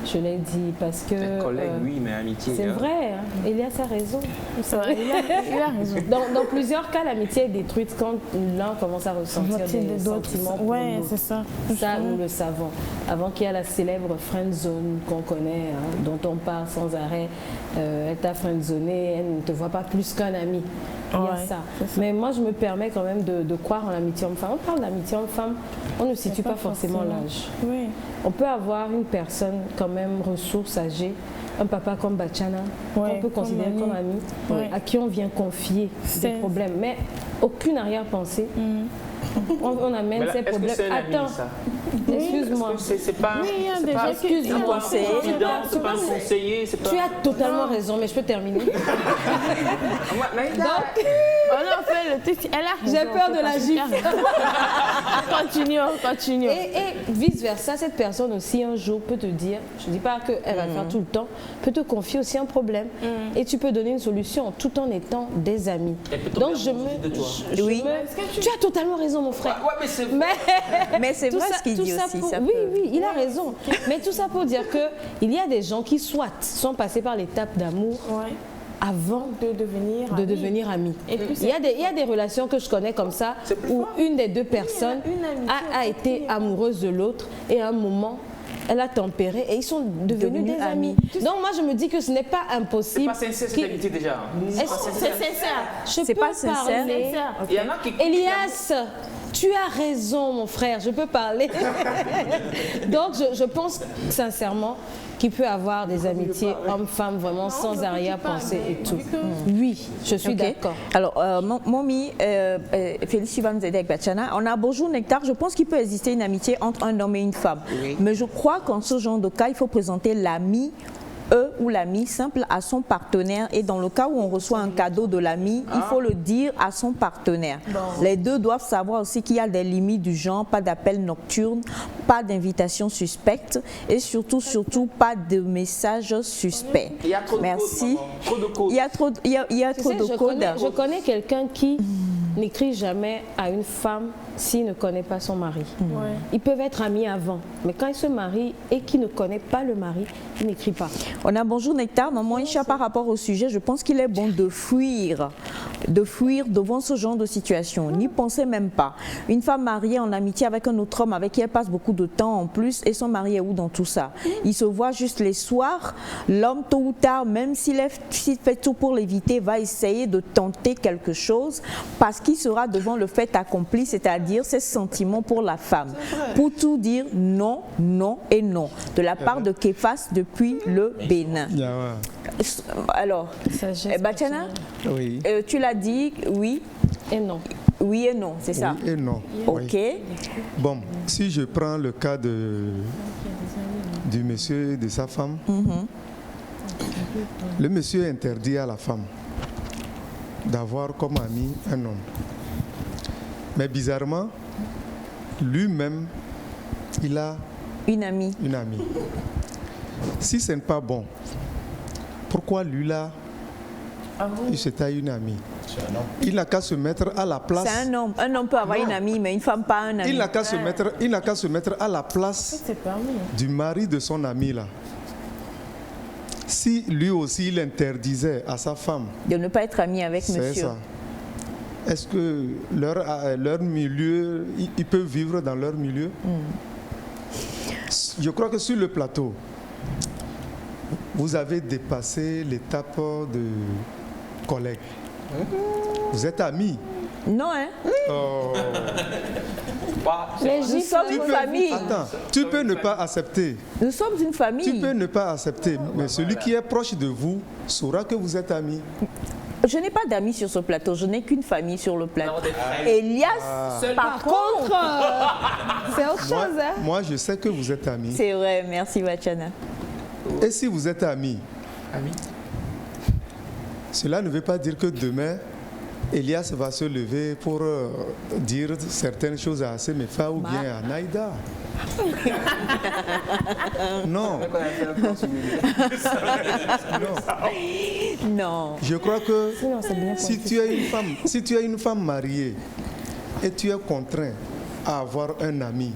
[SPEAKER 3] Je l'ai dit parce que...
[SPEAKER 2] collègue, oui, mais amitié...
[SPEAKER 3] C'est vrai, hein. Elias a raison. Il a raison. Dans plusieurs cas, l'amitié est détruite quand l'un commence à ressentir des sentiments pour l'autre.
[SPEAKER 5] C'est ça.
[SPEAKER 3] Ça, nous le savons. Avant qu'il y ait la célèbre friend zone qu'on connaît, hein, dont on parle sans arrêt, elle t'a friendzoné, elle ne te voit pas plus qu'un ami. Il y a ça. Mais moi, je me permets quand même de croire en l'amitié homme-femme. On parle d'amitié homme-femme, on ne situe pas forcément l'âge.
[SPEAKER 5] Oui.
[SPEAKER 3] On peut avoir une personne quand même ressource âgée, un papa comme Bachana, qu'on peut considérer comme ami, à qui on vient confier des problèmes, mais aucune arrière-pensée. On amène ces problèmes. Attends, excuse-moi.
[SPEAKER 2] C'est pas
[SPEAKER 5] Oui, il y a des gens qui
[SPEAKER 2] un conseiller, c'est pas un conseiller, c'est pas...
[SPEAKER 3] Tu as totalement raison, mais je peux terminer. Donc,
[SPEAKER 5] on a fait le truc. Elle a
[SPEAKER 3] j'ai peur de la gifle.
[SPEAKER 5] Continuons.
[SPEAKER 3] Et vice versa, cette personne aussi un jour peut te dire, je ne dis pas qu'elle va le faire tout le temps, peut te confier aussi un problème et tu peux donner une solution tout en étant des amis. Donc tu as totalement raison mon frère.
[SPEAKER 2] Ouais,
[SPEAKER 1] mais c'est vrai ce qu'il dit aussi.
[SPEAKER 3] Oui, il a raison. Mais tout ça pour dire qu'il y a des gens qui soit sont passés par l'étape d'amour avant de devenir amis. Il y a des relations que je connais comme ça où une des deux personnes a été amoureuse de l'autre et à un moment elle a tempéré et ils sont devenus des amis. Donc moi je me dis que ce n'est pas impossible.
[SPEAKER 2] C'est pas sincère cette amitié déjà.
[SPEAKER 5] C'est sincère.
[SPEAKER 3] Je peux parler.
[SPEAKER 2] Il y en a qui...
[SPEAKER 3] Elias, tu as raison mon frère, je peux parler. Donc je pense sincèrement qu'il peut avoir des amitiés hommes-femmes vraiment sans arrière-pensée et tout. Oui, je suis d'accord.
[SPEAKER 1] Alors, Momi, Félicie va nous aider avec Bachana. On a bonjour Nectar, je pense qu'il peut exister une amitié entre un homme et une femme. Oui. Mais je crois qu'en ce genre de cas, il faut présenter l'ami ou l'ami simple à son partenaire et dans le cas où on reçoit un cadeau de l'ami, il faut le dire à son partenaire. Bon. Les deux doivent savoir aussi qu'il y a des limites du genre, pas d'appel nocturne, pas d'invitation suspecte et surtout pas de messages suspects.
[SPEAKER 2] Il y a trop de
[SPEAKER 1] Merci.
[SPEAKER 2] Trop de codes.
[SPEAKER 1] Il y a trop de codes.
[SPEAKER 3] Je connais quelqu'un qui n'écrit jamais à une femme s'il ne connaît pas son mari. Ils peuvent être amis avant, mais quand ils se marient et qu'il ne connaît pas le mari, il n'écrit pas.
[SPEAKER 1] On a bonjour Nectar, maman Isha, par rapport au sujet, je pense qu'il est bon de fuir devant ce genre de situation. N'y pensez même pas. Une femme mariée en amitié avec un autre homme avec qui elle passe beaucoup de temps en plus et son mari est où dans tout ça? Il se voit juste les soirs. L'homme tôt ou tard, même s'il fait tout pour l'éviter, va essayer de tenter quelque chose parce qu'il sera devant le fait accompli, c'est-à-dire ses sentiments pour la femme. Pour tout dire non, non et non. De la part de Képhas depuis le Bénin. Alors, Bachana, tu l'as dit, oui
[SPEAKER 3] et non.
[SPEAKER 1] Oui et non, c'est ça?
[SPEAKER 10] Oui et non.
[SPEAKER 1] Ok.
[SPEAKER 10] Oui. Bon, si je prends le cas du monsieur et de sa femme, le monsieur interdit à la femme d'avoir comme ami un homme. Mais bizarrement, lui-même, il a
[SPEAKER 1] une amie.
[SPEAKER 10] Si ce n'est pas bon, pourquoi lui-là, il se taille une amie? Il n'a qu'à se mettre à la place.
[SPEAKER 1] C'est un homme. Un homme peut avoir une amie, mais une femme pas un ami.
[SPEAKER 10] Il n'a qu'à se mettre à la place du mari de son ami là. Si lui aussi il interdisait à sa femme
[SPEAKER 1] de ne pas être ami avec monsieur.
[SPEAKER 10] C'est ça. Est-ce que leur milieu, ils peuvent vivre dans leur milieu? Je crois que sur le plateau, vous avez dépassé l'étape de collègue. Vous êtes amis.
[SPEAKER 1] Non, hein?
[SPEAKER 10] Oh.
[SPEAKER 1] Nous sommes une famille.
[SPEAKER 10] Attends, tu peux ne pas accepter.
[SPEAKER 1] Nous sommes une famille.
[SPEAKER 10] Tu peux ne pas accepter, mais celui qui est proche de vous saura que vous êtes amis.
[SPEAKER 1] Je n'ai pas d'amis sur ce plateau, je n'ai qu'une famille sur le plateau. Elias, par contre, c'est autre chose. Hein?
[SPEAKER 10] Moi, je sais que vous êtes amis.
[SPEAKER 1] C'est vrai, merci Bachana.
[SPEAKER 10] Et si vous êtes amis, cela ne veut pas dire que demain, Elias va se lever pour dire certaines choses à Semefa ou bien à Naïda. Non.
[SPEAKER 1] Non.
[SPEAKER 10] Je crois que si tu es une femme mariée et tu es contraint à avoir un ami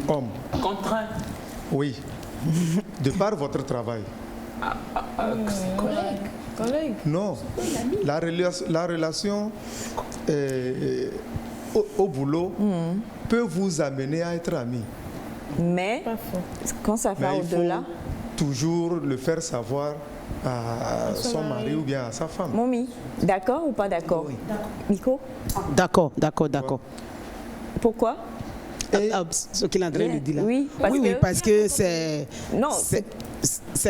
[SPEAKER 10] homme.
[SPEAKER 2] Contraint?
[SPEAKER 10] Oui. De par votre travail.
[SPEAKER 5] Collègue.
[SPEAKER 10] Non. La relation au boulot peut vous amener à être amis.
[SPEAKER 1] Mais quand ça va au-delà,
[SPEAKER 10] toujours le faire savoir à son mari ou bien à sa femme.
[SPEAKER 1] Momi, d'accord ou pas d'accord? Oui. Nico?
[SPEAKER 14] D'accord.
[SPEAKER 1] Pourquoi?
[SPEAKER 14] Ce qu'il est en train de dire là.
[SPEAKER 1] Oui,
[SPEAKER 14] parce que c'est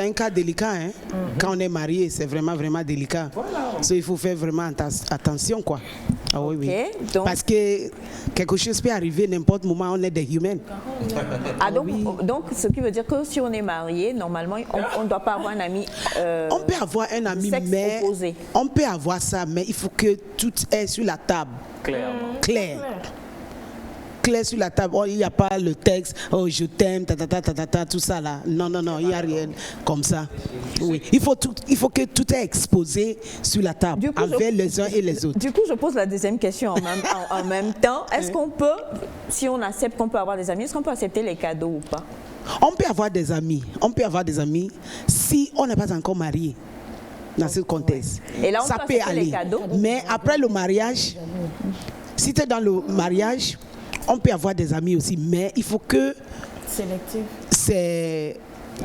[SPEAKER 14] un cas délicat. Hein? Quand on est marié, c'est vraiment délicat. Voilà. Il faut faire vraiment attention, quoi. Ah oui, oui.
[SPEAKER 1] Ok, donc-
[SPEAKER 14] Parce que quelque chose peut arriver n'importe moment, on est des humains.
[SPEAKER 1] Ah, donc, ce qui veut dire que si on est marié, normalement, on ne doit pas avoir un ami.
[SPEAKER 14] On peut avoir un ami,
[SPEAKER 1] sexe
[SPEAKER 14] mais
[SPEAKER 1] opposé.
[SPEAKER 14] on peut avoir ça, mais il faut que tout est sur la table. Clair. Clair sur la table. Oh, il n'y a pas le texte, oh je t'aime, tout ça là. Non, il n'y a rien comme ça. Oui. Il faut que tout est exposé sur la table avec les uns et les autres.
[SPEAKER 1] Du coup, je pose la deuxième question en même temps. Est-ce qu'on peut, si on accepte qu'on peut avoir des amis, est-ce qu'on peut accepter les cadeaux ou pas?
[SPEAKER 14] On peut avoir des amis. On peut avoir des amis si on n'est pas encore marié. Dans ce contexte.
[SPEAKER 1] Et là, on
[SPEAKER 14] ça
[SPEAKER 1] peut
[SPEAKER 14] peut
[SPEAKER 1] accepter les
[SPEAKER 14] aller.
[SPEAKER 1] cadeaux?
[SPEAKER 14] Mais après le mariage, si tu es dans le mariage, on peut avoir des amis aussi. Mais il faut que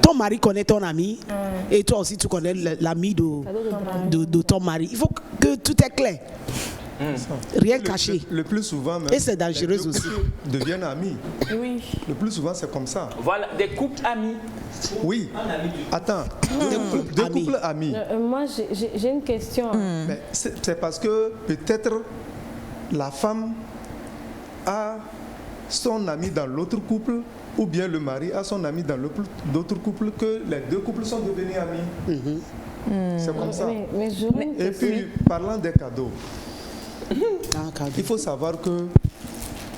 [SPEAKER 14] ton mari connaît ton ami et toi aussi tu connais l'ami de ton mari. Il faut que tout est clair. Rien caché.
[SPEAKER 10] Le plus souvent, même,
[SPEAKER 14] et c'est dangereux
[SPEAKER 10] les deux
[SPEAKER 14] aussi.
[SPEAKER 10] couples deviennent amis.
[SPEAKER 5] Oui.
[SPEAKER 10] Le plus souvent, c'est comme ça.
[SPEAKER 2] Voilà, des couples amis.
[SPEAKER 10] Oui. Attends, deux couples amis.
[SPEAKER 3] Moi, j'ai une question.
[SPEAKER 10] Mais c'est parce que peut-être la femme a son ami dans l'autre couple ou bien le mari a son ami dans l'autre couple que les deux couples sont devenus amis. C'est comme ça. Et puis, parlant des cadeaux, il faut savoir que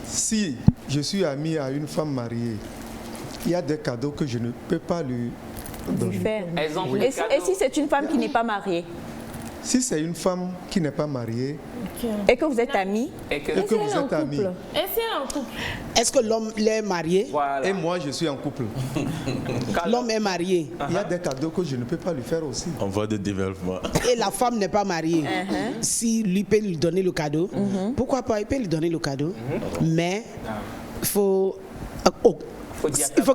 [SPEAKER 10] si je suis ami à une femme mariée, il y a des cadeaux que je ne peux pas lui donner.
[SPEAKER 1] Exemple, et si c'est une femme qui n'est pas mariée?
[SPEAKER 10] Si c'est une femme qui n'est pas mariée
[SPEAKER 1] et que vous êtes amis
[SPEAKER 10] et que vous êtes amis,
[SPEAKER 14] est-ce que l'homme est marié?
[SPEAKER 10] Et moi je suis en couple.
[SPEAKER 14] L'homme est marié.
[SPEAKER 10] Il y a des cadeaux que je ne peux pas lui faire aussi.
[SPEAKER 11] En voie de développement.
[SPEAKER 14] Et la femme n'est pas mariée. Si lui peut lui donner le cadeau, pourquoi pas? Il peut lui donner le cadeau. Mais il faut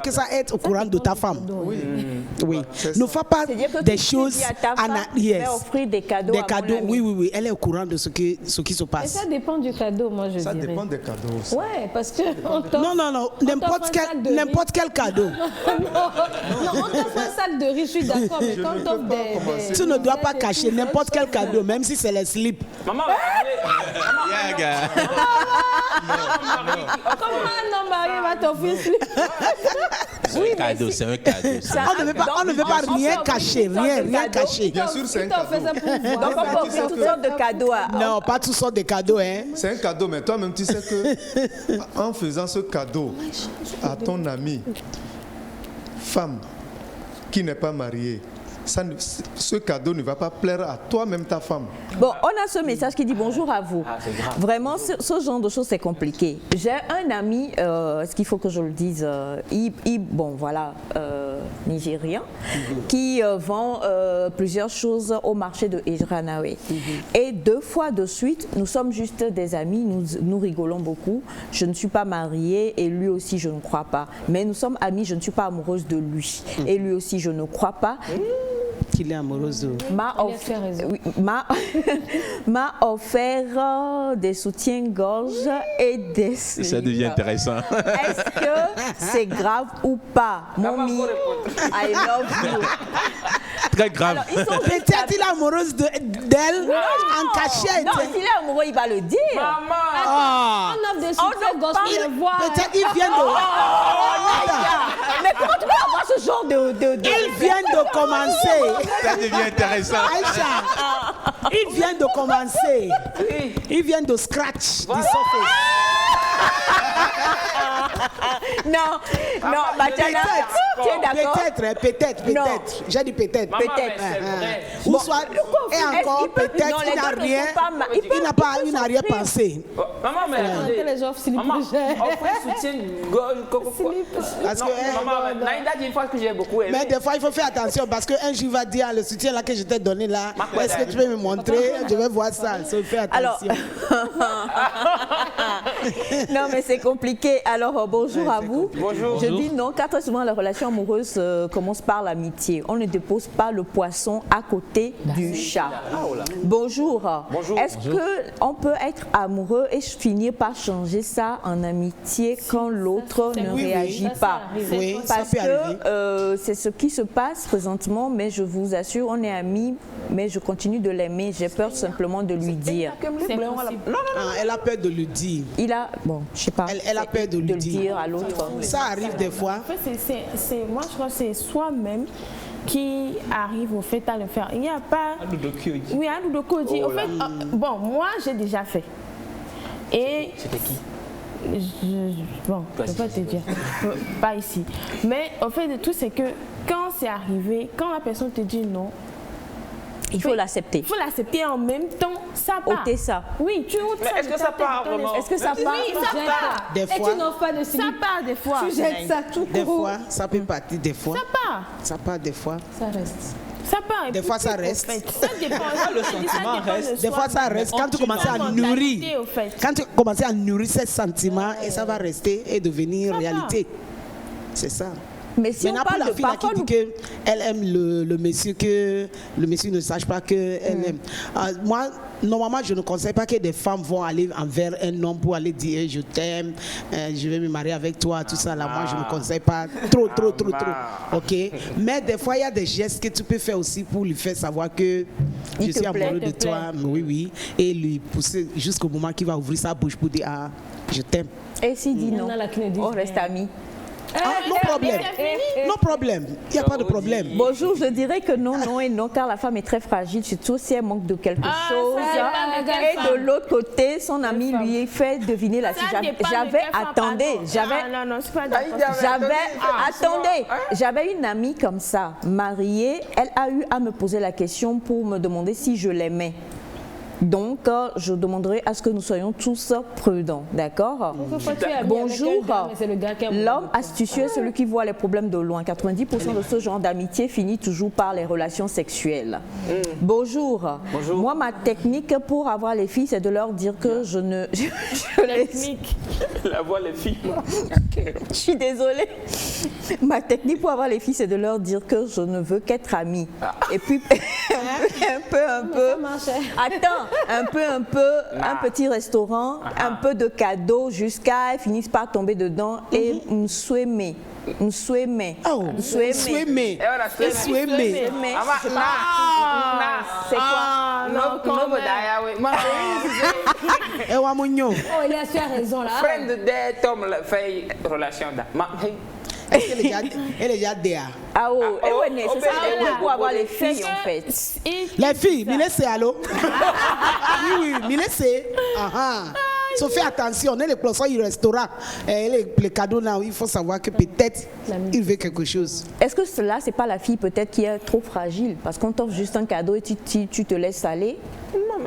[SPEAKER 14] que ça aille au courant de ta femme. Oui. Ne fais pas des choses en arrière.
[SPEAKER 1] Offrir des cadeaux.
[SPEAKER 14] Oui. Elle est au courant de ce qui se passe.
[SPEAKER 3] Et ça dépend du cadeau, moi je dirais.
[SPEAKER 10] Ça dépend des cadeaux aussi.
[SPEAKER 3] Ouais, parce que
[SPEAKER 14] non, n'importe quel cadeau.
[SPEAKER 3] Non, on t'offre un sac de riz, je suis d'accord, mais quand on t'offre des...
[SPEAKER 14] Tu ne dois pas cacher n'importe quel cadeau, même si c'est les slips.
[SPEAKER 2] Maman,
[SPEAKER 3] comment un homme marié va t'offrir un slip?
[SPEAKER 11] C'est un cadeau, c'est un cadeau.
[SPEAKER 14] On ne veut pas rien cacher, rien cacher.
[SPEAKER 10] Bien sûr, c'est un cadeau.
[SPEAKER 1] Donc on peut offrir toutes sortes de cadeaux.
[SPEAKER 14] Non, pas toutes sortes de cadeaux.
[SPEAKER 10] C'est un cadeau, mais toi-même tu sais que en faisant ce cadeau à ton ami, femme qui n'est pas mariée, ce cadeau ne va pas plaire à toi-même ta femme.
[SPEAKER 1] Bon, on a ce message qui dit bonjour à vous. Vraiment, ce genre de choses, c'est compliqué. J'ai un ami, est-ce qu'il faut que je le dise, nigérien, qui vend plusieurs choses au marché de Ejranawe. Et 2 fois de suite, nous sommes juste des amis, nous rigolons beaucoup. Je ne suis pas mariée et lui aussi, je ne crois pas. Mais nous sommes amis, je ne suis pas amoureuse de lui. Et lui aussi, je ne crois pas.
[SPEAKER 14] Qu'il est amoureuse de...
[SPEAKER 1] m'a offert des soutiens-gorge et des...
[SPEAKER 11] Ça devient intéressant.
[SPEAKER 1] Est-ce que c'est grave ou pas? Mommy, I love you.
[SPEAKER 11] Très grave.
[SPEAKER 14] Peut-être il est amoureuse d'elle en cachette.
[SPEAKER 1] Non, s'il est amoureux, il va le dire.
[SPEAKER 3] Maman, on offre des soutiens-gorge, il les voit.
[SPEAKER 14] Peut-être il vient de...
[SPEAKER 1] Mais comment tu peux avoir ce genre de...
[SPEAKER 14] Il vient de commencer.
[SPEAKER 11] Ça devient intéressant.
[SPEAKER 14] Aïcha, il vient de commencer. Il vient de scratch du surface.
[SPEAKER 1] Non, Batiana, tu es d'accord?
[SPEAKER 14] Peut-être. J'ai dit peut-être. Ou soit, et encore, peut-être, il n'a rien pensé.
[SPEAKER 2] Maman, mais maman, offrir soutien-gorge. Parce que, maman, Naïda dit une fois que j'ai beaucoup aimé.
[SPEAKER 14] Mais des fois, il faut faire attention parce qu'un jour, il va dire le soutien là que je t'ai donné là, est-ce que tu peux me montrer? Je vais voir ça. Il faut faire attention.
[SPEAKER 1] Alors, Non, mais c'est compliqué. Alors, bonjour à vous.
[SPEAKER 2] Bonjour.
[SPEAKER 1] Je dis non, car très souvent, la relation amoureuse commence par l'amitié. On ne dépose pas le poisson à côté du chat. Bonjour.
[SPEAKER 2] Bonjour.
[SPEAKER 1] Est-ce qu'on peut être amoureux et finir par changer ça en amitié quand l'autre ne réagit pas?
[SPEAKER 14] Oui,
[SPEAKER 1] Parce
[SPEAKER 14] ça peut arriver.
[SPEAKER 1] que c'est ce qui se passe présentement, mais je vous assure, on est amis, mais je continue de l'aimer. J'ai peur simplement de lui dire.
[SPEAKER 14] Ah, elle a peur de le dire.
[SPEAKER 1] Il a, bon, je sais pas.
[SPEAKER 14] Elle a peur de le dire.
[SPEAKER 1] À l'autre.
[SPEAKER 14] Ça arrive des fois.
[SPEAKER 5] En fait, moi, je crois que c'est soi-même qui arrive au fait à le faire. Il n'y a pas... Oui, un Doudokodi. Au fait, bon, moi, j'ai déjà fait. Et...
[SPEAKER 2] C'était qui?
[SPEAKER 5] Bon, je ne peux pas te dire. Pas ici. Mais au fait de tout, c'est que quand c'est arrivé, quand la personne te dit non,
[SPEAKER 1] il faut l'accepter.
[SPEAKER 5] Il faut l'accepter en même temps, ça part.
[SPEAKER 1] Ôter ça.
[SPEAKER 5] Oui, tu ôtes ça.
[SPEAKER 2] Mais est-ce que ça part vraiment?
[SPEAKER 1] Est-ce que ça part?
[SPEAKER 5] Oui, ça part.
[SPEAKER 14] Des
[SPEAKER 3] Et
[SPEAKER 14] fois,
[SPEAKER 3] tu n'offres pas de
[SPEAKER 5] Ça
[SPEAKER 3] slip.
[SPEAKER 5] part des fois.
[SPEAKER 3] Tu jettes ça tout
[SPEAKER 14] des
[SPEAKER 3] court.
[SPEAKER 14] fois, ça peut partir. Des fois,
[SPEAKER 5] Ça part.
[SPEAKER 14] ça part des fois.
[SPEAKER 3] Ça reste.
[SPEAKER 5] Ça part. Et
[SPEAKER 14] Des
[SPEAKER 5] puis,
[SPEAKER 14] fois, ça
[SPEAKER 5] au
[SPEAKER 14] reste.
[SPEAKER 5] fait, Ça dépend.
[SPEAKER 4] Le sentiment reste.
[SPEAKER 14] Des fois, ça reste. Quand tu commences à nourrir, quand tu commences à nourrir ces sentiments, et ça va rester et devenir réalité. C'est ça.
[SPEAKER 1] Mais si
[SPEAKER 14] Maintenant,
[SPEAKER 1] on parle
[SPEAKER 14] pour la
[SPEAKER 1] de
[SPEAKER 14] fille là,
[SPEAKER 1] parfois,
[SPEAKER 14] qui dit qu'elle aime le monsieur, que le monsieur ne sache pas qu'elle aime. Moi, normalement, je ne conseille pas que des femmes vont aller envers un homme pour aller dire je t'aime, je vais me marier avec toi, tout ça. Là, moi, je ne conseille pas trop. Ok. Mais des fois, il y a des gestes que tu peux faire aussi pour lui faire savoir que je suis amoureux de toi. Oui. Et lui pousser jusqu'au moment qu'il va ouvrir sa bouche pour dire ah, je t'aime.
[SPEAKER 1] Et s'il dit non,
[SPEAKER 3] Il y en a là qui ne disent
[SPEAKER 1] on reste
[SPEAKER 3] rien.
[SPEAKER 1] amis.
[SPEAKER 14] Ah, non problème. Non problème. Il n'y a pas de problème.
[SPEAKER 1] Bonjour, je dirais que non et non, car la femme est très fragile, surtout si elle manque de quelque chose. Et de l'autre côté, son ami lui fait deviner la situation. J'avais une amie comme ça, mariée. Elle a eu à me poser la question pour me demander si je l'aimais. Donc, je demanderai à ce que nous soyons tous prudents, d'accord? Bonjour. L'homme astucieux est celui qui voit les problèmes de loin. 90% de ce genre d'amitié finit toujours par les relations sexuelles. Bonjour. Moi, ma technique pour avoir les filles, c'est de leur dire que je ne...
[SPEAKER 2] La voix, les filles.
[SPEAKER 1] Je suis désolée. Ma technique pour avoir les filles, c'est de leur dire que je ne veux qu'être amie. Et puis, un peu. Attends, un petit restaurant, un peu de cadeaux jusqu'à elles finissent par tomber dedans et m'souaimer.
[SPEAKER 14] Oh, m'souaimer.
[SPEAKER 1] C'est quoi?
[SPEAKER 3] Oh, il a su raison là.
[SPEAKER 2] Friend de Tom la fait relation là.
[SPEAKER 14] Elle est déjà DA.
[SPEAKER 1] Ah ouais, c'est ça pour avoir les filles en fait.
[SPEAKER 14] Les filles, Mille c'est allô? Oui, Mille c'est. So fais attention, on est les poissons du restaurant. Les cadeaux là, il faut savoir que peut-être il veut quelque chose.
[SPEAKER 1] Est-ce que cela, c'est pas la fille peut-être qui est trop fragile? Parce qu'on t'offre juste un cadeau et tu te laisses aller?
[SPEAKER 2] Non,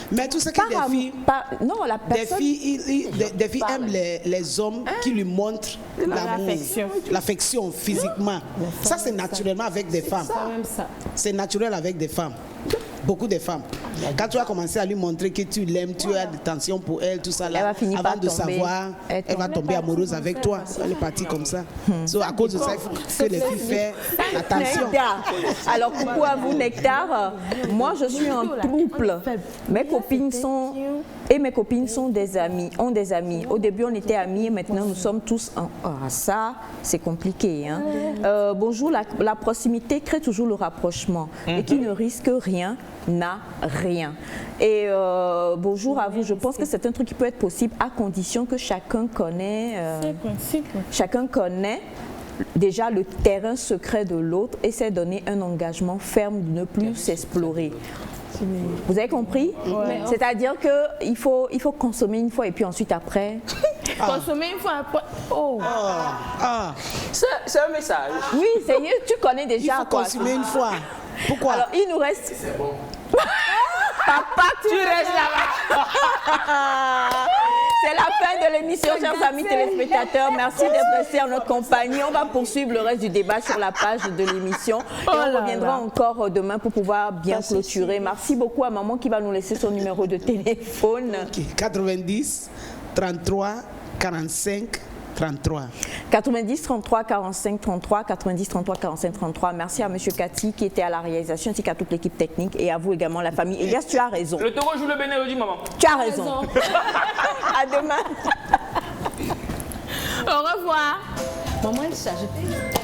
[SPEAKER 14] mais tout ce que des filles,
[SPEAKER 1] non, la personne,
[SPEAKER 14] des filles aiment les hommes qui lui montrent l'amour, l'affection physiquement. Ça, c'est naturellement avec des femmes. C'est naturel avec des femmes. Beaucoup de femmes. Quand tu as commencé à lui montrer que tu l'aimes, tu as de tension pour elle, tout ça là, avant de savoir, elle va tomber amoureuse avec toi. Elle est partie comme ça. So, à cause de ça, il faut que les filles fassent attention.
[SPEAKER 1] Alors, coucou à vous, Nectar. Moi, je suis en couple. Mes copines sont des amis, ont des amis. Au début, on était amis et maintenant, nous sommes tous en... ça, c'est compliqué. Hein? Bonjour, la proximité crée toujours le rapprochement. Et qui ne risque rien n'a rien. Et bonjour à vous, je pense que c'est un truc qui peut être possible à condition que chacun connaît déjà le terrain secret de l'autre et s'est donné un engagement ferme de ne plus s'explorer. Vous avez compris? C'est-à-dire qu'il faut consommer une fois et puis ensuite après...
[SPEAKER 5] Consommer une fois après...
[SPEAKER 2] C'est un message.
[SPEAKER 1] Oui, tu connais déjà.
[SPEAKER 14] Il faut consommer une fois. Pourquoi?
[SPEAKER 1] Alors, il nous reste...
[SPEAKER 2] Papa, tu restes là-bas.
[SPEAKER 1] C'est la fin de l'émission, chers amis téléspectateurs. Merci d'être restés en notre compagnie. On va poursuivre le reste du débat sur la page de l'émission. Et on reviendra encore demain pour pouvoir bien clôturer. Merci beaucoup à maman qui va nous laisser son numéro de téléphone.
[SPEAKER 14] 90 33 45 33.
[SPEAKER 1] 90 33 45 33, 90 33 45 33. Merci à Monsieur Cathy qui était à la réalisation, ainsi qu'à toute l'équipe technique et à vous également la famille. Elias, tu as raison.
[SPEAKER 2] Le taureau joue le Bénin le dit, maman.
[SPEAKER 1] Tu as raison. À demain.
[SPEAKER 5] Au revoir.
[SPEAKER 3] Maman, elle charge.